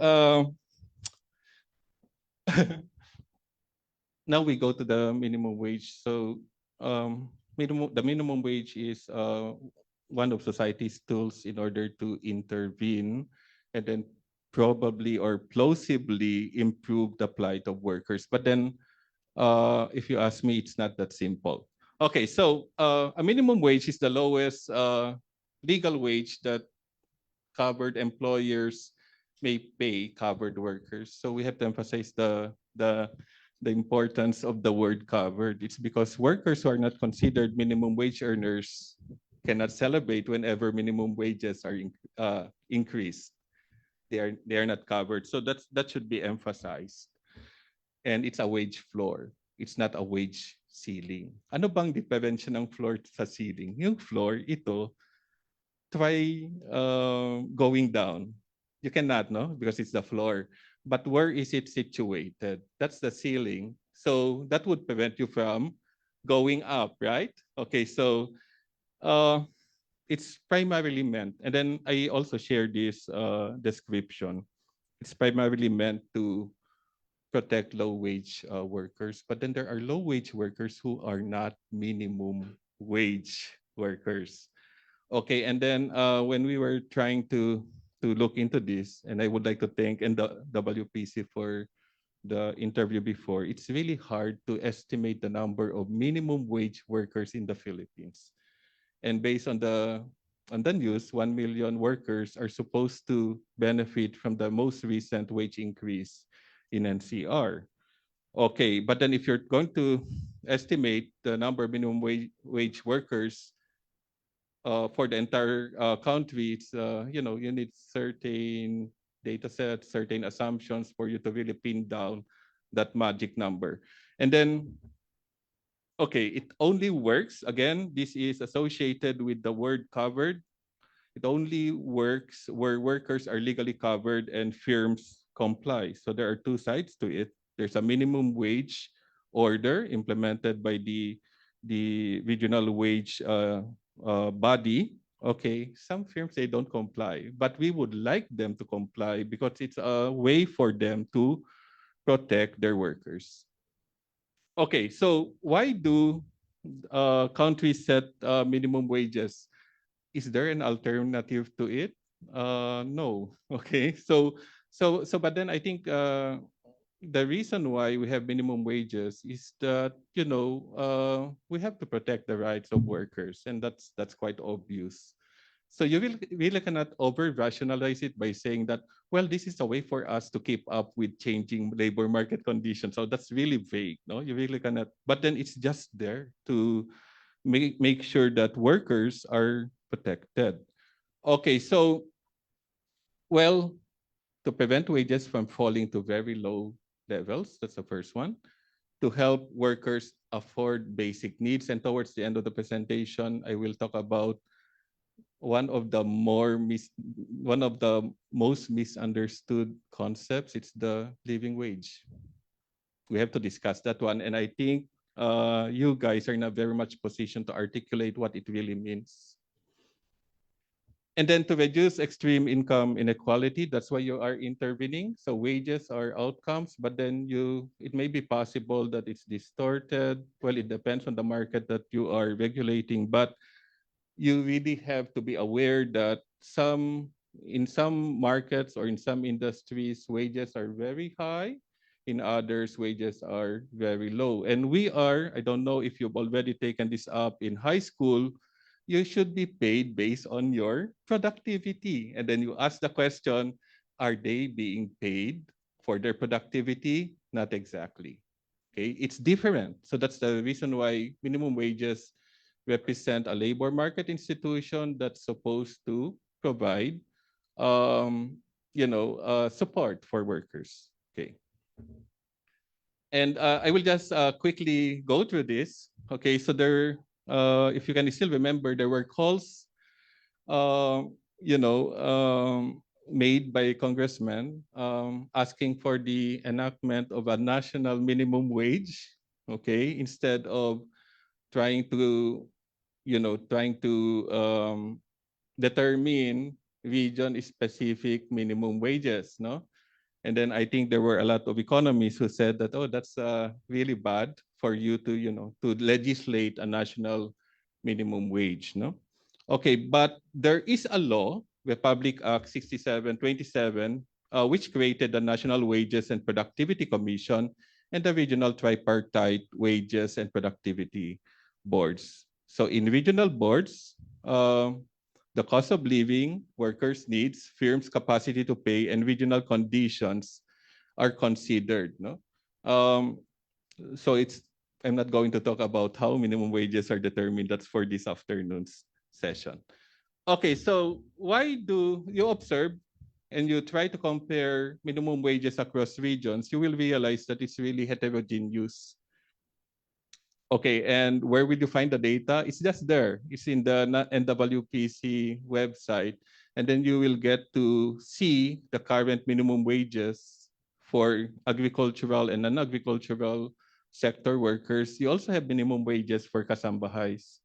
now we go to the minimum wage. So the minimum wage is one of society's tools in order to intervene and then probably or plausibly improve the plight of workers. But then if you ask me, it's not that simple. Okay, so a minimum wage is the lowest legal wage that covered employers may pay covered workers. So we have to emphasize the importance of the word covered. It's because workers who are not considered minimum wage earners cannot celebrate whenever minimum wages are increased. They are not covered. So that should be emphasized. And it's a wage floor. It's not a wage ceiling. Ano bang diferensya ng floor sa ceiling? Yung floor, ito, try going down. You cannot, no? Because it's the floor. But where is it situated? That's the ceiling. So that would prevent you from going up, right? Okay, so uh, it's primarily meant, and then I also share this description. It's primarily meant to protect low-wage workers, but then there are low-wage workers who are not minimum wage workers. Okay, and then when we were trying to look into this, and I would like to thank and the WPC for the interview before, it's really hard to estimate the number of minimum wage workers in the Philippines. And based on the news, 1 million workers are supposed to benefit from the most recent wage increase in NCR. Okay, but then if you're going to estimate the number of minimum wage workers for the entire country, it's you need certain data sets, certain assumptions for you to really pin down that magic number. And then, okay, it only works. Again, this is associated with the word covered. It only works where workers are legally covered and firms comply. So there are two sides to it. There's a minimum wage order implemented by the regional wage body. Okay, some firms they don't comply, but we would like them to comply because it's a way for them to protect their workers. Okay, so why do countries set minimum wages? Is there an alternative to it? No. Okay. But then I think the reason why we have minimum wages is that we have to protect the rights of workers, and that's quite obvious. So you really cannot over rationalize it by saying that, well, this is a way for us to keep up with changing labor market conditions. So that's really vague. No, you really cannot. But then it's just there to make sure that workers are protected. Okay, so, well, to prevent wages from falling to very low levels, that's the first one. To help workers afford basic needs. And towards the end of the presentation, I will talk about one of the most misunderstood concepts. It's the living wage. We have to discuss that one. And I think you guys are not very much positioned to articulate what it really means. And then to reduce extreme income inequality, that's why you are intervening. So wages are outcomes, but then it may be possible that it's distorted. Well, it depends on the market that you are regulating, but you really have to be aware that in some markets or in some industries, wages are very high. In others, wages are very low. And I don't know if you've already taken this up in high school, you should be paid based on your productivity. And then you ask the question, are they being paid for their productivity? Not exactly. Okay, it's different. So that's the reason why minimum wages represent a labor market institution that's supposed to provide support for workers. Okay. And I will just quickly go through this. Okay, so if you can still remember, there were calls, uh, you know, um, made by congressmen asking for the enactment of a national minimum wage, okay, instead of trying to, trying to determine region-specific minimum wages, no? And then I think there were a lot of economists who said that, oh, that's really bad for you to, to legislate a national minimum wage, no? Okay, but there is a law, Republic Act 6727, which created the National Wages and Productivity Commission and the regional tripartite wages and productivity boards. So in regional boards, the cost of living, workers' needs, firms' capacity to pay, and regional conditions are considered. No, so it's. I'm not going to talk about how minimum wages are determined. That's for this afternoon's session. Okay, so why do you observe and you try to compare minimum wages across regions? You will realize that it's really heterogeneous. Okay, and where will you find the data? It's just there. It's in the NWPC website. And then you will get to see the current minimum wages for agricultural and non-agricultural sector workers. You also have minimum wages for kasambahays.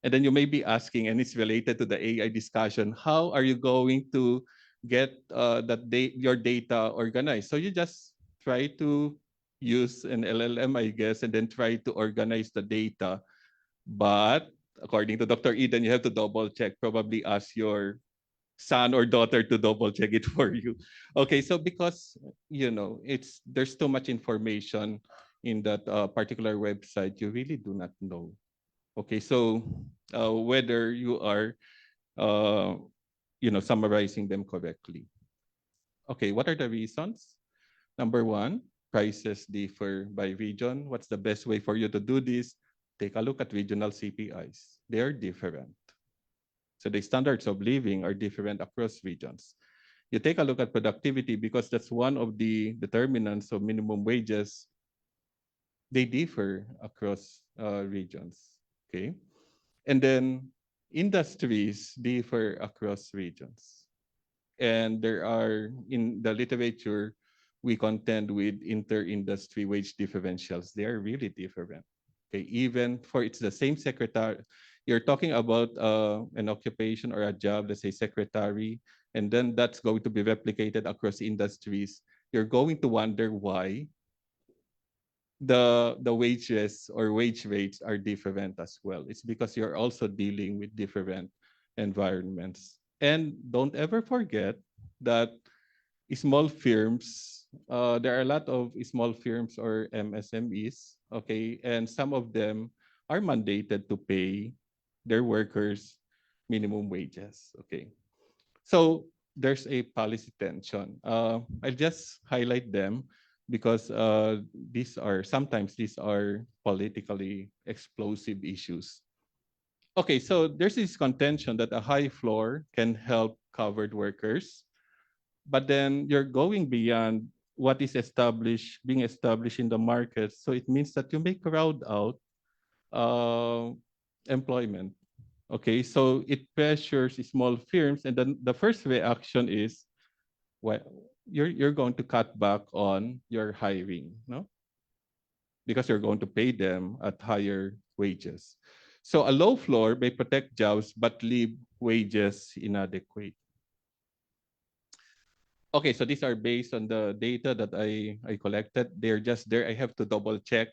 And then you may be asking, and it's related to the AI discussion, how are you going to get your data organized? So you just try to use an LLM, I guess, and then try to organize the data. But according to Dr. Eden, you have to double check, probably ask your son or daughter to double check it for you. Okay, so because there's too much information in that particular website, you really do not know. Okay, so whether you are, summarizing them correctly. Okay, what are the reasons? Number one, prices differ by region. What's the best way for you to do this? Take a look at regional CPIs. They are different. So the standards of living are different across regions. You take a look at productivity because that's one of the determinants of minimum wages. They differ across regions. Okay. And then industries differ across regions. And there are, in the literature, we contend with inter-industry wage differentials. They are really different. Okay, even for it's the same secretary, you're talking about an occupation or a job, let's say secretary, and then that's going to be replicated across industries. You're going to wonder why the wages or wage rates are different as well. It's because you're also dealing with different environments. And don't ever forget that small firms, there are a lot of small firms or MSMEs, okay, and some of them are mandated to pay their workers minimum wages, okay. So there's a policy tension. I'll just highlight them because these are politically explosive issues. Okay, so there's this contention that a high floor can help covered workers, but then you're going beyond what is being established in the market. So it means that you may crowd out uh, employment. Okay, so it pressures small firms, and then the first reaction is, well, you're going to cut back on your hiring, no? Because you're going to pay them at higher wages. So a low floor may protect jobs but leave wages inadequate. Okay, so these are based on the data that I collected. They're just there. I have to double check.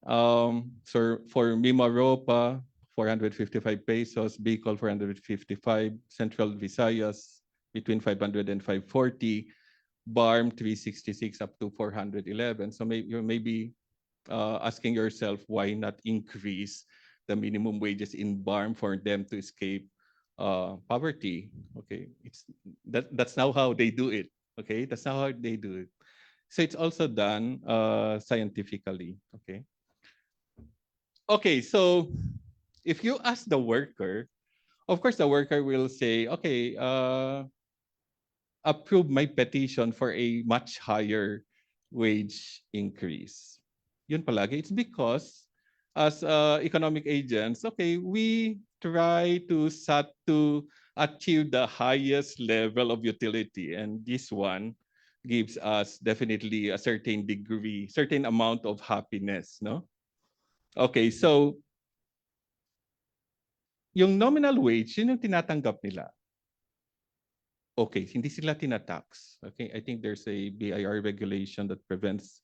So for Mimaropa, 455 pesos, Bicol 455, Central Visayas between 500 and 540, BARM 366 up to 411. So you may be asking yourself why not increase the minimum wages in BARM for them to escape poverty. Okay, that's now how they do it. Okay, that's not how they do it. So it's also done scientifically. Okay. Okay, so if you ask the worker, of course the worker will say, okay, approve my petition for a much higher wage increase. Yun palagi. It's because as economic agents, okay, we try to achieve the highest level of utility. And this one gives us definitely a certain degree, certain amount of happiness, no? Okay, so yung nominal wage, yun yung tinatanggap nila. Okay, hindi sila tinatax. Okay, I think there's a BIR regulation that prevents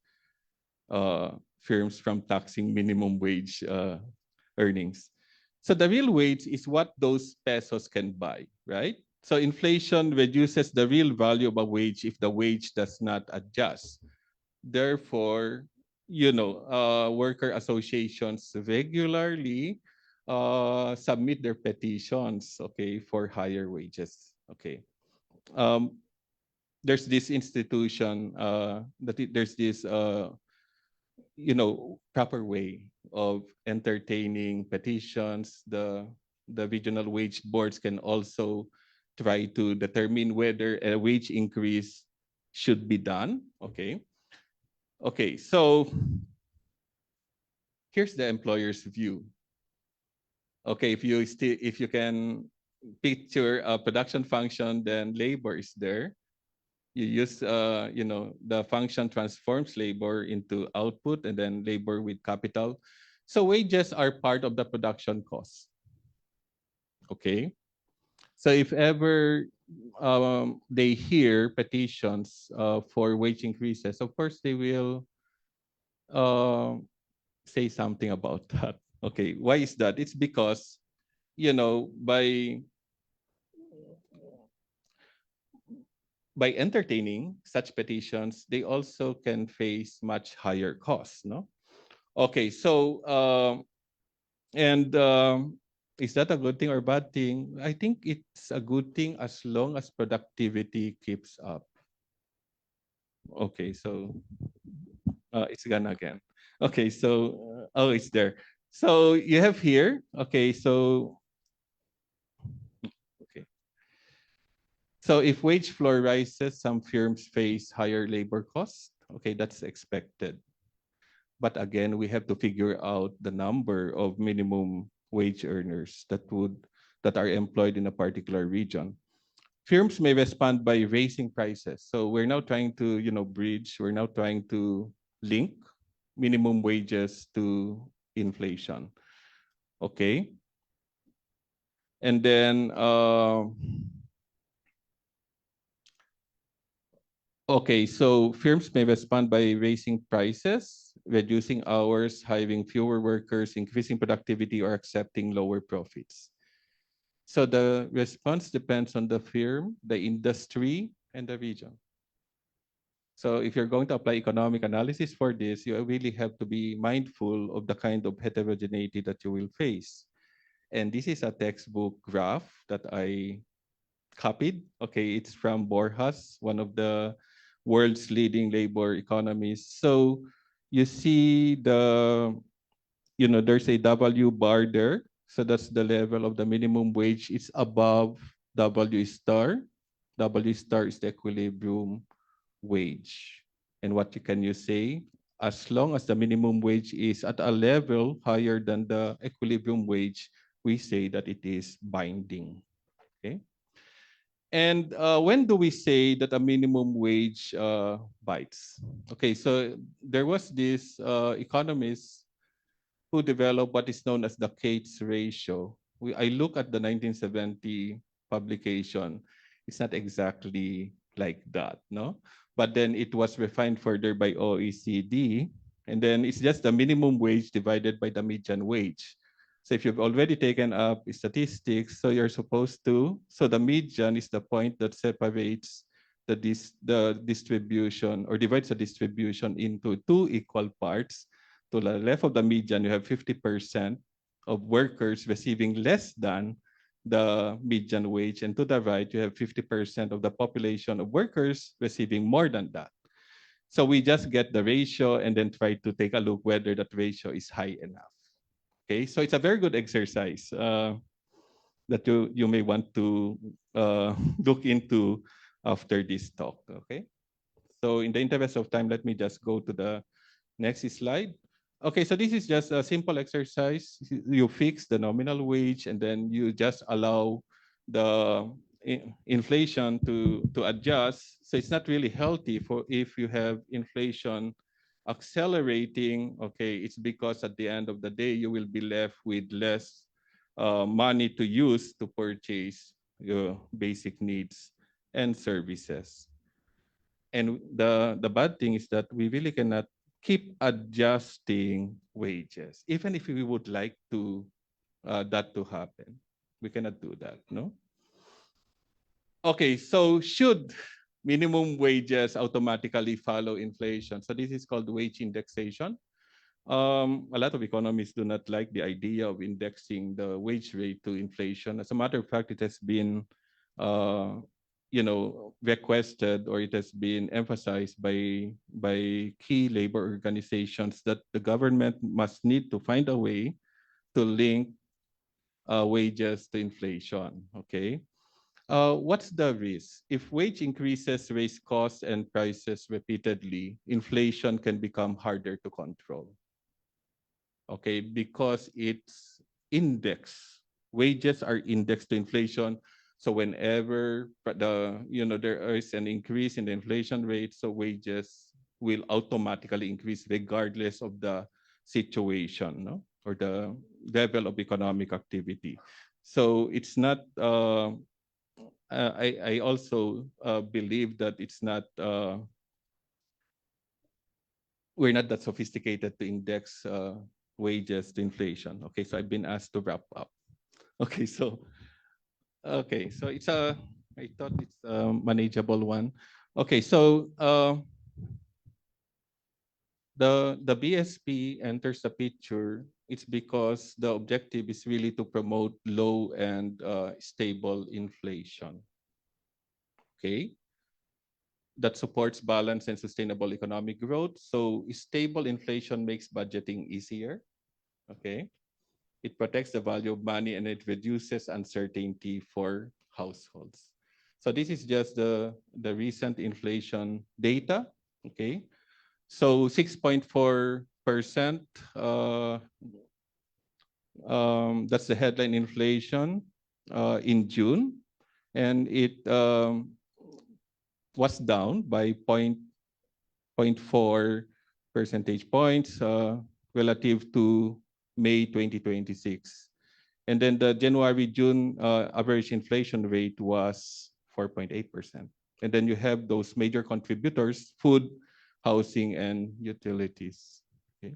firms from taxing minimum wage earnings. So the real wage is what those pesos can buy, right? So inflation reduces the real value of a wage if the wage does not adjust. Therefore, worker associations regularly submit their petitions, okay, for higher wages. Okay. Um, there's this institution there's this proper way of entertaining petitions. The regional wage boards can also try to determine whether a wage increase should be done. Okay, so here's the employer's view. Okay, if you can picture a production function, then labor is there. You use the function transforms labor into output and then labor with capital. So wages are part of the production cost. Okay, so if ever they hear petitions for wage increases, of course they will uh, say something about that. Okay, why is that? It's because by entertaining such petitions, they also can face much higher costs, no? Okay, so and is that a good thing or bad thing? I think it's a good thing as long as productivity keeps up. Okay, so it's gone again. Okay, so oh, it's there. So you have here. Okay, so okay. So if wage floor rises, some firms face higher labor costs. Okay, that's expected. But again, we have to figure out the number of minimum wage earners that are employed in a particular region. Firms may respond by raising prices. So we're now trying to, we're now trying to link minimum wages to inflation. Okay. And then okay, so firms may respond by raising prices, reducing hours, hiring fewer workers, increasing productivity, or accepting lower profits. So the response depends on the firm, the industry, and the region. So if you're going to apply economic analysis for this, you really have to be mindful of the kind of heterogeneity that you will face. And this is a textbook graph that I copied. Okay, it's from Borjas, one of the world's leading labor economists. So you see there's a W bar there. So that's the level of the minimum wage. It's above W star. W star is the equilibrium wage. And what can you say? As long as the minimum wage is at a level higher than the equilibrium wage, we say that it is binding. Okay. And when do we say that a minimum wage bites? Okay, so there was this economist who developed what is known as the Cates ratio. I look at the 1970 publication. It's not exactly like that, no? But then it was refined further by OECD, and then it's just the minimum wage divided by the median wage. So if you've already taken up statistics, so you're supposed to, so the median is the point that separates the distribution or divides the distribution into two equal parts. To the left of the median, you have 50% of workers receiving less than the median wage, and to the right, you have 50% of the population of workers receiving more than that. So we just get the ratio and then try to take a look whether that ratio is high enough. Okay, so it's a very good exercise that you may want to look into after this talk. Okay, so in the interest of time, let me just go to the next slide. Okay, so this is just a simple exercise. You fix the nominal wage and then you just allow the inflation to adjust. So it's not really healthy for if you have inflation accelerating. Okay, it's because at the end of the day you will be left with less money to use to purchase your basic needs and services. And the bad thing is that we really cannot keep adjusting wages, even if we would like to that to happen. We cannot do that, no? Okay, so should minimum wages automatically follow inflation? So this is called wage indexation. A lot of economists do not like the idea of indexing the wage rate to inflation. As a matter of fact, it has been, uh, requested, or it has been emphasized by key labor organizations that the government must need to find a way to link wages to inflation. Okay. What's the risk? If wage increases raise costs and prices repeatedly, inflation can become harder to control. Okay, because it's indexed. Wages are indexed to inflation. So whenever there is an increase in the inflation rate, so wages will automatically increase regardless of the situation, no? Or the level of economic activity. So it's not I also believe that it's not we're not that sophisticated to index wages to inflation. Okay, so I've been asked to wrap up. Okay, so it's a I thought it's a manageable one. Okay, so the BSP enters the picture. It's because the objective is really to promote low and stable inflation. Okay, that supports balanced and sustainable economic growth. So stable inflation makes budgeting easier. Okay. It protects the value of money and it reduces uncertainty for households. So this is just the recent inflation data. Okay. So 6.4%, that's the headline inflation in June. And it was down by zero point 0.4 percentage points relative to May 2026. And then the January-June average inflation rate was 4.8%. And then you have those major contributors: food, housing, and utilities. Okay.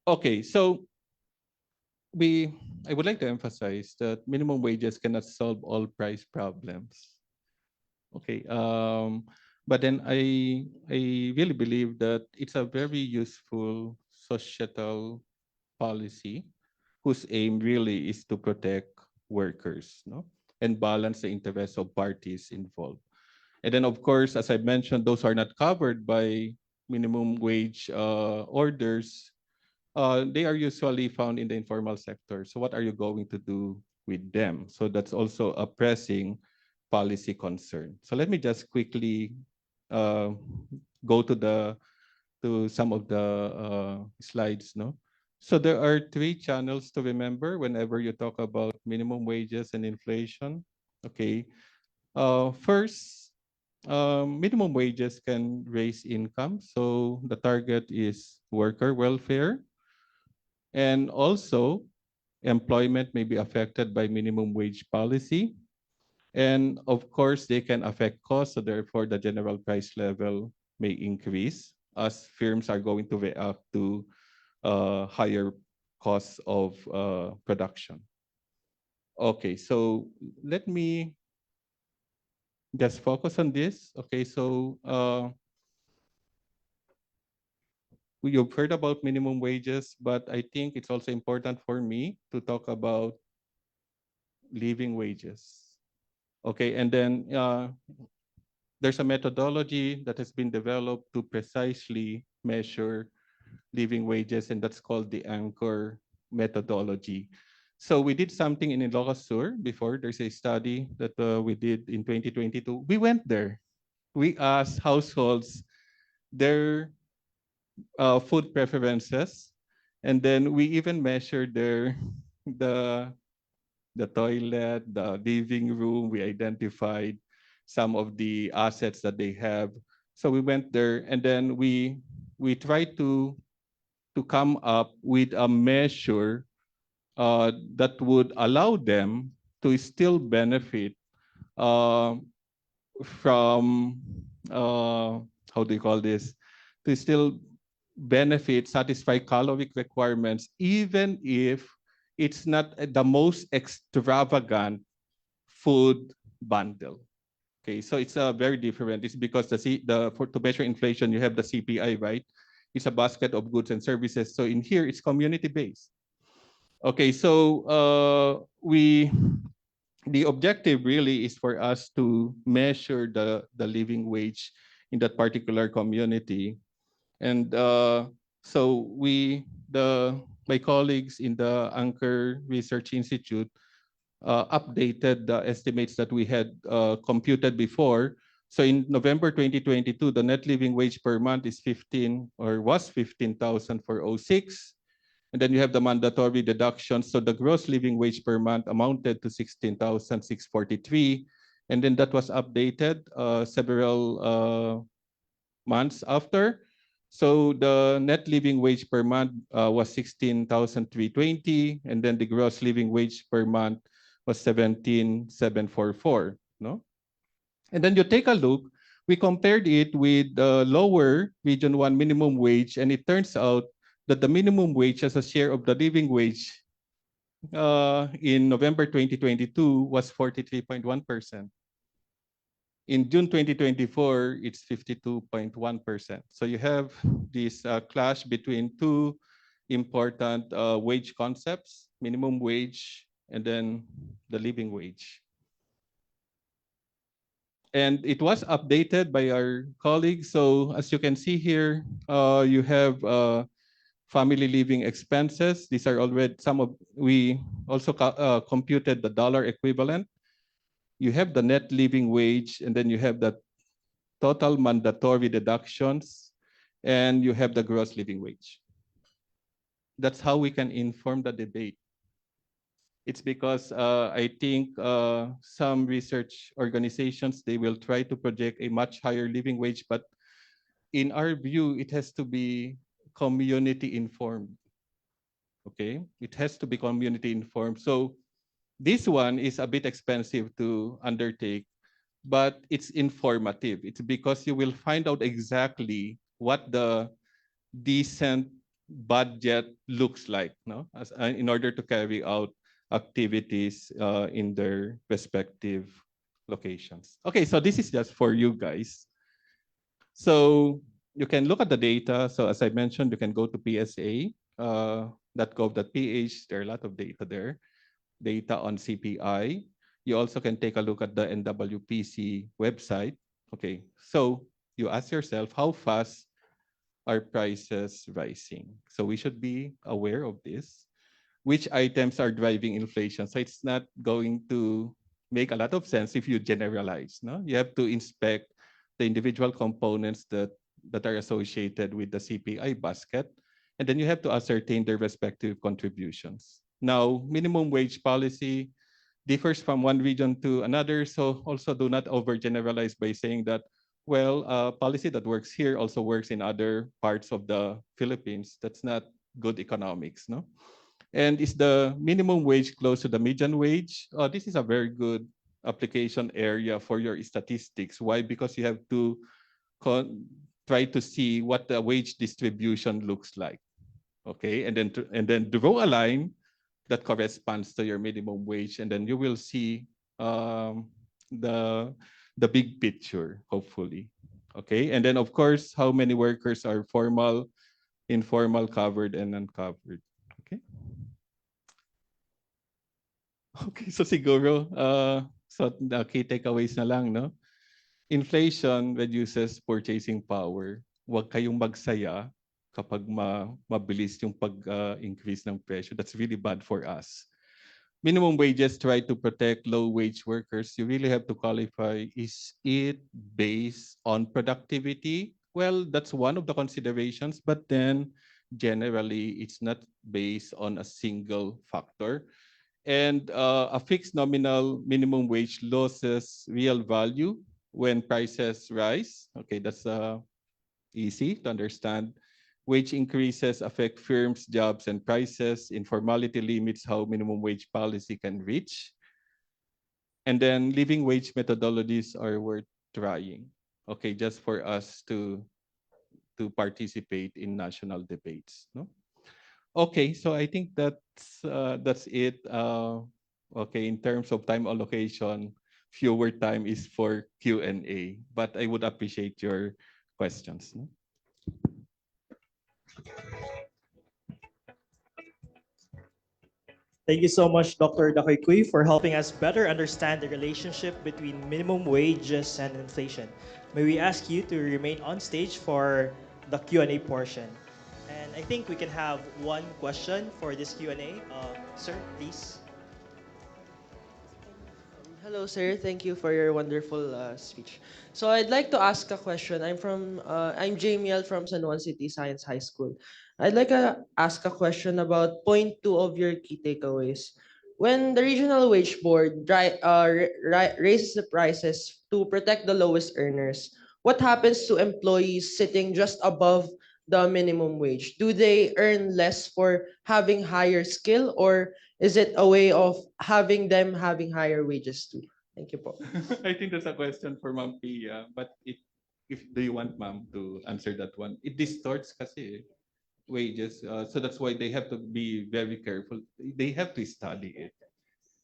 Okay, so I would like to emphasize that minimum wages cannot solve all price problems. Okay. But then I really believe that it's a very useful societal policy whose aim really is to protect workers, no, and balance the interests of parties involved. And then, of course, as I mentioned, those are not covered by minimum wage orders. They are usually found in the informal sector. So what are you going to do with them? So that's also a pressing policy concern. So let me just quickly uh, go to some of the slides. No, so there are three channels to remember whenever you talk about minimum wages and inflation. Okay, first, minimum wages can raise income, so the target is worker welfare, and also employment may be affected by minimum wage policy. And of course, they can affect costs, so therefore the general price level may increase as firms are going to react to higher costs of production. Okay, so let me just focus on this. Okay, so you've heard about minimum wages, but I think it's also important for me to talk about living wages. Okay, and then there's a methodology that has been developed to precisely measure living wages, and that's called the anchor methodology. So we did something in Ilocos Sur before. There's a study that we did in 2022. We went there. We asked households their food preferences, And then we even measured the the toilet, the living room. We identified some of the assets that they have. So we went there, and then we tried to come up with a measure that would allow them to still benefit uh, from how do you call this? To still benefit, satisfy caloric requirements, even if it's not the most extravagant food bundle. Okay, so it's very different. It's because to measure inflation, you have the CPI, right? It's a basket of goods and services. So in here, it's community based. Okay, so the objective really is for us to measure the living wage in that particular community. And so my colleagues in the Anchor Research Institute updated the estimates that we had computed before. So in November 2022, the net living wage per month is 15 or was 15,000 for '06. And then you have the mandatory deductions. So the gross living wage per month amounted to 16,643. And then that was updated several months after. So the net living wage per month was 16,320, and then the gross living wage per month was 17,744. No, and then you take a look. We compared it with the lower Region 1 minimum wage, and it turns out that the minimum wage as a share of the living wage in November 2022 was 43.1%. In June 2024, it's 52.1%. So you have this clash between two important wage concepts, minimum wage and then the living wage. And it was updated by our colleagues. So as you can see here, you have family living expenses. These are already we also computed the dollar equivalent. You have the net living wage, and then you have the total mandatory deductions, and you have the gross living wage. That's how we can inform the debate. It's because I think some research organizations, they will try to project a much higher living wage, but in our view, it has to be community informed. Okay, it has to be community informed. So this one is a bit expensive to undertake, but it's informative. It's because you will find out exactly what the decent budget looks like, no? In order to carry out activities in their respective locations. Okay, so this is just for you guys. So you can look at the data. So as I mentioned, you can go to psa.gov.ph. There are a lot of data there. Data on CPI. You also can take a look at the NWPC website. Okay, so you ask yourself, how fast are prices rising? So we should be aware of this. Which items are driving inflation? So it's not going to make a lot of sense if you generalize. No, you have to inspect the individual components that are associated with the CPI basket, and then you have to ascertain their respective contributions. Now, minimum wage policy differs from one region to another, so also do not overgeneralize by saying that, well, policy that works here also works in other parts of the Philippines. That's not good economics, no? And is the minimum wage close to the median wage? This is a very good application area for your statistics. Why? Because you have to try to see what the wage distribution looks like. Okay, and then draw a line that corresponds to your minimum wage, and then you will see the big picture, hopefully. Okay, and then of course, how many workers are formal, informal, covered, and uncovered. Okay. Okay, so siguro, so the key takeaways na lang, no? Inflation reduces purchasing power. Huwag kayong magsaya kapag mabilis yung pag-increase ng presyo. That's really bad for us. Minimum wages try to protect low-wage workers. You really have to qualify, is it based on productivity? Well, that's one of the considerations, but then generally it's not based on a single factor. And a fixed nominal minimum wage loses real value when prices rise. Okay, that's easy to understand. Wage increases affect firms, jobs, and prices. Informality limits how minimum wage policy can reach. And then living wage methodologies are worth trying. Okay, just for us to participate in national debates. No? Okay, so I think that's it. Okay, in terms of time allocation, fewer time is for Q&A, but I would appreciate your questions. No? Thank you so much, Dr. Dakoy for helping us better understand the relationship between minimum wages and inflation. May we ask you to remain on stage for the Q&A portion. And I think we can have one question for this Q&A. Sir, please. Hello, sir. Thank you for your wonderful speech. So I'd like to ask a question. I'm Jamiel from San Juan City Science High School. I'd like to ask a question about point two of your key takeaways. When the regional wage board raises the prices to protect the lowest earners, what happens to employees sitting just above the minimum wage? Do they earn less for having higher skill, or is it a way of having them having higher wages too? Thank you po. I think that's a question for Ma'am Pia, but if do you want Ma'am to answer that one? It distorts kasi wages, so that's why they have to be very careful. They have to study it.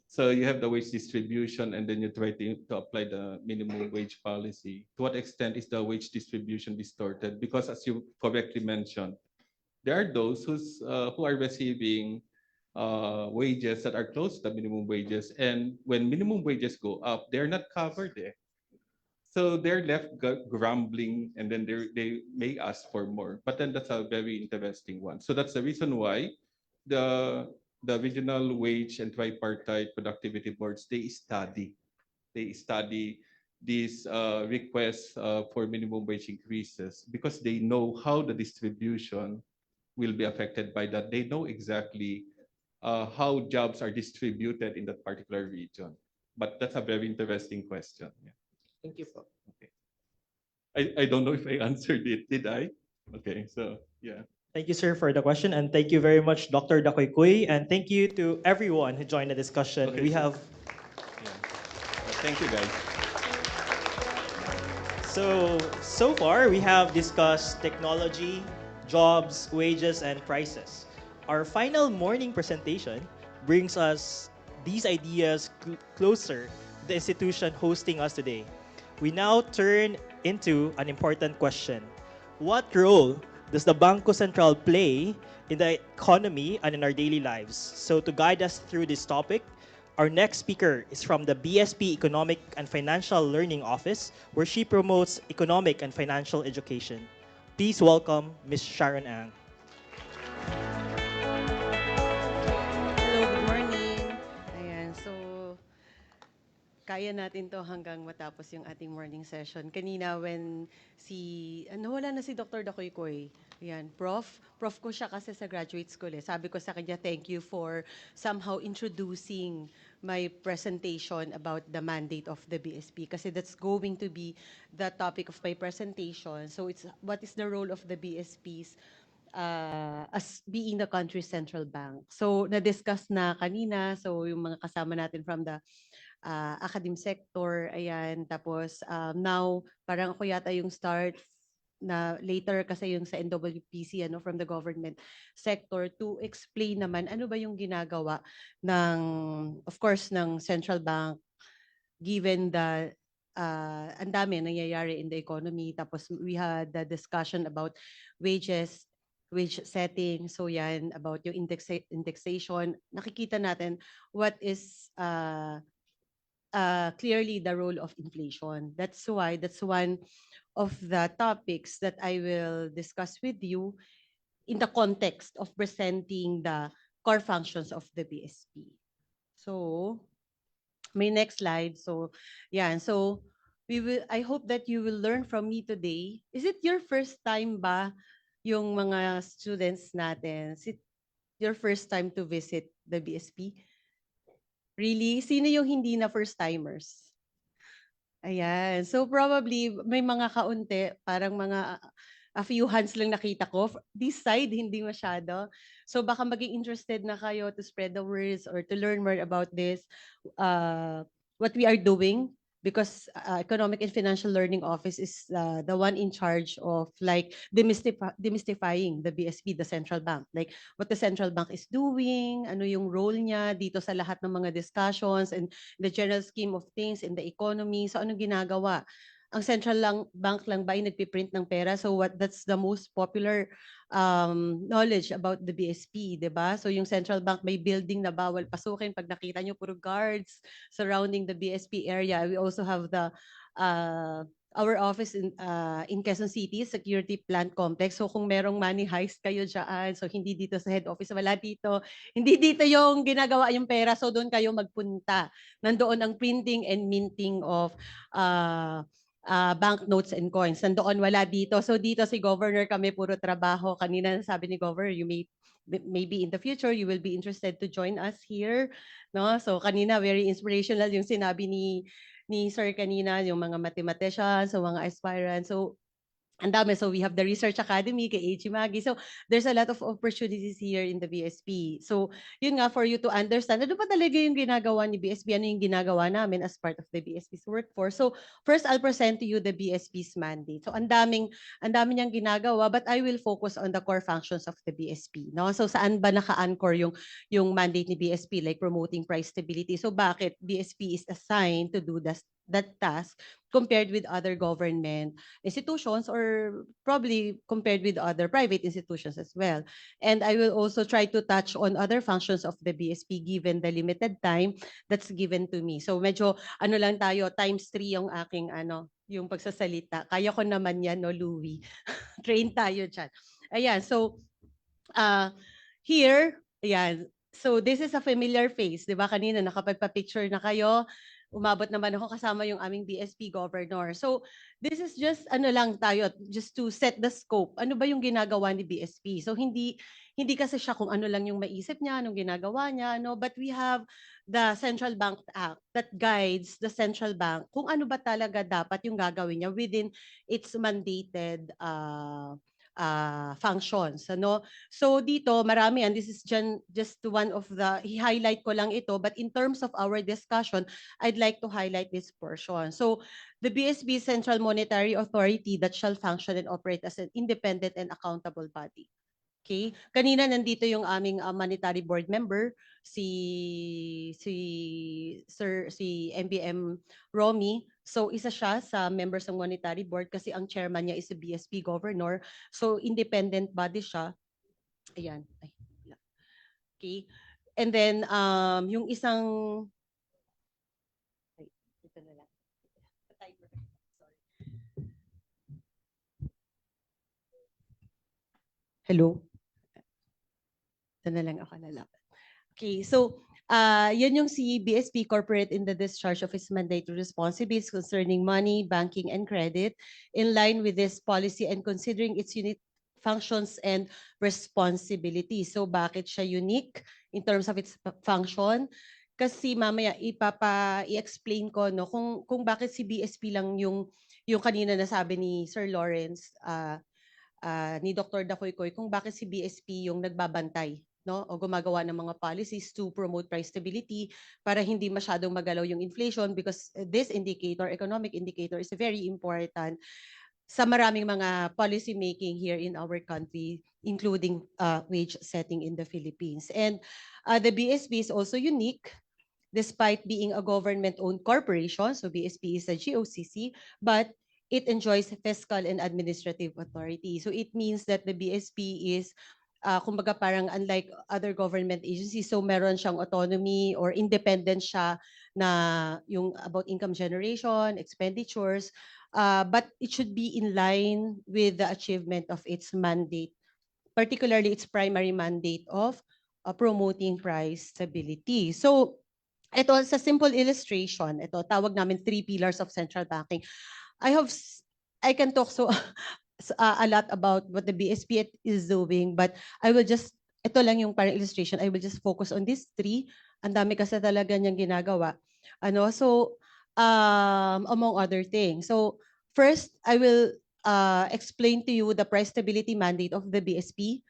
So you have the wage distribution, and then you try to apply the minimum wage policy. To what extent is the wage distribution distorted? Because as you correctly mentioned, there are those who are receiving wages that are close to the minimum wages, and when minimum wages go up, they're not covered. So they're left grumbling, and then they may ask for more. But then that's a very interesting one. So that's the reason why the the regional wage and tripartite productivity boards they study these requests for minimum wage increases because they know how the distribution will be affected by that. They know exactly how jobs are distributed in that particular region. But that's a very interesting question. Yeah. Thank you po. Okay. I don't know if I answered it. Did I? Okay. So yeah. Thank you, sir, for the question. And thank you very much, Dr. Dakoy. And thank you to everyone who joined the discussion. Okay, We so- have Yeah. Thank you, guys. So far we have discussed technology, jobs, wages, and prices. Our final morning presentation brings us these ideas closer to the institution hosting us today. We now turn into an important question. What role does the Bangko Sentral play in the economy and in our daily lives? So to guide us through this topic, our next speaker is from the BSP Economic and Financial Learning Office, where she promotes economic and financial education. Please welcome Ms. Sharon Ang. Hello, good morning. Ayan, so kaya natin to hanggang matapos yung ating morning session. Kanina when wala na si Dr. Dakoy. Ayan, prof ko siya kasi sa graduate school eh. Sabi ko sa kanya, thank you for somehow introducing my presentation about the mandate of the BSP kasi that's going to be the topic of my presentation. So it's what is the role of the BSPs as being the country's central bank. So na-discuss na kanina, so yung mga kasama natin from the academic sector, ayan, tapos now parang ako yata yung start na later kasi yung sa NWPC from the government sector to explain naman ano ba yung ginagawa ng of course ng central bank given the ang dami nangyayari in the economy, tapos we had the discussion about wages, wage setting, so yan about yung indexation. Nakikita natin what is clearly the role of inflation. That's one of the topics that I will discuss with you in the context of presenting the core functions of the BSP. So, my next slide. So, yeah, so I hope that you will learn from me today. Is it your first time ba yung mga students natin, your first time to visit the BSP? Really? Sino yung hindi na first timers? Ayan. So probably may mga kaunti, parang mga a few hands lang nakita ko. This side, hindi masyado. So baka maging interested na kayo to spread the words or to learn more about this, what we are doing. Because Economic and Financial Learning Office is the one in charge of like demystifying the BSP, the central bank. Like what the central bank is doing, ano yung role niya dito sa lahat ng mga discussions and the general scheme of things in the economy. So anong ginagawa? Ang central bank lang ba ay nagpiprint ng pera? So that's the most popular knowledge about the BSP, 'di ba? So yung central bank may building na bawal pasukin, pag nakita nyo puro guards surrounding the BSP area. We also have the our office in Quezon City, Security Plant Complex. So kung merong money heist kayo dyan, so hindi dito sa head office, wala dito. Hindi dito yung ginagawa yung pera, so doon kayo magpunta. Nandoon ang printing and minting of banknotes and coins. Nandoon, wala dito. So dito si Governor kami, puro trabaho. Kanina sabi ni Governor, maybe in the future you will be interested to join us here, no? So kanina very inspirational yung sinabi ni Sir kanina, yung mga mathematicians, so mga aspirants. So ang dami. So we have the Research Academy kay AG Maggie. So there's a lot of opportunities here in the BSP. So yun nga, for you to understand, ano ba talaga yung ginagawa ni BSP? Ano yung ginagawa namin as part of the BSP's workforce? So first, I'll present to you the BSP's mandate. So ang dami niyang ginagawa, but I will focus on the core functions of the BSP. No? So saan ba naka-anchor yung mandate ni BSP, like promoting price stability? So bakit BSP is assigned to do that task compared with other government institutions or probably compared with other private institutions as well. And I will also try to touch on other functions of the BSP given the limited time that's given to me. So medyo ano lang tayo, times 3 yung aking yung pagsasalita. Kaya ko naman yan, no, Louie? Train tayo dyan. Ayan, so here, ayan. So this is a familiar face, 'di ba? Kanina nakapagpa-picture na kayo. Umabot naman ako kasama yung aming BSP governor. So this is just ano lang tayo, just to set the scope. Ano ba yung ginagawa ni BSP? So hindi kasi siya kung ano lang yung maisip niya, anong ginagawa niya, no? But we have the Central Bank Act that guides the central bank kung ano ba talaga dapat yung gagawin niya within its mandated functions, ano? So dito marami, and this is just one of the highlight ko lang ito, but in terms of our discussion, I'd like to highlight this portion. So the BSB Central Monetary Authority that shall function and operate as an independent and accountable body. Okay? Kanina nandito yung aming monetary board member, si MBM Romy. So isa siya sa members ng monetary board kasi ang chairman niya is the BSP governor. So independent body siya. Ayan. Ay, okay. And then yung isang ito na lang. Hello. Ito na lang ako lalapit. Okay, so yan yung si BSP Corporate in the discharge of its mandatory responsibilities concerning money, banking, and credit in line with this policy and considering its unique functions and responsibilities. So bakit siya unique in terms of its function? Kasi mamaya i-explain ko no kung bakit si BSP lang yung kanina nasabi ni Sir Lawrence ni Dr. Dakoy-Koy kung bakit si BSP yung nagbabantay, no, o gumagawa ng mga policies to promote price stability para hindi masyadong magalaw yung inflation, because this indicator, economic indicator, is very important sa maraming mga policy making here in our country, including wage setting in the Philippines. And the BSP is also unique despite being a government-owned corporation. So BSP is a GOCC, but it enjoys fiscal and administrative authority. So it means that the BSP is kumbaga parang unlike other government agencies, so meron siyang autonomy or independent siya na yung about income generation, expenditures, but it should be in line with the achievement of its mandate, particularly its primary mandate of promoting price stability. So ito sa simple illustration, ito tawag namin 3 pillars of central banking. I can talk so a lot about what the BSP is doing, but I will just, ito lang yung parang illustration, I will just focus on these three. Ang dami kasi talaga niyang ginagawa. So, among other things. So, first, I will explain to you the price stability mandate of the BSP.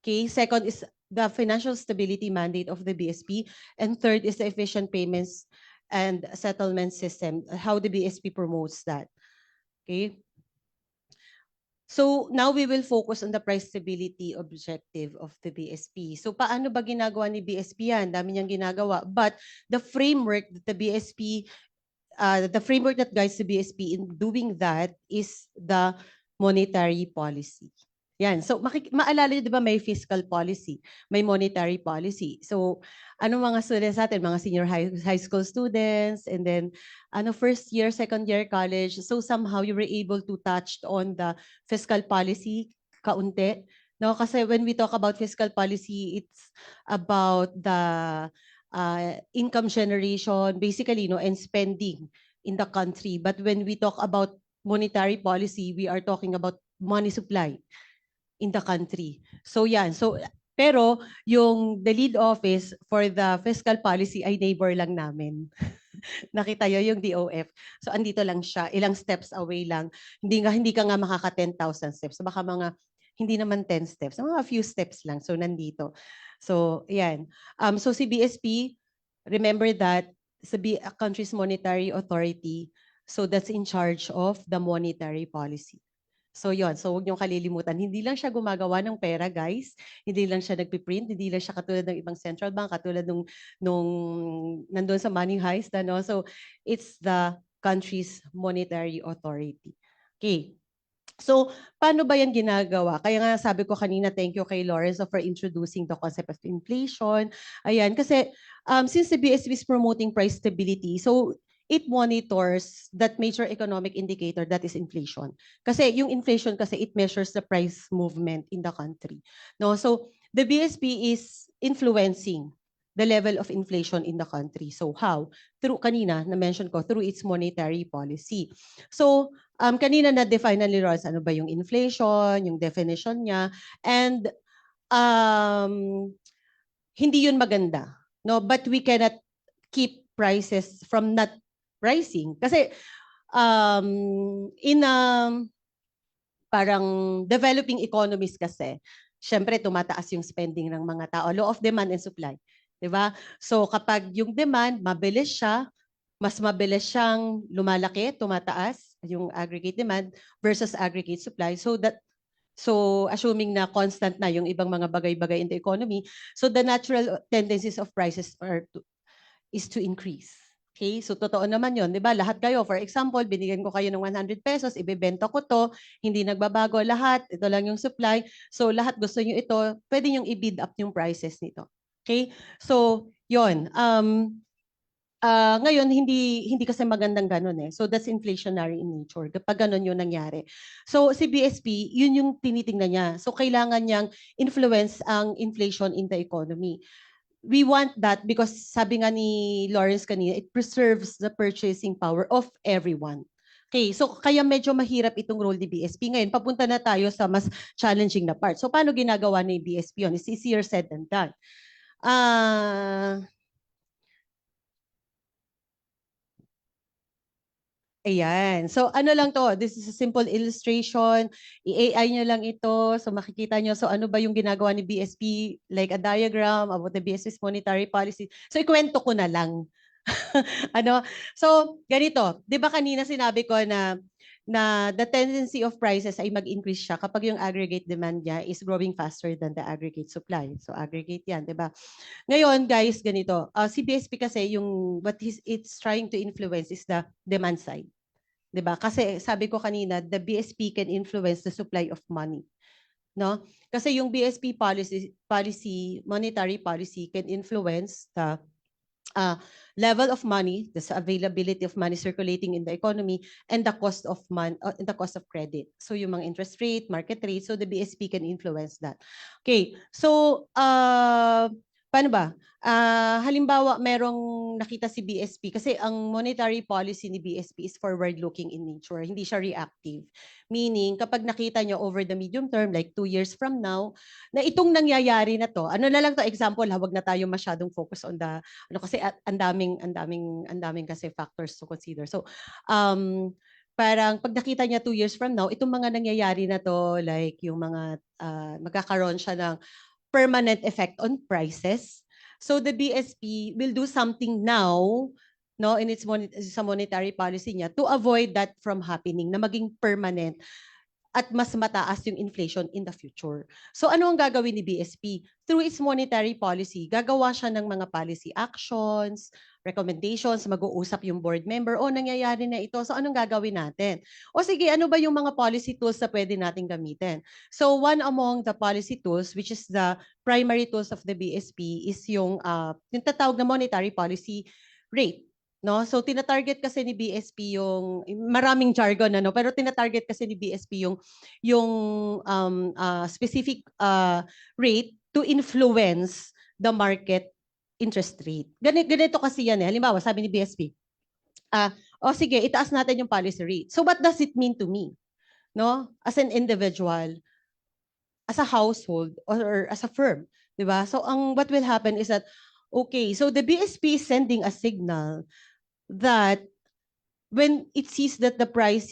Okay, second is the financial stability mandate of the BSP. And third is the efficient payments and settlement system, how the BSP promotes that. Okay. So now we will focus on the price stability objective of the BSP. So paano ba ginagawa ni BSP yan? Dami niyang ginagawa. But the framework that the BSP, the framework that guides the BSP in doing that is the monetary policy. Yan. So maalala niyo, di ba, may fiscal policy, may monetary policy. So ano mga students natin, mga senior high school students, and then first year, second year college. So somehow you were able to touch on the fiscal policy kaunti. No, kasi when we talk about fiscal policy, it's about the income generation, basically, and spending in the country. But when we talk about monetary policy, we are talking about money supply in the country. So yan. So pero yung the lead office for the fiscal policy ay neighbor lang namin. Nakita yo yung DOF. So andito lang siya, ilang steps away lang. Hindi ka nga makaka 10,000 steps. Baka mga hindi naman 10 steps, mga few steps lang. So nandito. So yan. So si BSP, remember that sa country's monetary authority, so that's in charge of the monetary policy. So yon, so huwag niyong kalilimutan. Hindi lang siya gumagawa ng pera, guys. Hindi lang siya nagpiprint, hindi lang siya katulad ng ibang central bank, katulad nung nandun sa money heist. So it's the country's monetary authority. Okay. So, paano ba yan ginagawa? Kaya nga sabi ko kanina, thank you kay Lawrence for introducing the concept of inflation. Ayan, kasi since the BSP is promoting price stability, so it monitors that major economic indicator, that is inflation. Kasi yung inflation kasi it measures the price movement in the country. No, so the BSP is influencing the level of inflation in the country. So how? Through kanina na mention ko, through its monetary policy. So kanina na define na ni Ross ano ba yung inflation, yung definition niya, and hindi yun maganda. No, but we cannot keep prices from not rising. Kasi in parang developing economies kasi, syempre tumataas yung spending ng mga tao. Law of demand and supply. Diba? So kapag yung demand, mabilis siya, mas mabilis siyang lumalaki, tumataas yung aggregate demand versus aggregate supply. So assuming na constant na yung ibang mga bagay-bagay in the economy, so the natural tendencies of prices is to increase. Okay, so totoo naman yun, di ba? Lahat kayo, for example, binigyan ko kayo ng 100 pesos, ibebenta ko to, hindi nagbabago lahat, ito lang yung supply. So lahat gusto nyo ito, pwede nyo i-bid up yung prices nito. Okay, so yun. Ngayon, hindi kasi magandang ganun eh. So that's inflationary in nature, kapag ganun yung nangyari. So si BSP, yun yung tinitingnan niya. So kailangan niyang influence ang inflation in the economy. We want that because sabi nga ni Lawrence kanina, it preserves the purchasing power of everyone. Okay, so kaya medyo mahirap itong role ni BSP. Ngayon, papunta na tayo sa mas challenging na part. So paano ginagawa ni BSP yun? It's easier said than done. Ayan. So ano lang to, this is a simple illustration. I-AI nyo lang ito. So makikita nyo, so ano ba yung ginagawa ni BSP, like a diagram about the BSP's monetary policy. So ikwento ko na lang. So ganito, di ba kanina sinabi ko na the tendency of prices ay mag-increase siya kapag yung aggregate demand niya is growing faster than the aggregate supply. So aggregate yan, di ba? Ngayon, guys, ganito. Si BSP kasi yung what it's trying to influence is the demand side. 'Di ba? Kasi sabi ko kanina, the BSP can influence the supply of money. No? Kasi yung BSP policy, monetary policy can influence the level of money, the availability of money circulating in the economy, and the cost of the cost of credit. So yung mga interest rate, market rate, so the BSP can influence that. Okay, so paano ba? Halimbawa, merong nakita si BSP kasi ang monetary policy ni BSP is forward-looking in nature. Hindi siya reactive. Meaning, kapag nakita nyo over the medium term, like 2 years from now, na itong nangyayari na to, ano na lang to example, wag na tayo masyadong focus on the, ano kasi ang daming kasi factors to consider. So, parang pag nakita niya 2 years from now, itong mga nangyayari na to, like yung mga magkakaroon siya ng permanent effect on prices. So the BSP will do something now, no, in its sa monetary policy niya to avoid that from happening, na maging permanent at mas mataas yung inflation in the future. So ano ang gagawin ni BSP? Through its monetary policy, gagawa siya ng mga policy actions, recommendations, mag-uusap yung board member, o nangyayari na ito, so anong gagawin natin? O sige, ano ba yung mga policy tools na pwede natin gamitin? So one among the policy tools, which is the primary tools of the BSP, is yung tatawag na monetary policy rate. No? So tina-target kasi ni BSP yung maraming jargon pero tina-target kasi ni BSP yung specific rate to influence the market interest rate. Ganito kasi yan eh. Halimbawa, sabi ni BSP, o sige, itaas natin yung policy rate. So what does it mean to me? No? As an individual, as a household, or as a firm, 'di ba? So what will happen is that, okay, so the BSP is sending a signal that when it sees that the price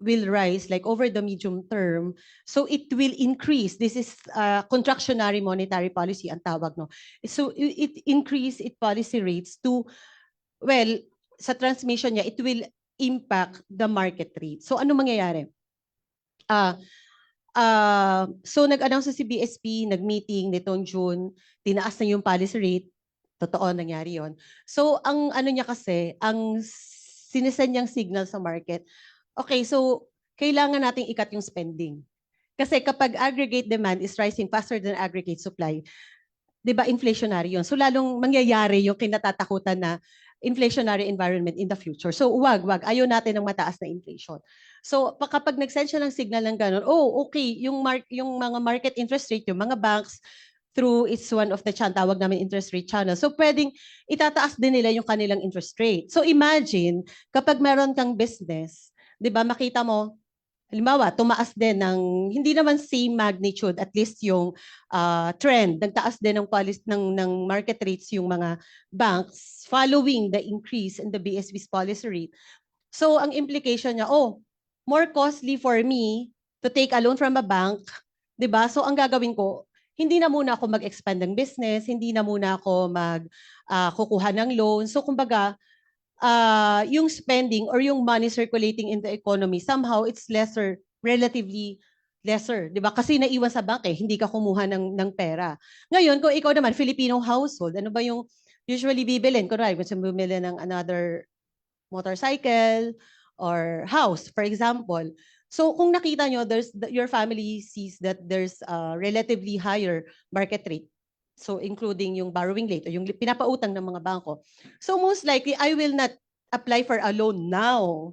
will rise like over the medium term, so it will increase. This is contractionary monetary policy ang tawag, no? So it increase its policy rates to, well, sa transmission niya, it will impact the market rate. So ano mangyayari? So nag-announce si BSP, nag-meeting nitong June, tinaas na yung policy rate. Totoo, nangyari yon. So, ang ano niya kasi, ang sinisend niyang signal sa market, okay, so, kailangan nating ikat yung spending. Kasi kapag aggregate demand is rising faster than aggregate supply, di ba, inflationary yon. So, lalong mangyayari yung kinatatakutan na inflationary environment in the future. So, wag. Ayaw natin ng mataas na inflation. So, kapag nag-send siya ng signal ng ganun, okay, yung mga market interest rate, yung mga banks, through it's one of the tawag namin interest rate channel. So pwedeng itataas din nila yung kanilang interest rate. So imagine, kapag meron kang business, 'di ba, makita mo, halimbawa, tumaas din ng hindi naman same magnitude, at least yung trend, nagtaas din ng market rates yung mga banks following the increase in the BSP's policy rate. So ang implication niya, more costly for me to take a loan from a bank, 'di ba? So ang gagawin ko, hindi na muna ako mag-expand ng business, hindi na muna ako kukuha ng loan. So kumbaga, yung spending or yung money circulating in the economy, somehow it's lesser, relatively lesser, 'di ba? Kasi naiwan sa bank hindi ka kumuha ng pera. Ngayon, kung ikaw naman Filipino household, ano ba yung usually bibilin? Kunwari, gusto mo bumili ng another motorcycle or house, for example. So kung nakita nyo, your family sees that there's a relatively higher market rate. So including yung borrowing rate o yung pinapautang ng mga bangko. So most likely, I will not apply for a loan now.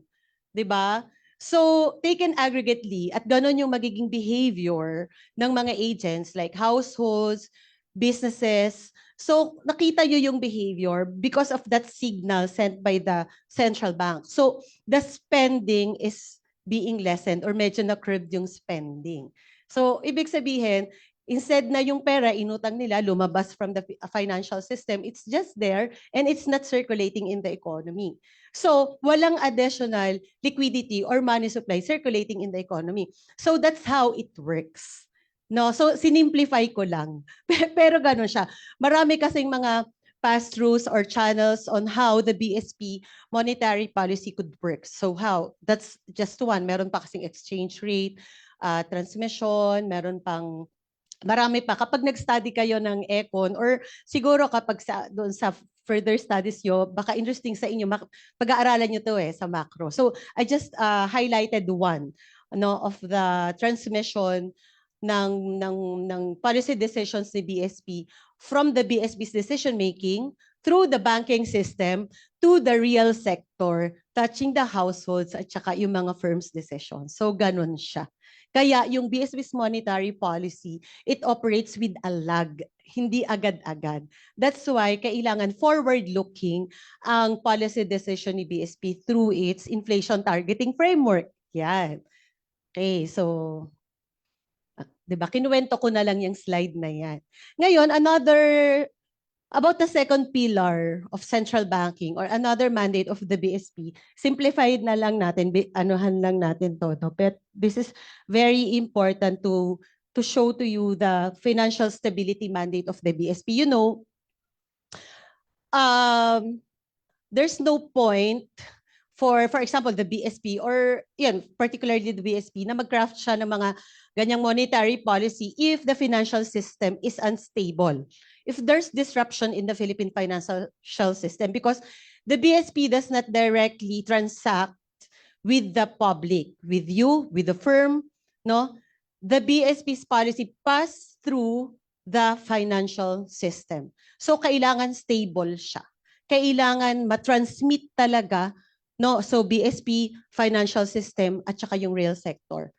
'Di ba? So taken aggregately, at ganon yung magiging behavior ng mga agents like households, businesses. So nakita nyo yung behavior because of that signal sent by the central bank. So the spending is being lessened or medyo na-curb yung spending. So, ibig sabihin, instead na yung pera, inutang nila, lumabas from the financial system, it's just there and it's not circulating in the economy. So, walang additional liquidity or money supply circulating in the economy. So, that's how it works. No, so sinimplify ko lang. Pero ganun siya. Marami kasing mga pass-throughs or channels on how the BSP monetary policy could work. So how? That's just one. Meron pa kasing exchange rate, transmission, meron pang marami pa. Kapag nag-study kayo ng econ or siguro kapag doon sa further studies nyo, baka interesting sa inyo, pag-aaralan nyo to sa macro. So I just highlighted one of the transmission ng policy decisions ni BSP from the BSP's decision making through the banking system to the real sector, touching the households at saka yung mga firms' decisions. So ganun siya. Kaya yung BSP's monetary policy, it operates with a lag. hindi agad-agad. That's why kailangan forward-looking ang policy decision ni BSP through its inflation targeting framework. Yan. Okay, so 'di ba? Kinuwento ko na lang yung slide na yan. Ngayon, about the second pillar of central banking or another mandate of the BSP, simplified na lang natin, anuhan lang natin to, no? But this is very important to show to you the financial stability mandate of the BSP. You know, there's no point for example, the BSP or yan, particularly the BSP na mag-craft siya ng mga ganyang monetary policy if the financial system is unstable. If there's disruption in the Philippine financial system because the BSP does not directly transact with the public, with you, with the firm, no? The BSP's policy pass through the financial system. So kailangan stable siya. Kailangan matransmit talaga, no? So BSP, financial system at saka yung real sector.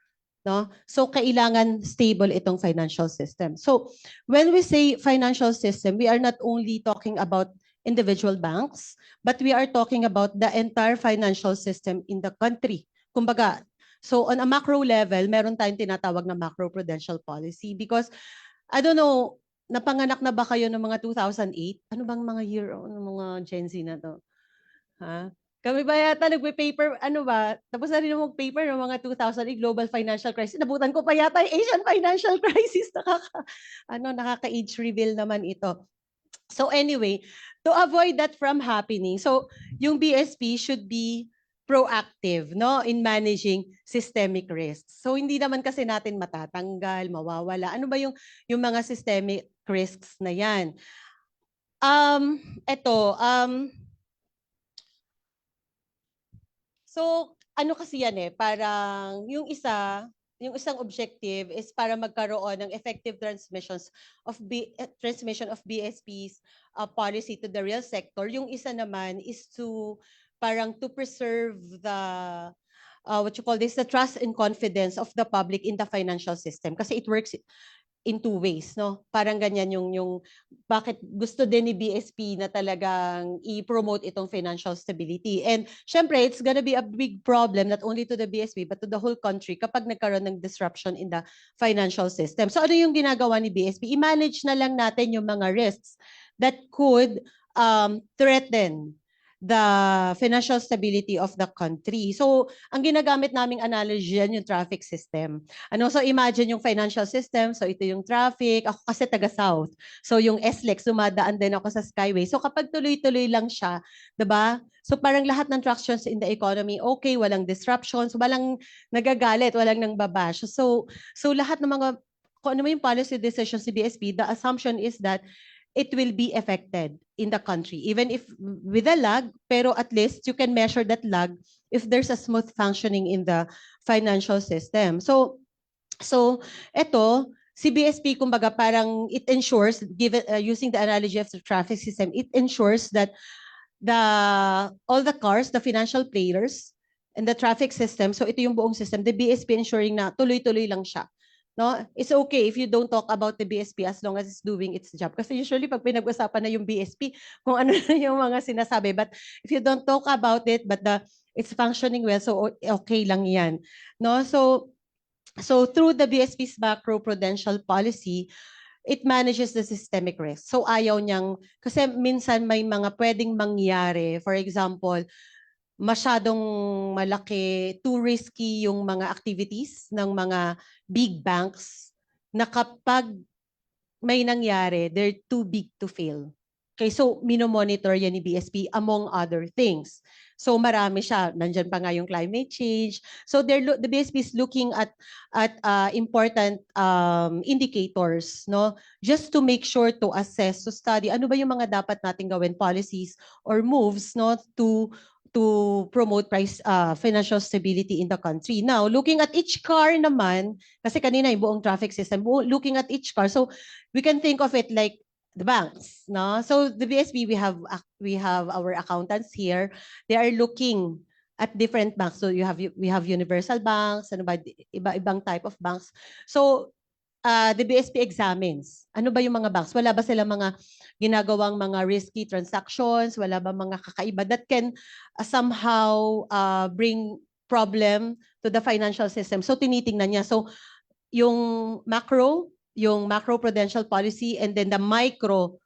No? So kailangan stable itong financial system. So when we say financial system, we are not only talking about individual banks, but we are talking about the entire financial system in the country. Kumbaga, so on a macro level, meron tayong tinatawag na macro-prudential policy because, I don't know, napanganak na ba kayo ng mga 2008? Ano bang mga year, ng mga Gen Z na to? Ha? Kami ba yata nagpe-paper, ano ba, tapos na rin mag-paper ng mga 2008 Global Financial Crisis. Nabutan ko pa yata yung Asian Financial Crisis. Nakaka-age reveal naman ito. So anyway, to avoid that from happening, so yung BSP should be proactive, no, in managing systemic risks. So hindi naman kasi natin matatanggal, mawawala. Ano ba yung mga systemic risks na yan? So, ano kasi yan parang yung isang objective is para magkaroon ng effective transmission of BSP's policy to the real sector. Yung isa naman is to preserve the the trust and confidence of the public in the financial system kasi it works in two ways, no? Parang ganyan yung bakit gusto din ni BSP na talagang i-promote itong financial stability. And syempre, it's gonna be a big problem not only to the BSP but to the whole country kapag nagkaroon ng disruption in the financial system. So ano yung ginagawa ni BSP? I-manage na lang natin yung mga risks that could threaten the financial stability of the country. So, ang ginagamit naming analogy yan, yung traffic system. So imagine yung financial system, so ito yung traffic, ako kasi taga-south. So yung SLEX, dumadaan din ako sa Skyway. So kapag tuloy-tuloy lang siya, 'di ba? So parang lahat ng tractions in the economy, okay, walang disruptions, walang nagagalit, walang nangbabash. So lahat ng mga, kung ano yung policy decisions ni BSP, the assumption is that it will be affected in the country, even if with a lag, pero at least you can measure that lag if there's a smooth functioning in the financial system. So eto, si BSP, kumbaga parang it ensures, given using the analogy of the traffic system, it ensures that all the cars, the financial players, and the traffic system, so ito yung buong system, the BSP ensuring na tuloy-tuloy lang siya. No, it's okay if you don't talk about the BSP as long as it's doing its job. Kasi usually pag pinag-usapan na yung BSP, kung ano na yung mga sinasabi. But if you don't talk about it, but it's functioning well, so okay lang yan. No, so through the BSP's macro-prudential policy, it manages the systemic risk. So ayaw niyang, kasi minsan may mga pwedeng mangyari. For example, masyadong malaki, too risky yung mga activities ng mga big banks na kapag may nangyari, they're too big to fail. Okay, so minomonitor yan ni BSP among other things. So marami siya. Nandyan pa nga yung climate change. So the BSP is looking at important indicators, no? Just to make sure to assess, to study, ano ba yung mga dapat nating gawin, policies or moves, no? To promote financial stability in the country. Now, looking at each car naman, kasi kanina yung buong traffic system, looking at each car, so we can think of it like the banks, no? So the BSP, we have our accountants here. They are looking at different banks. So we have universal banks, ano ba, iba-ibang type of banks. So the BSP examines. Ano ba yung mga banks? Wala ba silang mga ginagawang mga risky transactions? Wala ba mga kakaiba that can somehow bring problem to the financial system? So tinitingnan niya. So yung macro prudential policy, and then the micro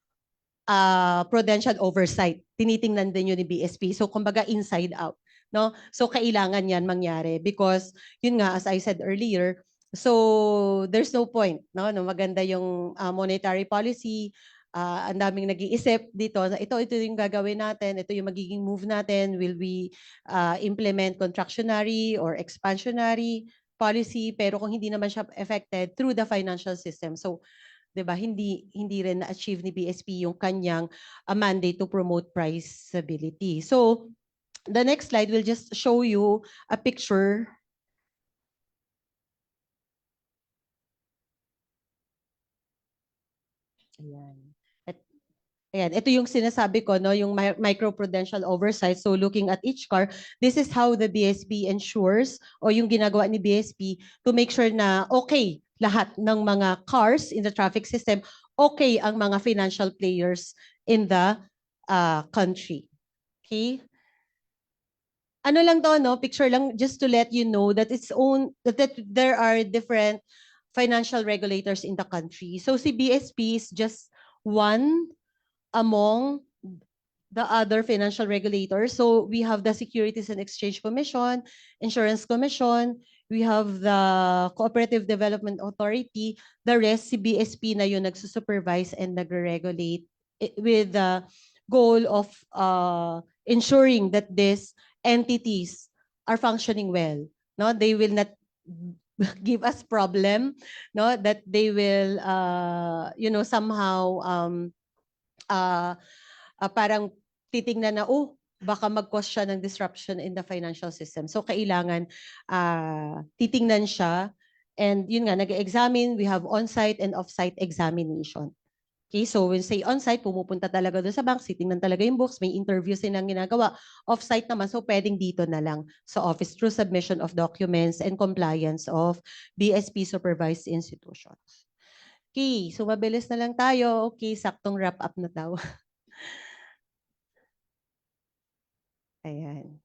prudential oversight. Tinitingnan din yun ni BSP. So kumbaga inside out, no? So kailangan yan mangyari because yun nga, as I said earlier, so there's no point, no? No, maganda yung monetary policy, ang daming nag-iisip dito na ito yung gagawin natin, ito yung magiging move natin, will we implement contractionary or expansionary policy, pero kung hindi naman siya affected through the financial system. So 'di ba, hindi rin na-achieve ni BSP yung kanyang mandate to promote price stability. So the next slide will just show you a picture. Ayan. Ayan, ito yung sinasabi ko, no, yung microprudential oversight. So looking at each car, this is how the BSP ensures o yung ginagawa ni BSP to make sure na okay lahat ng mga cars in the traffic system, okay ang mga financial players in the country. Okay? Ano lang to, no? Picture lang just to let you know that that there are different financial regulators in the country. So si BSP is just one among the other financial regulators. So we have the Securities and Exchange Commission, Insurance Commission, we have the Cooperative Development Authority, the rest, si BSP na yun nagsusupervise and nagre-regulate with the goal of ensuring that these entities are functioning well. No, they will not give us problem, no, that they will somehow parang titingnan na, baka mag-cause siya ng disruption in the financial system. So kailangan titingnan siya, and yun nga, nag-examine, we have on-site and off-site examination. Okay, so when say on-site, pumupunta talaga doon sa bank, titingnan talaga yung books, may interview silang ginagawa. Off-site naman, so pwedeng dito na lang sa office through submission of documents and compliance of BSP supervised institutions. Okay, so mabilis na lang tayo. Okay, saktong wrap up na daw. Ayan.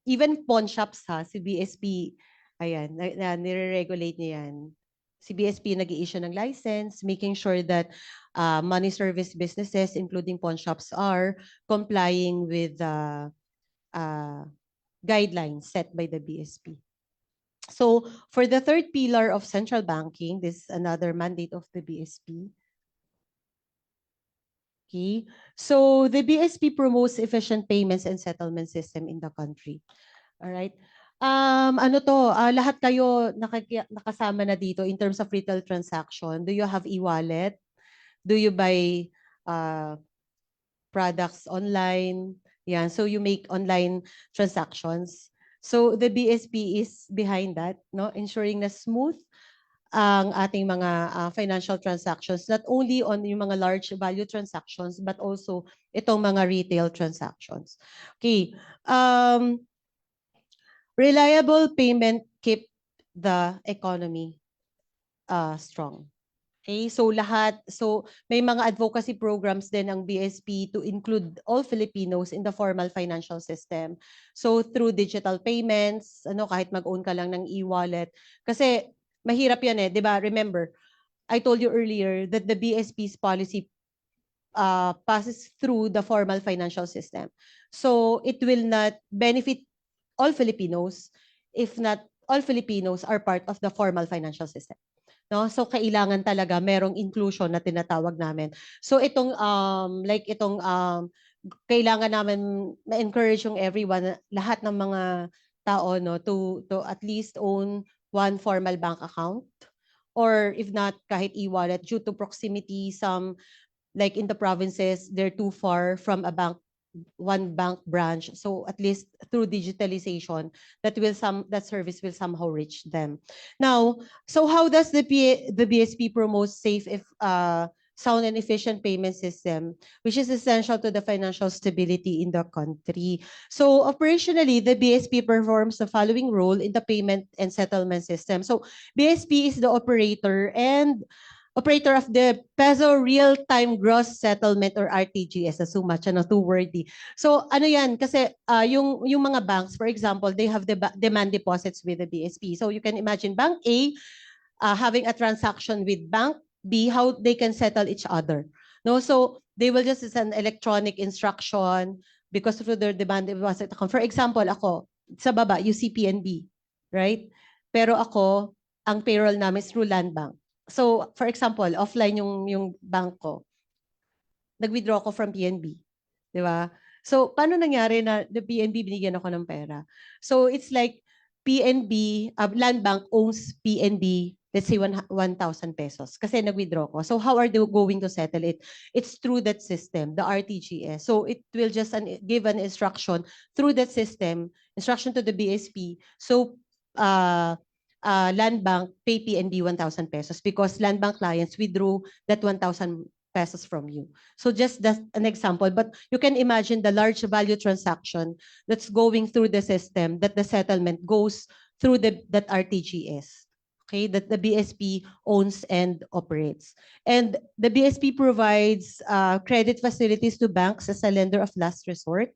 Even pawn shops si BSP, ayan, nire-regulate niya yan. Si BSP nag-i-issue ng license, making sure that money service businesses, including pawn shops, are complying with the guidelines set by the BSP. So for the third pillar of central banking, this is another mandate of the BSP. Okay. So the BSP promotes efficient payments and settlement system in the country. All right. Lahat kayo nakasama na dito in terms of retail transaction. Do you have e-wallet? Do you buy products online? Yan. So you make online transactions. So the BSP is behind that, no? Ensuring na smooth ang ating mga financial transactions, not only on yung mga large value transactions, but also itong mga retail transactions. Okay. Reliable payment keep the economy strong. Okay, so may mga advocacy programs din ang BSP to include all Filipinos in the formal financial system. So through digital payments, kahit mag-own ka lang ng e-wallet. Kasi mahirap yan 'di ba? Remember, I told you earlier that the BSP's policy passes through the formal financial system. So it will not benefit all Filipinos if not all Filipinos are part of the formal financial system. No? So kailangan talaga merong inclusion na tinatawag namin. So itong kailangan namin ma-encourage yung everyone, lahat ng mga tao to at least own one formal bank account, or if not kahit e-wallet, due to proximity, some like in the provinces they're too far from one bank branch, so at least through digitalization that service will somehow reach them. Now, so how does the BSP promote safe sound and efficient payment system, which is essential to the financial stability in the country. So operationally, the BSP performs the following role in the payment and settlement system. So BSP is the operator of the peso real-time gross settlement or RTGS, so much ano, too wordy. So ano yan, kasi yung mga banks, for example, they have the demand deposits with the BSP. So you can imagine Bank A having a transaction with Bank B, how they can settle each other. No, so they will just send electronic instruction because through their demand deposit account. For example, ako, sa baba, UCPNB, right? Pero ako, ang payroll namin is through Land Bank. So, for example, offline yung bank ko, nag-withdraw ko from PNB. Di ba? So, paano nangyari na the PNB binigyan ako ng pera? So, it's like PNB, Land Bank owns PNB, let's say 1,000 pesos kasi nag-withdraw ko. So, how are they going to settle it? It's through that system, the RTGS. So, it will just give an instruction through that system, instruction to the BSP. So, Land Bank pay PNB 1,000 pesos because Land Bank clients withdrew that 1,000 pesos from you. So just that's an example, but you can imagine the large value transaction that's going through the system, that the settlement goes through that RTGS, okay, that the BSP owns and operates. And the BSP provides credit facilities to banks as a lender of last resort.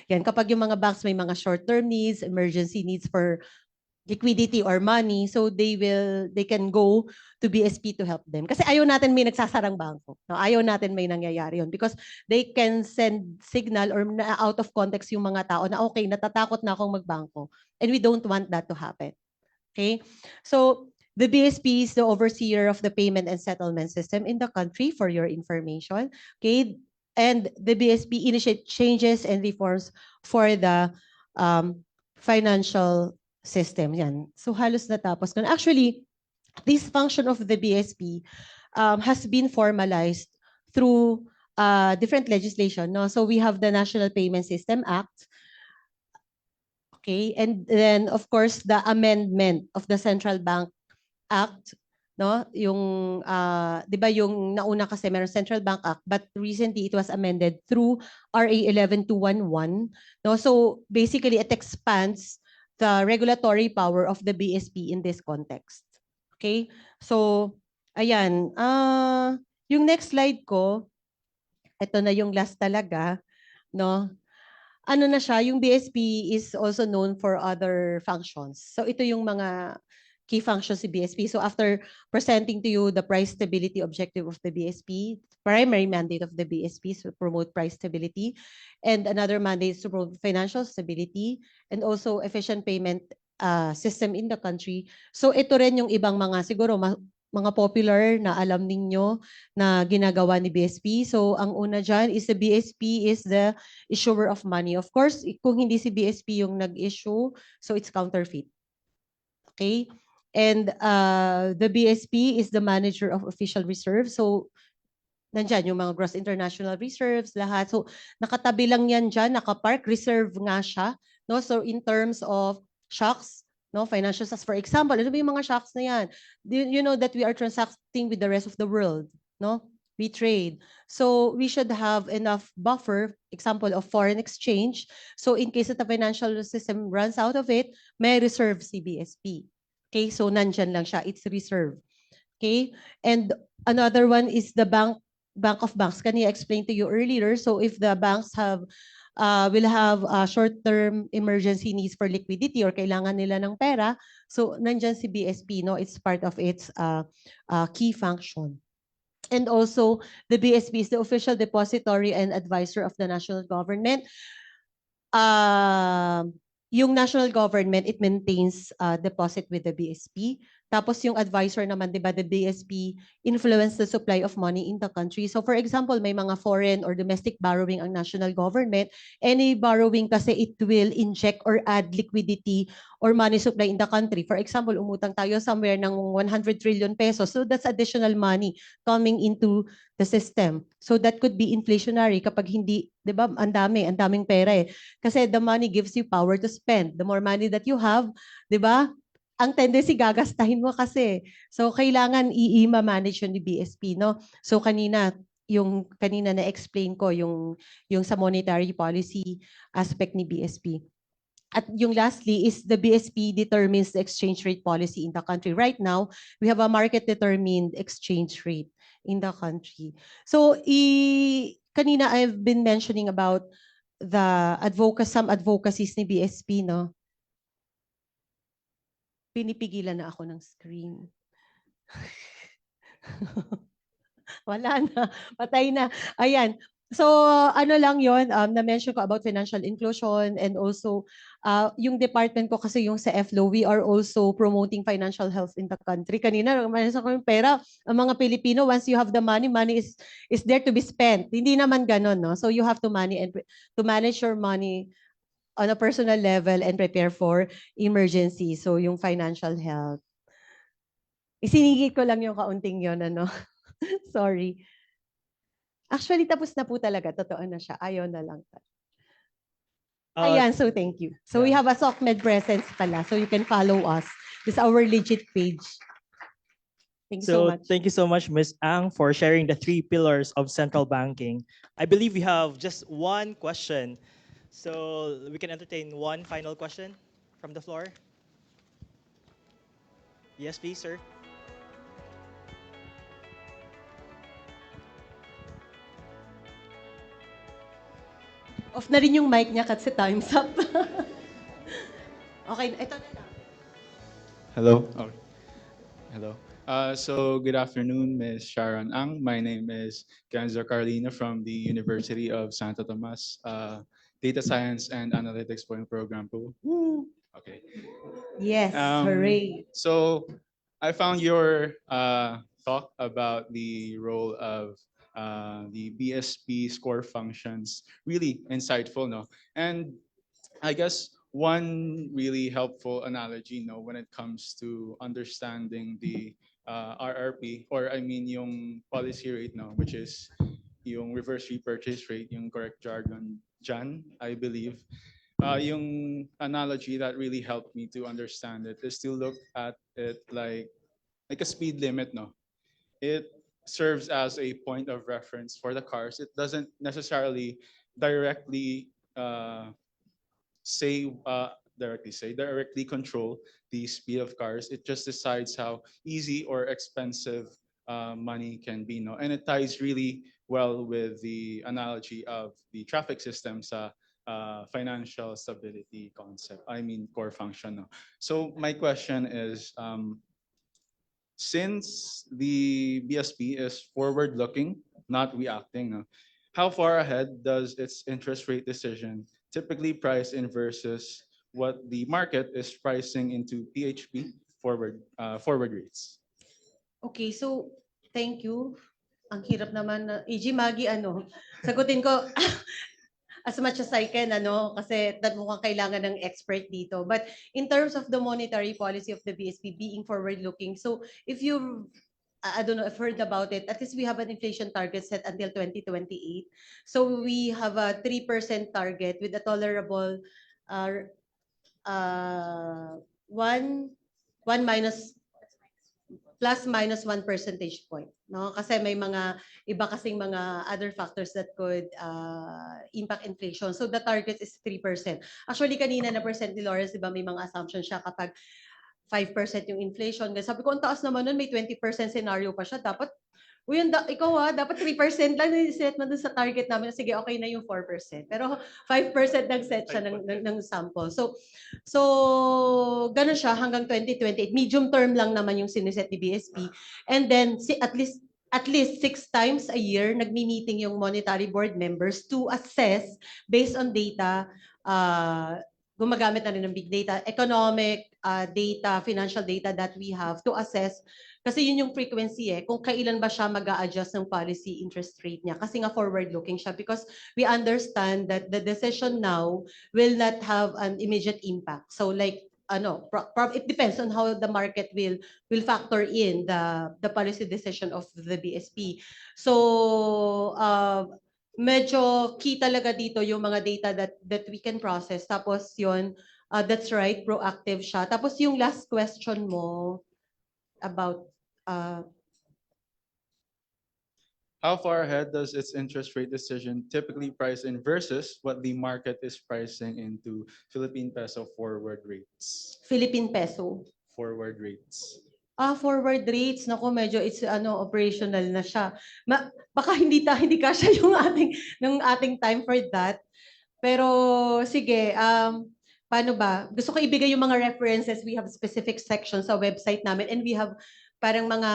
Yan, kapag yung mga banks may mga short-term needs, emergency needs for liquidity or money, so they can go to BSP to help them. Kasi ayaw natin may nagsasarang bangko. No? Ayaw natin may nangyayari yun because they can send signal or out of context yung mga tao na okay, natatakot na akong magbangko. And we don't want that to happen. Okay? So, the BSP is the overseer of the payment and settlement system in the country for your information. Okay? And the BSP initiate changes and reforms for the financial system. Yan. So halos natapos ko. Actually, this function of the BSP has been formalized through different legislation. No? So we have the National Payment System Act. Okay, and then of course the amendment of the Central Bank Act, no? Yung 'di ba yung nauna kasi meron Central Bank Act, but recently it was amended through RA 11211, no? So basically it expands the regulatory power of the BSP in this context. Okay? So ayan, yung next slide ko, ito na yung last talaga, no? Ano na siya, yung BSP is also known for other functions. So ito yung mga key functions si BSP. So after presenting to you the price stability objective of the BSP, primary mandate of the BSP is to promote price stability, and another mandate is to promote financial stability and also efficient payment system in the country. So ito rin yung ibang mga siguro mga popular na alam ninyo na ginagawa ni BSP. So ang una dyan is the BSP is the issuer of money. Of course, kung hindi si BSP yung nag-issue, so it's counterfeit. Okay? And the BSP is the manager of official reserves. So nandyan yung mga gross international reserves, lahat. So nakatabi lang yan dyan, nakapark, reserve nga siya. No? So in terms of shocks, no, financial stocks, for example, ano ba yung mga shocks na yan? You know that we are transacting with the rest of the world, no? We trade. So we should have enough buffer, example of foreign exchange. So in case that the financial system runs out of it, may reserve si BSP. Okay, so nandyan lang siya, it's reserve. Okay, and another one is the Bank of Banks. Can I explain to you earlier? So if the banks will have short-term emergency needs for liquidity or kailangan nila ng pera, so nandyan si BSP, no? It's part of its key function. And also, the BSP is the official depository and advisor of the national government. Yung national government, it maintains deposit with the BSP. Tapos yung advisor naman, di ba, the BSP influence the supply of money in the country. So for example, may mga foreign or domestic borrowing ang national government. Any borrowing kasi it will inject or add liquidity or money supply in the country. For example, umutang tayo somewhere ng 100 trillion pesos. So that's additional money coming into the system. So that could be inflationary kapag hindi, di ba, ang daming pera eh. Kasi the money gives you power to spend. The more money that you have, di ba, ang tendency gagastahin mo kasi. So kailangan i-manage yun ni BSP, no? So kanina na-explain ko yung sa monetary policy aspect ni BSP. At yung lastly is the BSP determines the exchange rate policy in the country. Right now, we have a market-determined exchange rate in the country. So kanina I've been mentioning about some advocacies ni BSP, no? Pinipigilan na ako ng screen. Wala na, patay na. Ayan. So, ano lang yon na-mention ko about financial inclusion and also yung department ko kasi yung sa FLO, we are also promoting financial health in the country. Kanina, mention ko yung pera, ang mga Pilipino, once you have the money, money is there to be spent. Hindi naman ganon, no? So, you have to manage your money on a personal level and prepare for emergency. So, yung financial health. Isinigit ko lang yung kaunting yon, ano? Sorry. Actually, tapos na po talaga. Totoo na siya. Ayaw na lang. Ayan, so thank you. So we have a SOCMED presence pala. So you can follow us. This is our legit page. Thank you so much. Thank you so much, Ms. Ang, for sharing the 3 pillars of central banking. I believe we have just one question. So we can entertain one final question from the floor. Yes, please, sir. Off na rin yung mic niya kasi time's up. Okay, ito na lang. Hello. Okay. Hello. So good afternoon, Ms. Sharon Ang. My name is Kenzo Carlina from the University of Santo Tomas, Data Science and Analytics po yung program po. Woo! Okay. Yes, hooray. So I found your talk about the role of the BSP score functions really insightful, no? And I guess one really helpful analogy, no, when it comes to understanding the RRP, or I mean yung policy rate, no, which is yung reverse repurchase rate, yung correct jargon dyan, I believe. Yung analogy that really helped me to understand it is to look at it like a speed limit, no? It serves as a point of reference for the cars. It doesn't necessarily directly directly control the speed of cars. It just decides how easy or expensive money can be, no? And it ties really well with the analogy of the traffic system sa financial stability concept. I mean core function, no? So my question is, since the BSP is forward-looking, not reacting, no, how far ahead does its interest rate decision typically price in versus what the market is pricing into PHP forward rates? Okay, so thank you. Ang hirap naman na, EG Maggie, sagutin ko as much as I can, kasi mukhang kailangan ng expert dito. But in terms of the monetary policy of the BSP being forward-looking, so if you, I don't know if heard about it, at least we have an inflation target set until 2028. So we have a 3% target with a tolerable one minus plus minus 1 percentage point, no? Kasi may mga iba kasing mga other factors that could impact inflation. So the target is 3%. Actually kanina na percent ni Lawrence, di ba, may mga assumptions siya kapag 5% yung inflation. Sabi ko, ang taas naman nun, may 20% scenario pa siya. Dapat, ikaw dapat 3% lang set mo dun sa target namin. Sige, okay na yung 4%. Pero 5% nag-set siya ng sample. So ganun siya hanggang 2028. Medium term lang naman yung siniset ni BSP. And then, at least 6 times a year, nagmi-meeting yung monetary board members to assess based on data, gumagamit na rin ng big data, economic data, financial data that we have to assess. Kasi yun yung frequency kung kailan ba siya mag-a-adjust ng policy interest rate niya. Kasi nga forward-looking siya because we understand that the decision now will not have an immediate impact. So like, it depends on how the market will factor in the policy decision of the BSP. So, medyo key talaga dito yung mga data that we can process. Tapos yun, That's right, proactive siya. Tapos yung last question mo about How far ahead does its interest rate decision typically price in versus what the market is pricing into Philippine peso forward rates? Philippine peso? Forward rates. Forward rates, naku, medyo it's operational na siya. Baka hindi kasya yung ating time for that. Pero sige, paano ba? Gusto ko ibigay yung mga references. We have specific sections sa website namin and we have parang mga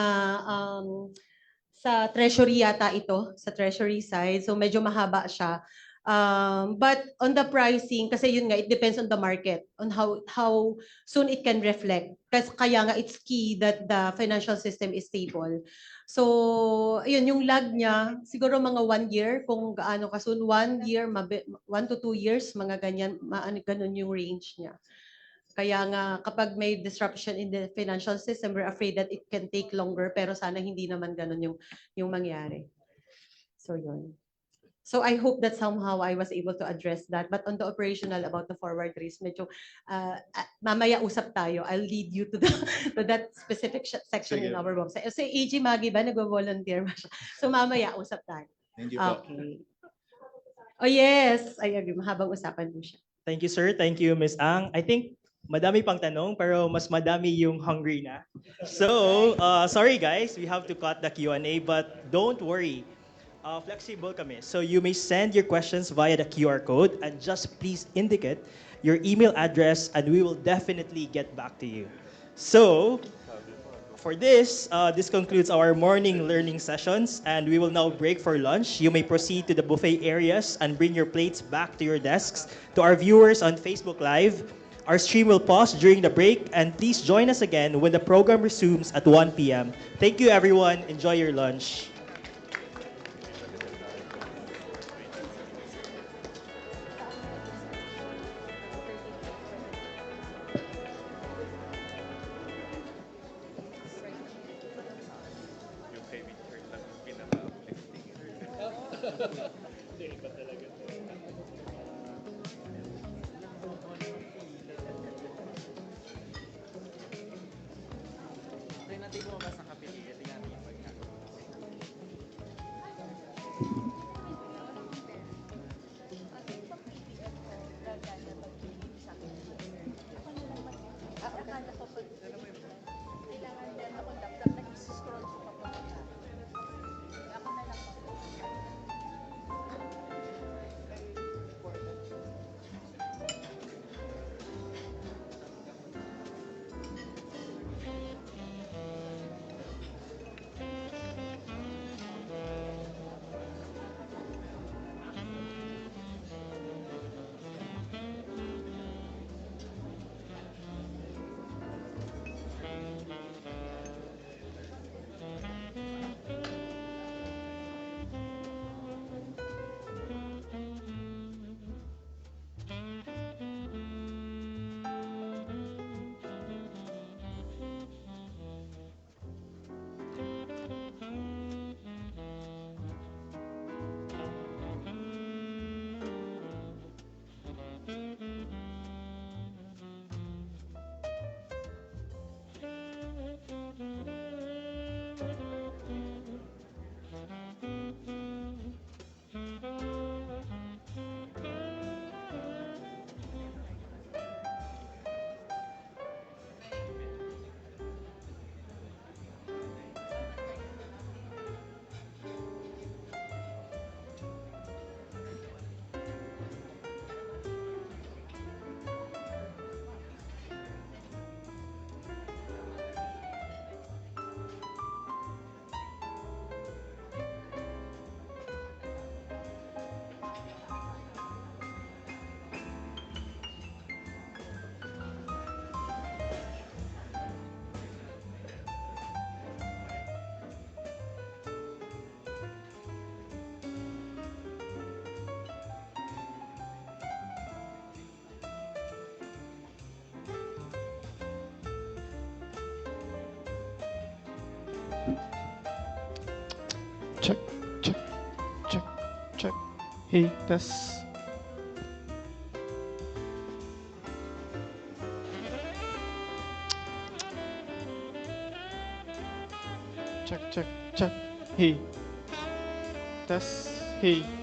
sa treasury yata ito, sa treasury side. So medyo mahaba siya. But on the pricing, kasi yun nga, it depends on the market, on how soon it can reflect. Kasi kaya nga, it's key that the financial system is stable. So, ayun, yung lag niya, siguro mga 1 year, kung gaano ka soon, 1 year, 1 to 2 years, mga ganyan, ganun yung range niya. Kaya nga, kapag may disruption in the financial system, we're afraid that it can take longer, pero sana hindi naman ganun yung mangyari. So, yun. So I hope that somehow I was able to address that. But on the operational about the forward rates, medyo mamaya usap tayo. I'll lead you to that specific section in our website. So AG Magi ba, nagvo-volunteer ba siya? So mamaya usap tayo. Thank you po. Okay. Oh yes, I agree. Mahabang usapan mo siya. Thank you, sir. Thank you, Ms. Ang. I think madami pang tanong pero mas madami yung hungry na. So, sorry guys, we have to cut the Q&A but don't worry. Flexible kami. So you may send your questions via the QR code and just please indicate your email address and we will definitely get back to you. So, for this concludes our morning learning sessions and we will now break for lunch. You may proceed to the buffet areas and bring your plates back to your desks. To our viewers on Facebook Live, our stream will pause during the break and please join us again when the program resumes at 1 p.m. Thank you everyone. Enjoy your lunch. Check, check, check, check. Hey, test. check, check, check. Hey, test. Hey.